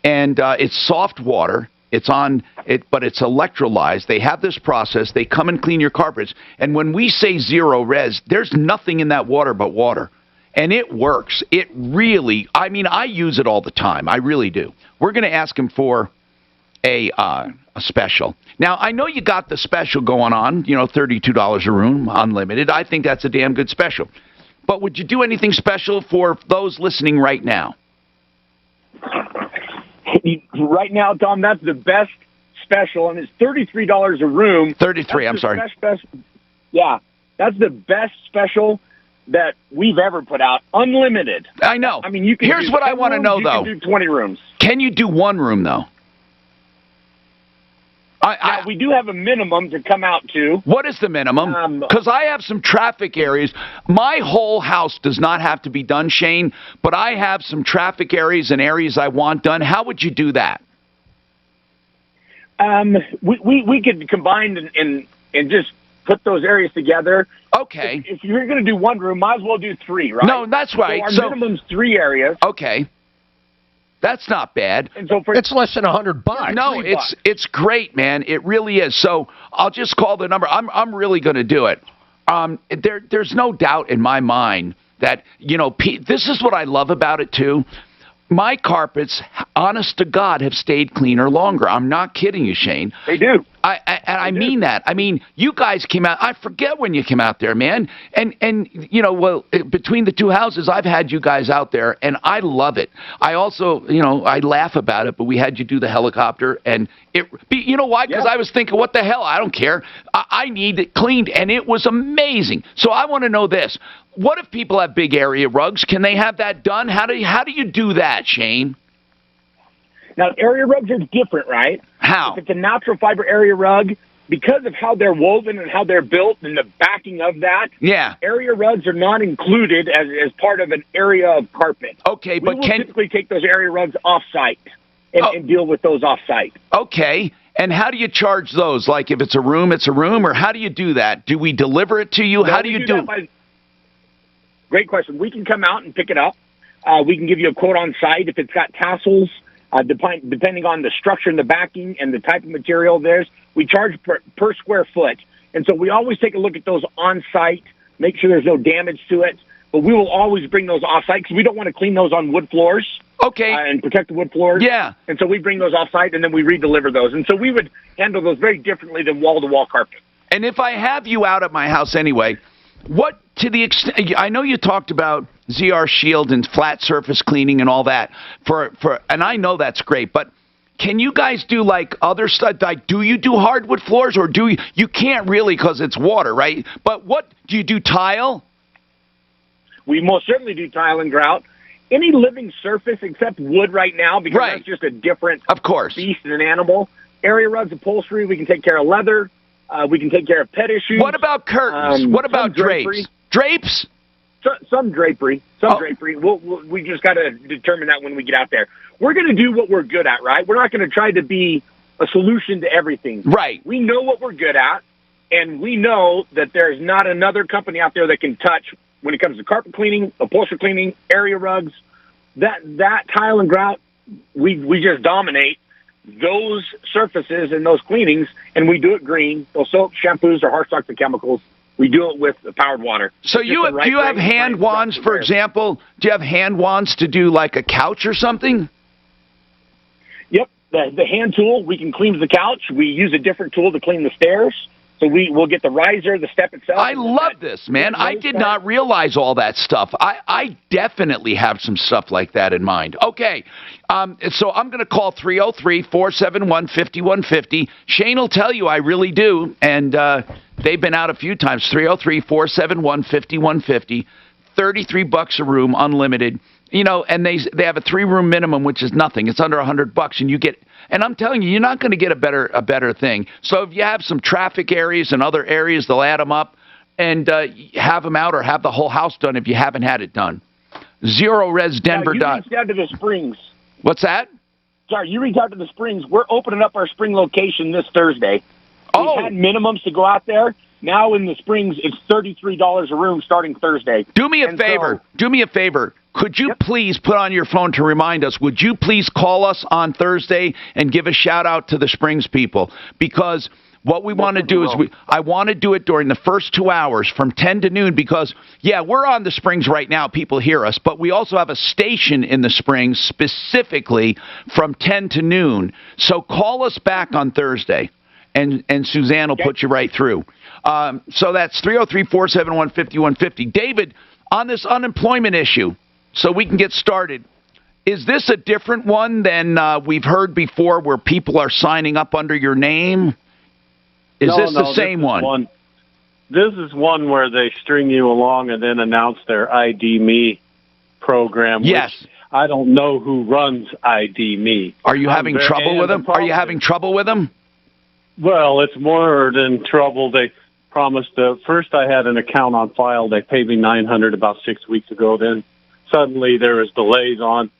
And it's soft water. It's on it, but it's electrolyzed. They have this process. They come and clean your carpets. And when we say zero res, there's nothing in that water but water. And it works. It really, I mean, I use it all the time. I really do. We're going to ask him for a special. Now, I know you got the special going on, $32 a room, unlimited. I think that's a damn good special. But would you do anything special for those listening right now? Right now, Tom, that's the best special, and it's $33 a room. 33, I'm sorry. Yeah, that's the best special that we've ever put out, unlimited. I know. I mean, you can. Here's what I want to know, though. You can do 20 rooms. Can you do one room, though? Now, we do have a minimum to come out to. What is the minimum? Because I have some traffic areas. My whole house does not have to be done, Shane, but I have some traffic areas and areas I want done. How would you do that? We could combine and just put those areas together. Okay. If you're going to do one room, might as well do three, right? No, that's right. So our minimum's 3 areas. Okay. That's not bad. And so it's less than $100. No, it's great, man. It really is. So I'll just call the number. I'm really going to do it. There's no doubt in my mind that this is what I love about it too. My carpets, honest to God, have stayed cleaner longer. I'm not kidding you, Shane. They do. I mean that. I mean, you guys came out. I forget when you came out there, man. And between the two houses, I've had you guys out there, and I love it. I also, I laugh about it, but we had you do the helicopter, and you know why? Because I was thinking, what the hell? I don't care. I need it cleaned, and it was amazing. So I want to know this. What if people have big area rugs? Can they have that done? How do you do that, Shane? Now, area rugs are different, right? How? If it's a natural fiber area rug, because of how they're woven and how they're built and the backing of that, area rugs are not included as part of an area of carpet. Okay, but we will typically take those area rugs off-site and deal with those off-site. Okay. And how do you charge those? Like if it's a room, or how do you do that? Do we deliver it to you? No, how do you do it? Great question. We can come out and pick it up. We can give you a quote on site if it's got tassels. Depending on the structure and the backing and the type of material there's, we charge per square foot. And so we always take a look at those on site, make sure there's no damage to it. But we will always bring those off site because we don't want to clean those on wood floors. Okay. And protect the wood floors. Yeah. And so we bring those off site and then we redeliver those. And so we would handle those very differently than wall to wall carpet. And if I have you out at my house anyway, what to the extent I know you talked about ZR Shield and flat surface cleaning and all that and I know that's great, but can you guys do like other stuff? Like, do you do hardwood floors or do you can't really because it's water, right? But what do you do? Tile? We most certainly do tile and grout. Any living surface except wood right now because that's just a different beast and an animal. Area rugs, upholstery, we can take care of leather. We can take care of pet issues. What about curtains? What about drapes? Drapes? Some drapery. Drapery. We just got to determine that when we get out there. We're going to do what we're good at, right? We're not going to try to be a solution to everything. Right. We know what we're good at, and we know that there's not another company out there that can touch when it comes to carpet cleaning, upholstery cleaning, area rugs. That tile and grout, we just dominate those surfaces and those cleanings, and we do it green. Those soaps, shampoos, or harsh toxic chemicals, we do it with the powered water. So do you have hand wands, for example? Do you have hand wands to do like a couch or something? Yep. The hand tool, we can clean the couch. We use a different tool to clean the stairs. So we'll get the riser, the step itself. I love this, man. I did not realize all that stuff. I definitely have some stuff like that in mind. Okay, so I'm going to call 303-471-5150. Shane will tell you I really do, and they've been out a few times. 303-471-5150. $33 a room, unlimited. You know, and they have a 3-room minimum, which is nothing. It's under $100, and you get. And I'm telling you, you're not going to get a better thing. So if you have some traffic areas and other areas, they'll add them up and have them out, or have the whole house done if you haven't had it done. ZeroResDenver. You reached out to the Springs. What's that? Sorry, you reached out to the Springs. We're opening up our spring location this Thursday. We've had minimums to go out there. Now in the Springs, it's $33 a room starting Thursday. Do me a favor. Do me a favor. Could you please put on your phone to remind us, would you please call us on Thursday and give a shout-out to the Springs people? Because what we want to do is I want to do it during the first 2 hours from 10 to noon because, yeah, we're on the Springs right now. People hear us. But we also have a station in the Springs specifically from 10 to noon. So call us back on Thursday, and Suzanne will put you right through. So that's 303-471-5150. David, on this unemployment issue, so we can get started, is this a different one than we've heard before where people are signing up under your name? Is this the same one? This is one where they string you along and then announce their ID Me program. Yes. Which I don't know who runs ID Me. Are you having trouble with them? Are you having trouble with them? Well, it's more than trouble. They promised first I had an account on file. They paid me $900 about 6 weeks ago. Then suddenly there was delays on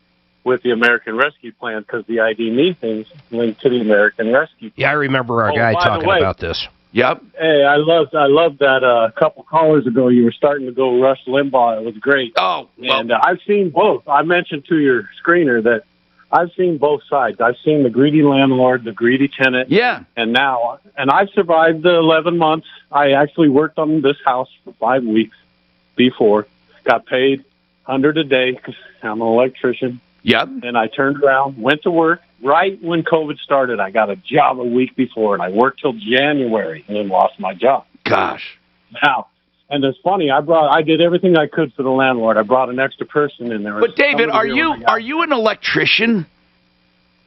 with the American Rescue Plan because the ID Me thing's linked to the American Rescue Plan. Yeah, I remember our guy talking about this. Yep. Hey, I loved that a couple callers ago. You were starting to go Rush Limbaugh. It was great. Oh, well. And I've seen both. I mentioned to your screener that I've seen both sides. I've seen the greedy landlord, the greedy tenant. Yeah. And I've survived the 11 months. I actually worked on this house for 5 weeks before. Got paid $100 a day because I'm an electrician. Yep. And I turned around, went to work. Right when COVID started, I got a job a week before, and I worked till January and then lost my job. Gosh. Now, and it's funny, I did everything I could for the landlord. I brought an extra person in there. But David, are you an electrician?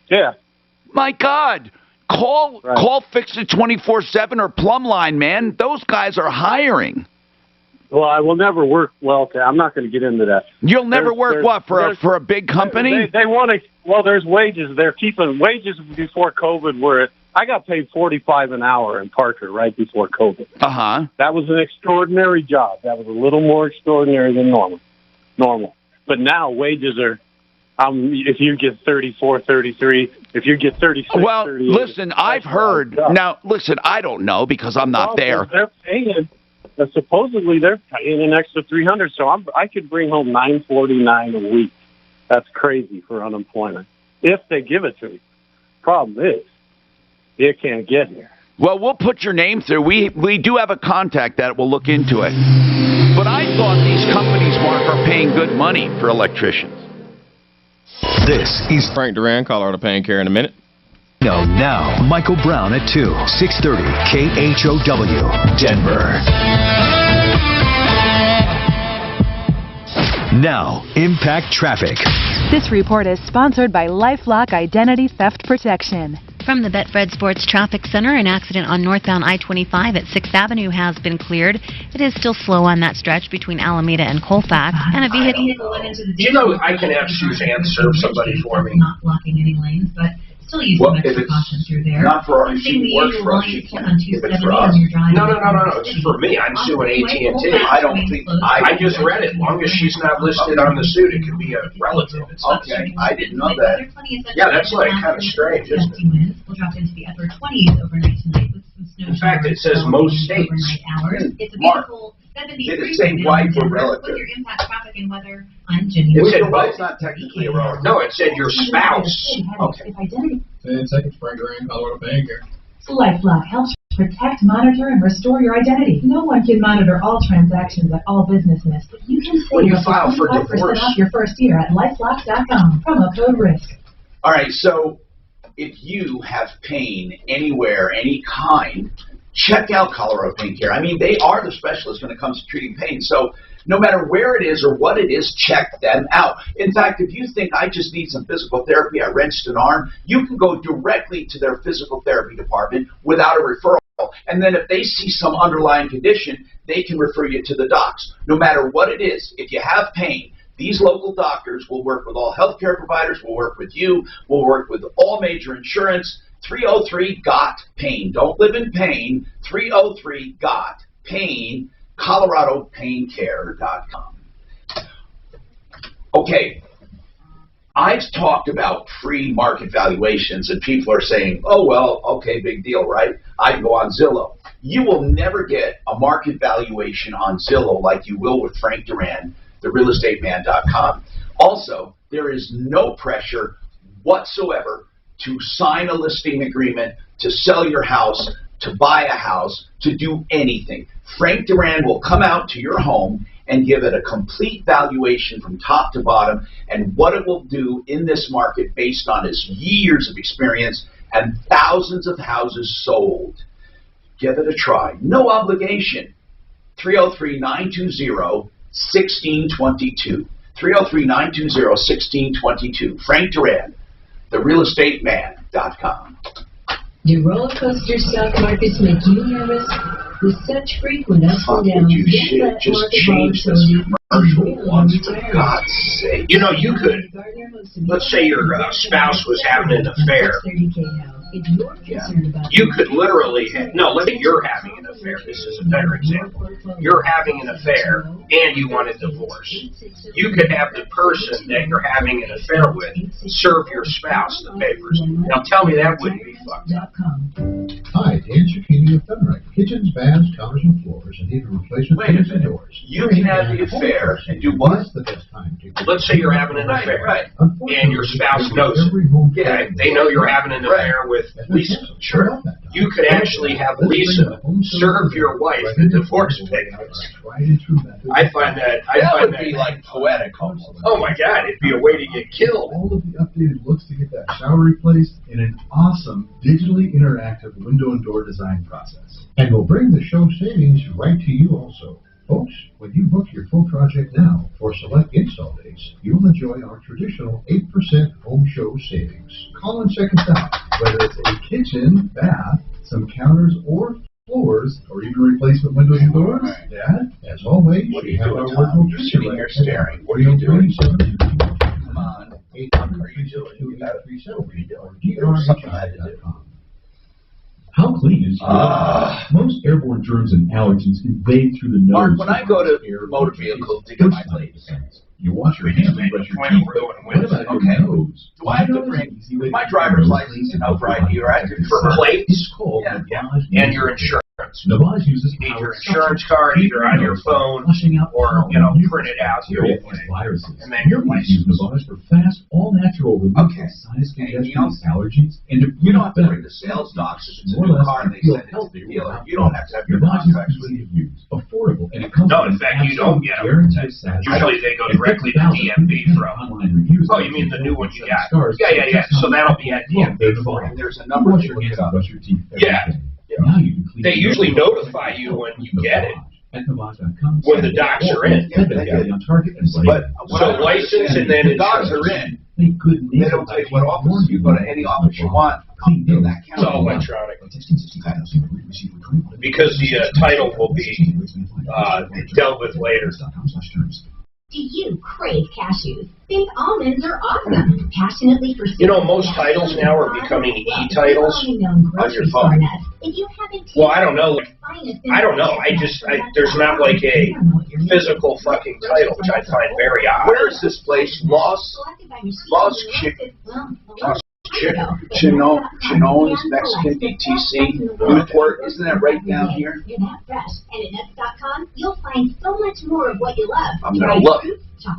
Yeah. My God. Call Fix It 24/7 or Plumline, man. Those guys are hiring. Well, I will never work. Well, I'm not going to get into that. You'll never work for a big company? They want to. Well, there's wages. They're keeping wages before COVID. Where I got paid $45 an hour in Parker right before COVID. That was an extraordinary job. That was a little more extraordinary than normal. But now wages are. If you get 34, 33, if you get 36, well, 38, listen, I've heard. Now, listen, I don't know because I'm not there. They're paying. supposedly they're paying an extra $300, so I could bring home $949 a week. That's crazy for unemployment if they give it to me. Problem is, you can't get here. Well, we'll put your name through. We do have a contact that will look into it. But I thought these companies, Mark, are paying good money for electricians. This is Frank Duran, Colorado Pain Care in a minute. Now, Michael Brown at 2, 630 KHOW, Denver. Now, Impact Traffic. This report is sponsored by LifeLock Identity Theft Protection. From the Betfred Sports Traffic Center, an accident on northbound I-25 at 6th Avenue has been cleared. It is still slow on that stretch between Alameda and Colfax, and a vehicle went into the Do you know I can have Suzanne serve somebody for me? Not blocking any lanes, but still use some extra caution through there. Not for our she works for us. She can't give it for us. No. It's for me. I'm suing AT&T. I don't think I just read it. As long as she's not listed on the suit, it can be a relative. It's okay. I didn't know that. Yeah, that's like kind of strange, isn't it? We'll drop into the upper 20s overnight tonight with some snow. In fact, it says most states. It's a beautiful 73. Did it say wife or relative? With your impact traffic and weather, I'm Jenny. It said both. It's not technically a relative. No, it said your spouse. Okay. 10 seconds, Frank Duran, Colorado Pain Care. LifeLock helps protect, monitor, and restore your identity. No one can monitor all transactions at all businesses, but you can When you save file up to for 25% divorce. off your first year at LifeLock.com. Promo code RISK. All right, so if you have pain anywhere, any kind, check out Colorado Pain Care. I mean, they are the specialists when it comes to treating pain. So no matter where it is or what it is, check them out. In fact, if you think I just need some physical therapy, I wrenched an arm, you can go directly to their physical therapy department without a referral. And then if they see some underlying condition, they can refer you to the docs. No matter what it is, if you have pain, these local doctors will work with all healthcare providers, will work with you, will work with all major insurance. 303-GOT-PAIN. Don't live in pain. 303-GOT-PAIN. ColoradoPainCare.com. Okay, I've talked about free market valuations, and people are saying, oh, well, okay, big deal, right? I go on Zillow. You will never get a market valuation on Zillow like you will with Frank Duran, therealestateman.com. Also, there is no pressure whatsoever to sign a listing agreement, to sell your house, to buy a house, to do anything. Frank Duran will come out to your home and give it a complete valuation from top to bottom and what it will do in this market based on his years of experience and thousands of houses sold. Give it a try. No obligation. 303-920-1622. 303-920-1622. Frank Duran, therealestateman.com. Do roller coaster stock markets make you nervous? With such frequent ups and downs, Just change this commercial once, for God's sake. You know, you could, let's say your spouse was having an affair. You could literally, let's say you're having an affair. This is a better example. You're having an affair and you want a divorce. You could have the person that you're having an affair with serve your spouse the papers. Now tell me that wouldn't be fucked up. Hi, Dan Zucchini of Fenright. Kitchens, baths, counters, and floors, and need a replacement fittings and doors. You can have the affair and do what? Let's say you're having an affair, and your spouse knows it. Yeah, they know you're having an affair with Lisa. Sure. You could actually have Lisa serve your wife the divorce papers. I find that would be like poetic almost. Oh my God, it'd be a way to get killed. All of the updated looks to get that shower replaced in an awesome digitally interactive window and door design process. And we'll bring the show savings right to you also. Folks, when you book your full project now for select install dates, you'll enjoy our traditional 8% home show savings. Call and check us out, whether it's a kitchen, bath, some counters or floors, or even replacement windows and doors. Dad, as always, we have our virtual sitting here staring. What are you doing? Come on. 800-327-or How clean is your air? Most airborne germs and allergens invade through the nose. Mark, when I go to motor vehicles to get my plates, you wash your hands and brush your teeth. What about your nose? Do I have to bring my driver's license and over ID, or I have to for plates? It's called and your insurance. Navage uses You need your insurance card either on your phone or, print it out your viruses. and then your Use Navage for fast, all-natural relief of sinus congestion, allergies, and to You don't have to bring the sales docs. If it's a new car and they send it to the dealer, you don't have to have your contract. Affordable, and it comes No, in fact, you don't get them. Usually they go directly to DMV from. Oh, you mean the new one you got? Yeah. So that'll be at DMV for you. There's a number to look it up. Yeah. They usually notify you when you get it. When the docs are in. But so license and then the docs are in. They don't take what office. You go to any office you want. It's all electronic. Because the title will be dealt with later. Do you crave cashews? Think almonds are awesome. Passionately pursue. Most titles now are becoming e-titles on your phone. If you haven't Well, I don't know. There's not like a physical fucking title, which I find very odd. Where is this place? Lost Chinone's Mexican DTC, Newport. Isn't that right down here? You're that fresh. And at Nuts.com, you'll find so much more of what you love. I'm going to look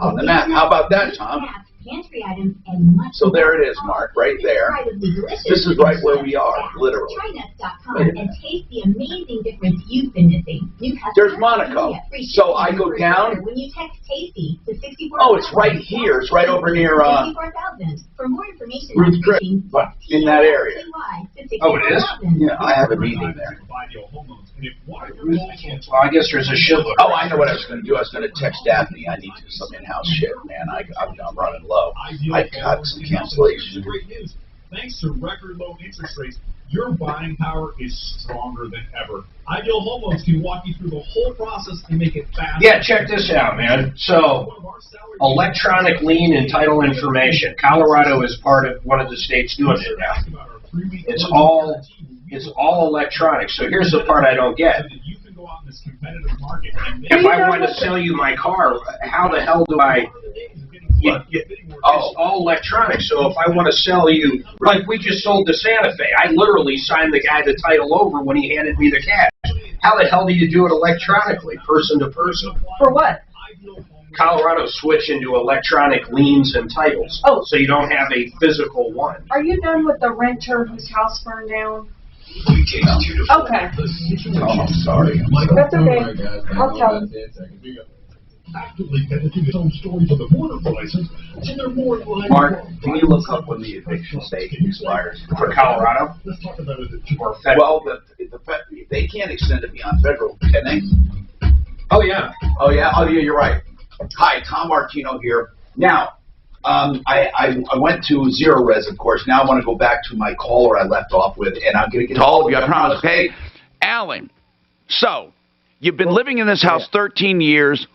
on the map. How about that, Tom? Pantry items and much So there it is, Mark, right there. This is right where we are, literally. Try Nuts.com and taste the amazing difference you've been missing. There's Monaco. So I go down. When you text Tasty to 64. Oh, it's right here. It's right over near 64,000. For more information Ruth Chris, in that area. Oh, it is? Yeah, I have a meeting there. Well, I guess there's a shitload. Oh, I know what I was going to do. I was going to text Daphne. I need to do some in-house shit, man. I'm running low. I got some cancellations. Great news. Thanks to record low interest rates, your buying power is stronger than ever. Ideal Home Loans can walk you through the whole process and make it fast. Yeah, check this out, man. So, electronic lien and title information. Colorado is one of the states doing it now. It's all electronic. So here's the part I don't get. If I want to sell you my car, how the hell do I? It's all electronic. So if I want to sell you, like we just sold the Santa Fe, I literally signed the guy the title over when he handed me the cash. How the hell do you do it electronically, person to person? For what? Colorado switched into electronic liens and titles. Oh. So you don't have a physical one. Are you done with the renter whose house burned down? Okay. Oh, I'm sorry. That's okay. I'll tell him. Mark, can you look up when the eviction stay expires? For Colorado? Or federal? Well, they can't extend it beyond federal, can they? Oh, yeah. Oh, yeah, you're right. Hi, Tom Martino here. Now, I went to Zero Res, of course. Now I want to go back to my caller I left off with, and I'm going to get all of you, I promise. Okay, Alan, so you've been living in this house 13 years.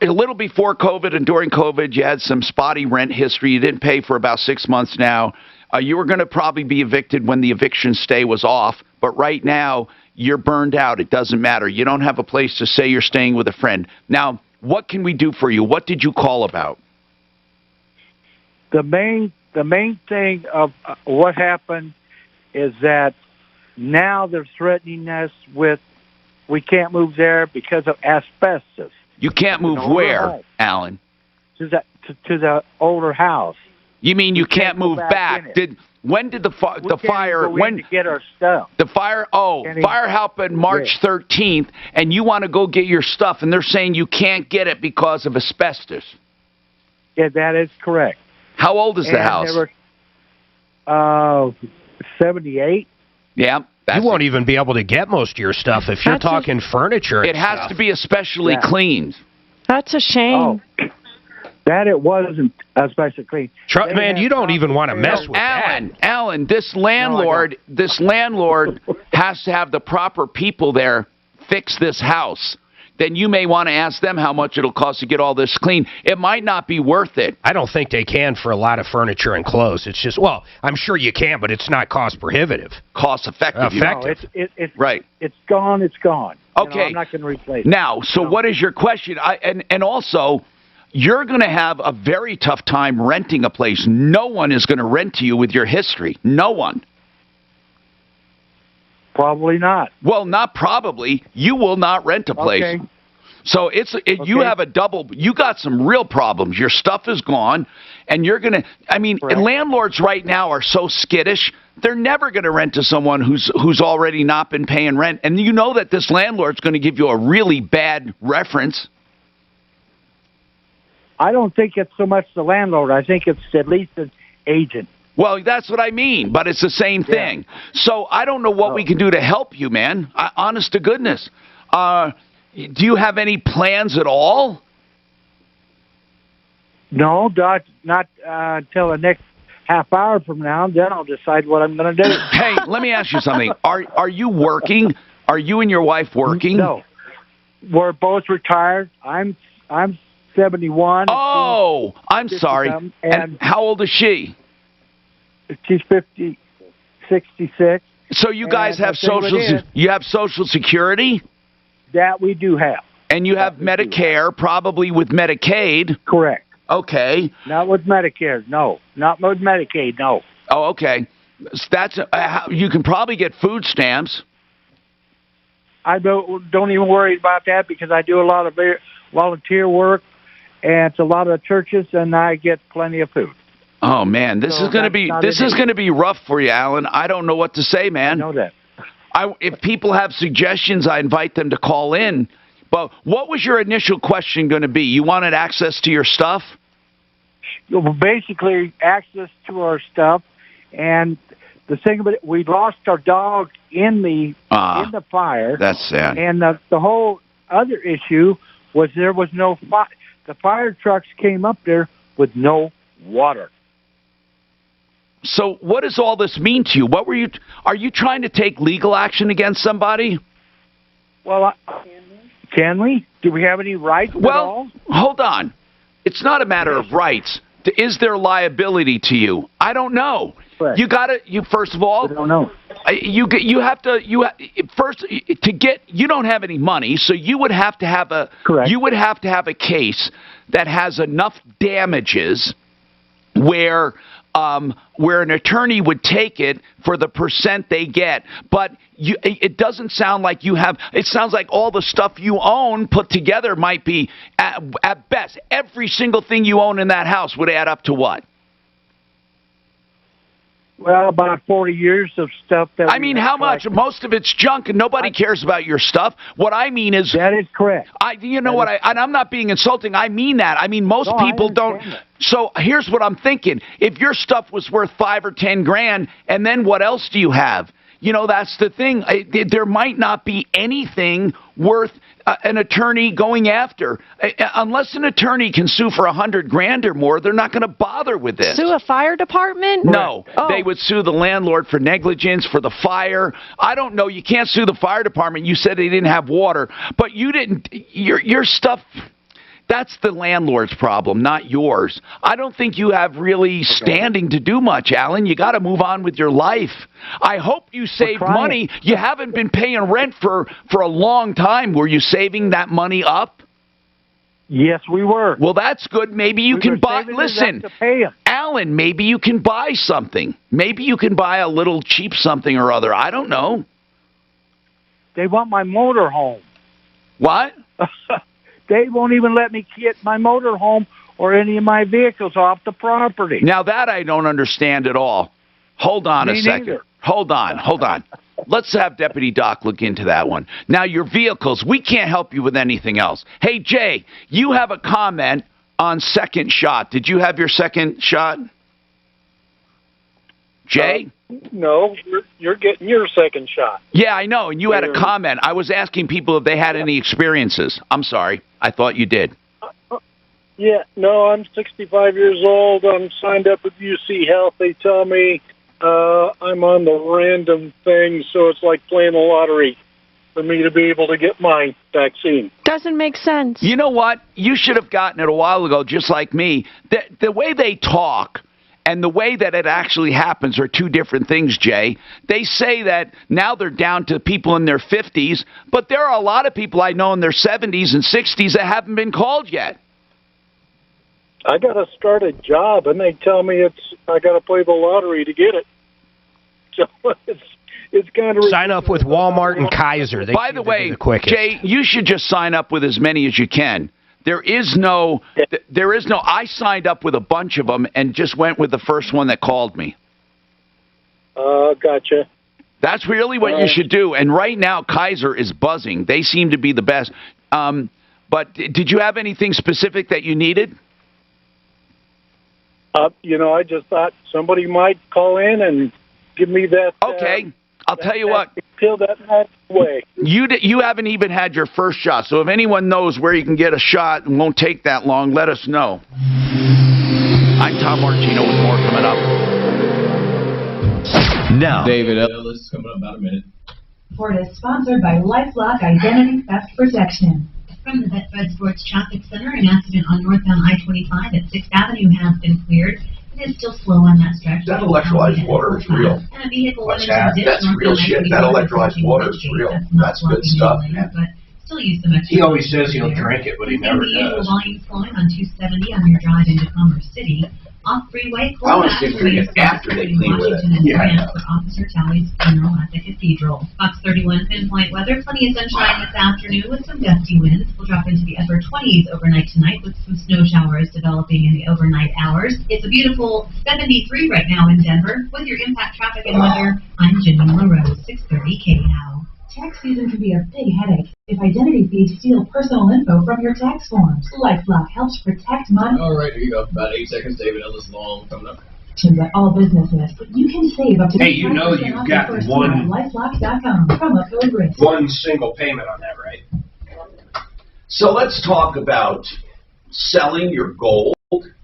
A little before COVID and during COVID, you had some spotty rent history. You didn't pay for about 6 months now. You were going to probably be evicted when the eviction stay was off, but right now you're burned out. It doesn't matter. You don't have a place to say you're staying with a friend. Now, what can we do for you? What did you call about? The main thing of what happened is that now they're threatening us with we can't move there because of asbestos. You can't move where, Alan? To the older house. You mean you can't move back? When did the fire? When to get our stuff? The fire. Fire happened March 13th, and you want to go get your stuff, and they're saying you can't get it because of asbestos. Yeah, that is correct. How old is the house? 78. Yeah. You won't even be able to get most of your stuff if you're talking furniture. It has to be especially cleaned. That's a shame. That it wasn't especially clean. Man, you don't even want to mess with Alan, this landlord has to have the proper people there fix this house. Then you may want to ask them how much it'll cost to get all this clean. It might not be worth it. I don't think they can for a lot of furniture and clothes. It's just, well, I'm sure you can, but it's not cost prohibitive. Cost effective. Right. It's gone. It's gone. Okay. I'm not going to replace it. Now, so what is your question? And also, you're going to have a very tough time renting a place. No one is going to rent to you with your history. No one. Probably not. Well, not probably. You will not rent a place. Okay. So you have a double. You got some real problems. Your stuff is gone, and you're gonna. I mean, landlords right now are so skittish. They're never going to rent to someone who's already not been paying rent, and you know that this landlord's going to give you a really bad reference. I don't think it's so much the landlord. I think it's at least an agent. Well, that's what I mean, but it's the same thing. So I don't know what we can do to help you, man. Honest to goodness. Do you have any plans at all? No, not until the next half hour from now. Then I'll decide what I'm going to do. Hey, let me ask you something. Are you working? Are you and your wife working? No, we're both retired. I'm 71. Oh, I'm sorry. And how old is she? She's 66. So you guys have Social Security? That we do have. And you have Medicare, probably with Medicaid. Correct. Okay. Not with Medicare, no. Not with Medicaid, no. Oh, okay. That's you can probably get food stamps. I don't even worry about that because I do a lot of volunteer work, and it's a lot of churches, and I get plenty of food. Oh man, this is going to be rough for you, Alan. I don't know what to say, man. I know that. If people have suggestions, I invite them to call in. But what was your initial question going to be? You wanted access to your stuff? Well, basically, access to our stuff, and the thing about it, we lost our dog in the fire. That's sad. And the whole other issue was there was no fire. The fire trucks came up there with no water. So what does all this mean to you? Are you trying to take legal action against somebody? Well, can we? Do we have any rights at all? Hold on. It's not a matter of rights. Is there liability to you? I don't know. Correct. First of all, I don't know. You don't have any money, so you would have to have a case that has enough damages where an attorney would take it for the percent they get. But it doesn't sound like you have. It sounds like all the stuff you own put together might be, at best, every single thing you own in that house would add up to what? Well, about 40 years of stuff. How much? Most of it's junk, and nobody cares about your stuff. What I mean is that is correct. And I'm not being insulting. I mean that. I mean most people don't. So here's what I'm thinking: if your stuff was worth $5 or $10 grand, and then what else do you have? That's the thing. There might not be anything worth an attorney going after. Unless an attorney can sue for $100 grand or more, they're not going to bother with this. Sue a fire department? No. They would sue the landlord for negligence, for the fire. I don't know. You can't sue the fire department. You said they didn't have water, but you didn't. Your stuff. That's the landlord's problem, not yours. I don't think you have really standing to do much, Alan. You got to move on with your life. I hope you saved money. You haven't been paying rent for a long time. Were you saving that money up? Yes, we were. Well, that's good. Maybe you can buy. Listen, Alan, maybe you can buy something. Maybe you can buy a little cheap something or other. I don't know. They want my motor home. What? They won't even let me get my motor home or any of my vehicles off the property. Now that I don't understand at all. Hold on a second. Neither. Hold on. Let's have Deputy Doc look into that one. Now, your vehicles, we can't help you with anything else. Hey, Jay, you have a comment on second shot. Did you have your second shot? Jay? No, you're getting your second shot. Yeah, I know, and you had a comment. I was asking people if they had any experiences. I'm sorry. I thought you did. Yeah, no, I'm 65 years old. I'm signed up with UC Health. They tell me I'm on the random thing, so it's like playing the lottery for me to be able to get my vaccine. Doesn't make sense. You know what? You should have gotten it a while ago, just like me. The way they talk and the way that it actually happens are two different things, Jay. They say that now they're down to people in their 50s, but there are a lot of people I know in their 70s and 60s that haven't been called yet. I got to start a job, and they tell me I got to play the lottery to get it. So It's kind of sign up with Walmart and Kaiser. They By the way, the quickest. Jay, you should just sign up with as many as you can. There is no. I signed up with a bunch of them and just went with the first one that called me. Gotcha. That's really what you should do. And right now, Kaiser is buzzing. They seem to be the best. But did you have anything specific that you needed? I just thought somebody might call in and give me that. Okay. I'll tell you what. Peel that night away. You haven't even had your first shot. So if anyone knows where you can get a shot and won't take that long, let us know. I'm Tom Martino with more coming up. Now, David Ellis is coming up about a minute. Report is sponsored by LifeLock Identity Theft Protection. From the Betfred Sports Traffic Center, an accident on northbound I-25 at 6th Avenue has been cleared. It is still slow on that stretch. That electrolyzed water is real. And a vehicle What's went into that? the ditch That's real shit. That electrolyzed water is real. That's good stuff, man. But still use some extra. He always says he'll drink it, but he never The usual does. volume flowing on 270 on your drive into Commerce City. Off freeway, I always think drink it after they clean with it. Yeah. For Officer Talley's funeral at the Cathedral. Fox 31 pinpoint weather, plenty of sunshine this afternoon with some gusty winds. We'll drop into the upper 20s overnight tonight with some snow showers developing in the overnight hours. It's a beautiful 73 right now in Denver. With your impact traffic and weather, I'm Jenny LaRose, 630 KNOW. Tax season can be a big headache if identity thieves steal personal info from your tax forms. LifeLock helps protect money. All right, here you go. About 8 seconds. David Ellis long coming up. At all businesses, but you can save up to Hey, you know you've got one LifeLock.com. Promo code RISK. one single payment on that, right? So let's talk about selling your gold,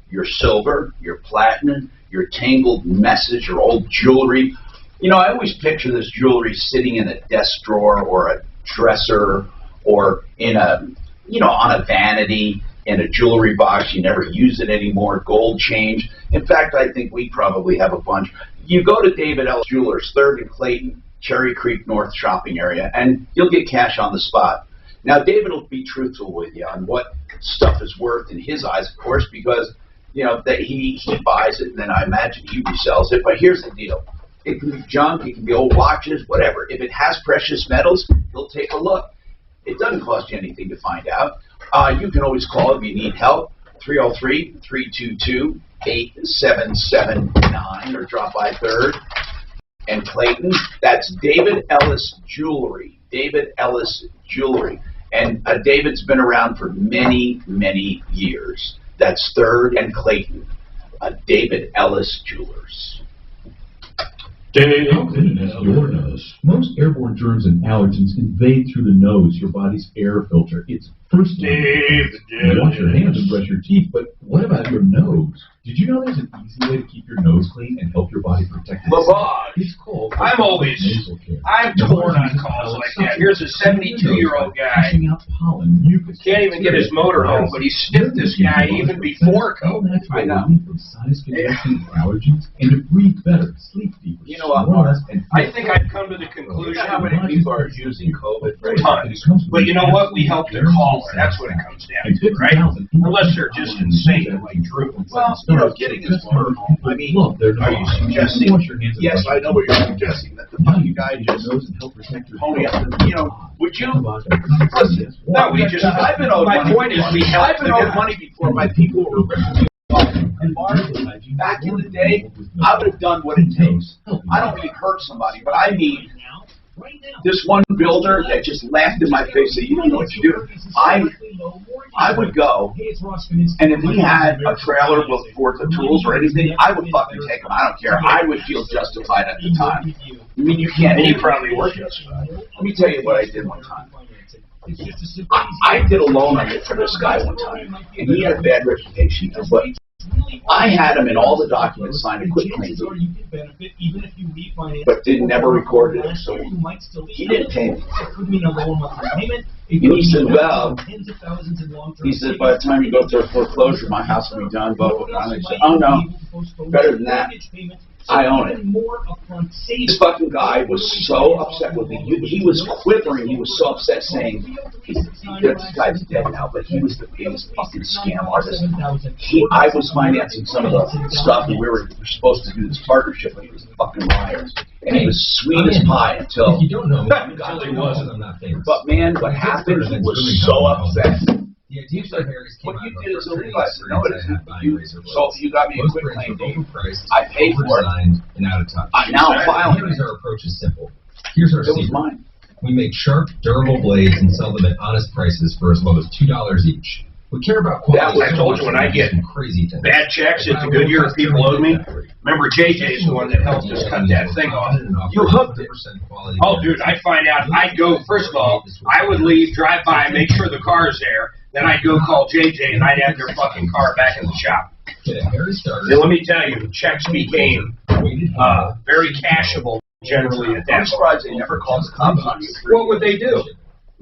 your silver, your platinum, your tangled messes, your old jewelry. I always picture this jewelry sitting in a desk drawer or a dresser or in on a vanity in a jewelry box. You never use it anymore. Gold change. In fact, I think we probably have a bunch. You go to David Ellis Jewelers, 3rd and Clayton, Cherry Creek North shopping area, and you'll get cash on the spot. Now, David will be truthful with you on what stuff is worth in his eyes, of course, because that he buys it and then I imagine he resells it. But here's the deal. It can be junk, it can be old watches, whatever. If it has precious metals, he'll take a look. It doesn't cost you anything to find out. You can always call if you need help, 303-322-8779, or drop by 3rd and Clayton. That's David Ellis Jewelry. David Ellis Jewelry. And David's been around for many, many years. That's 3rd and Clayton. David Ellis Jewelers. How clean is your nose? Most airborne germs and allergens invade through the nose, your body's air filter. It's first wash your hands and brush your teeth, but what about your nose? Did you know there's an easy way to keep your nose clean and help your body protect itself? It's called I'm torn on calls like that. Here's a 72-year-old guy. Can't even get his motor home, but he sniffed this guy even before COVID. I know. From sinus congestion, allergies, and to breathe better, sleep deeper. You know what, Mark? I think I've come to the conclusion how many people are using COVID? tons. But you know what? We help the caller. That's what it comes down to, right? Unless they're just insane like Drew. Well, getting his motor home. I mean, are you suggesting? Yes, I know what you're suggesting. That the fucking guy just pony up. Would you? Listen, no, we just. I've been owed money. My point is, we help. I've been owed money before by people who were ripping me off. And Mark, back in the day, I would have done what it takes. I don't mean hurt somebody, but I mean this one builder that just laughed in my face. Said, "You don't know what you do." I would go, and if he had a trailer worth of tools or anything, I would fucking take him. I don't care. I would feel justified at the time. I mean, you can't. And you probably were justified. Let me tell you what I did one time. I did a loan on it for this guy one time, and he had a bad reputation. But I had him in all the documents signed a quick claim deed, but never recorded it. So he didn't pay me. And he said, well, by the time you go through a foreclosure, my house will be done, blah, blah, blah. And I said, oh, no, better than that. I own it. This fucking guy was so upset with me. He was quivering. He was so upset, saying, "This guy's dead now, but he was the biggest fucking scam artist." I was financing some of the stuff, and we were supposed to do this partnership, but he was a fucking liar. And he was sweet as pie until you don't know, until he wasn't. I'm not famous. But man, what happened? He was so upset. The idea for Harry's came What out you about did is 4 illegal. I days said, no, it isn't. So you got me a Most quick brands claim are deed. overpriced, I paid for it. overdesigned, and out of touch. Now I'm filing Harry's, our approach is simple. Here's our It was secret. mine. We make sharp, durable blades and sell them at honest prices for as low as $2 each. We care about quality. I told you when I get crazy things. bad checks at the Goodyear people owed me. Remember JJ's the one that helped us cut that thing off. You hooked it. Oh, dude, I'd find out. I'd go, first of all, I would leave, drive by, make sure the car's there. Then I'd go call JJ and I'd have their fucking car back in the shop. Then let me tell you, the checks became very cashable generally at that point. I'm surprised they never called the cops on you. What would they do?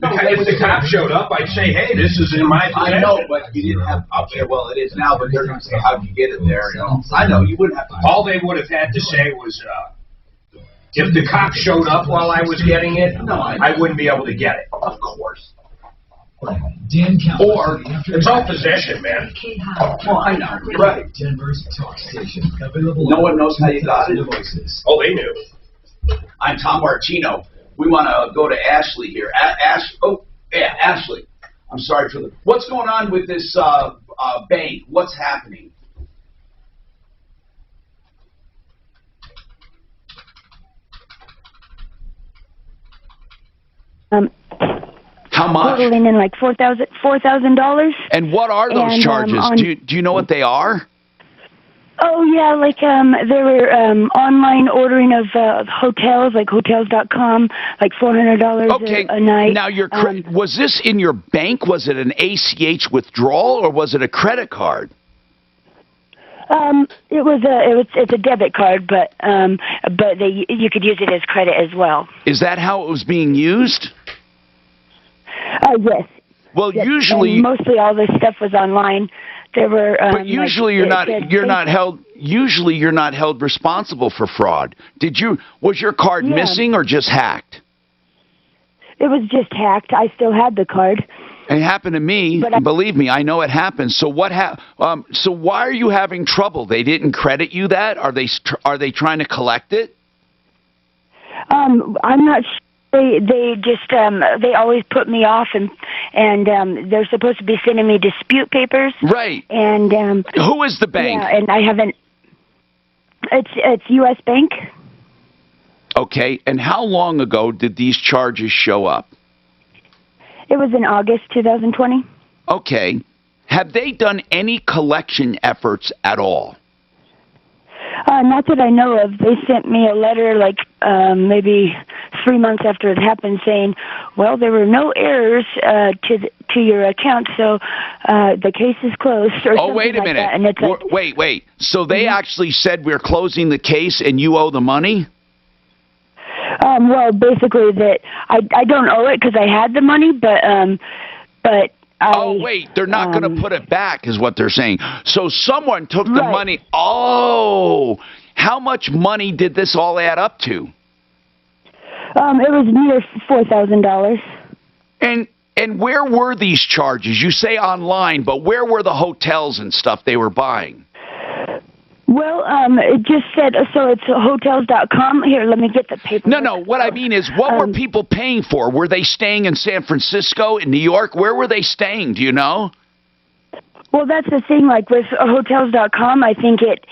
If the cop showed up, I'd say, hey, this is in my possession. I know, but you didn't have up there. Well, it is now, but they're going to say, how'd you get it there? You know, I know, you wouldn't have to. All they would have had to say was, if the cop showed up while I was getting it, I wouldn't be able to get it. Of course. Or, it's all possession, man. Well, I know, you're right. Denver's talk station. Available. No one knows how you got it. Oh, they knew. I'm Tom Martino. We want to go to Ashley here. Ashley. I'm sorry for the... What's going on with this bank? What's happening? How much? Totaling in like $4,000. And what are those charges? Do you know what they are? Oh yeah, like there were online ordering of hotels, like hotels.com, like $400 a night. Now was this in your bank? Was it an ACH withdrawal or was it a credit card? It's a debit card, but you could use it as credit as well. Is that how it was being used? Yes. Well, yes. usually And mostly all this stuff was online. There were, but usually you're not held responsible for fraud. Was your card missing or just hacked? It was just hacked. I still had the card. It happened to me. Believe me, I know it happened. So so why are you having trouble? They didn't credit you that? Are they trying to collect it? I'm not sure. They just they always put me off, and they're supposed to be sending me dispute papers. Right. And who is the bank? Yeah, and I haven't. It's U.S. Bank. Okay. And how long ago did these charges show up? It was in August 2020. Okay. Have they done any collection efforts at all? Not that I know of. They sent me a letter like maybe 3 months after it happened saying, well, there were no errors to your account, so the case is closed. Or wait a minute. Like and it's like, wait. So they actually said we're closing the case and you owe the money? Well, basically that I don't owe it because I had the money, but wait, they're not going to put it back is what they're saying. So someone took the money. Oh, how much money did this all add up to? It was near $4,000. And where were these charges? You say online, but where were the hotels and stuff they were buying? Well, it just said, so it's hotels.com. Here, let me get the paper. No, what I mean is, what were people paying for? Were they staying in San Francisco, in New York? Where were they staying? Do you know? Well, that's the thing, like with hotels.com, I think it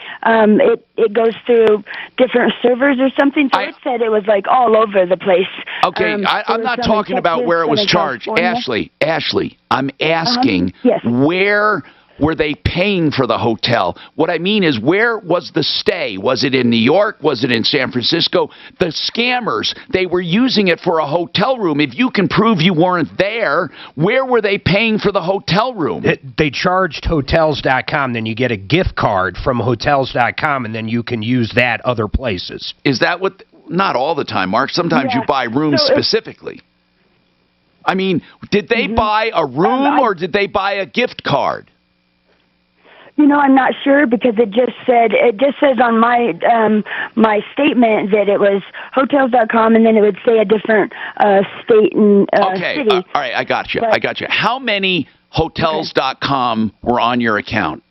goes through different servers or something, so it said it was like all over the place. Okay, I'm not talking about where it was charged. Ashley, I'm asking where were they paying for the hotel? What I mean is, where was the stay? Was it in New York? Was it in San Francisco? The scammers, they were using it for a hotel room. If you can prove you weren't there, where were they paying for the hotel room? They charged hotels.com, then you get a gift card from hotels.com, and then you can use that other places. Is that what... Not all the time, Mark. Sometimes you buy rooms specifically. I mean, did they buy a room or did they buy a gift card? You know, I'm not sure because it just says on my my statement that it was hotels.com, and then it would say a different state and city. All right, I got you. How many hotels.com were on your account?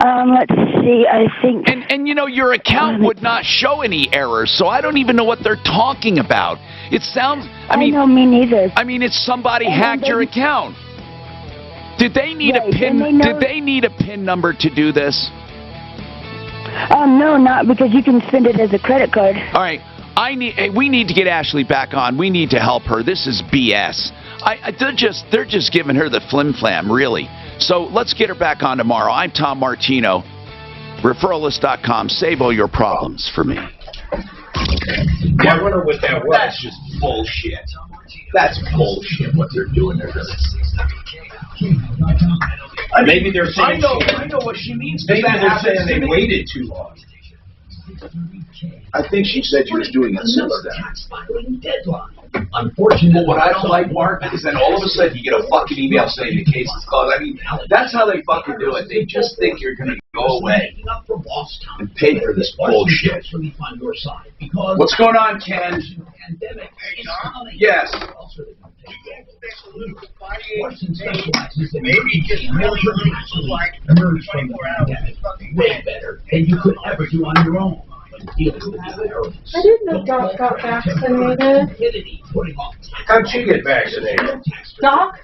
Let's see. I think. And you know, your account would not show any errors, so I don't even know what they're talking about. It sounds. I know, me neither. I mean, it's somebody hacked your account. Did they need a PIN? Did they need a PIN number to do this? No, not because you can spend it as a credit card. All right, we need to get Ashley back on. We need to help her. This is BS. They're just giving her the flim flam, really. So let's get her back on tomorrow. I'm Tom Martino. Referralist.com. Save all your problems for me. Yeah, I wonder what that was. That's just bullshit. That's bullshit what they're doing there. Maybe they're saying I know what she means. Maybe they're saying they waited too long. I think she said she was doing it since then. Unfortunately, what I don't like, Mark, is then all of a sudden you get a fucking email saying the case is closed. I mean, that's how they fucking do it. They just think you're going to go away and pay for this bullshit. What's going on, Ken? Yes. Maybe just really emerge from the pandemic way better than you could ever do on your own. I didn't know Doc got vaccinated. How'd she get vaccinated? Doc?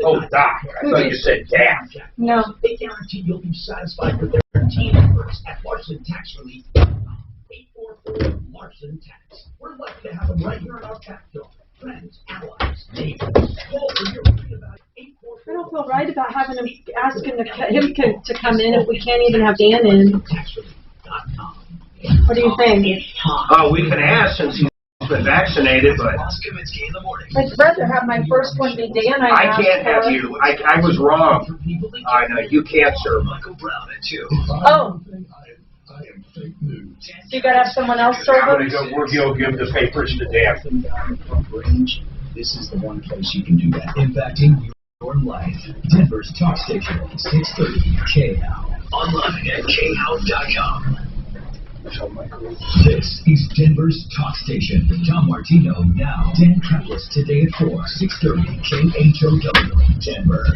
Oh, Doc. I thought you said Dad. No. They guarantee you'll be satisfied with their team members at Larson Tax Relief. 844 Larson Tax. We're lucky to have them right here in our backyard. Friends, allies, neighbors. Call for your free about I don't feel right about having him asking him to come in if we can't even have Dan in. What do you think? We can ask since he's been vaccinated, but I'd rather have my first one be Dan. I can't have you. I was wrong. I know you can't serve. Oh. So you got to have someone else serve I'm them? going to go give the papers to Dan. This is the one place you can do that. Impacting your life. Denver's Talk Station, 630 KHOW. Online at khow.com. This is Denver's Talk Station. Tom Martino now. Dan Krampus today at 4, 630 KHOW. Denver.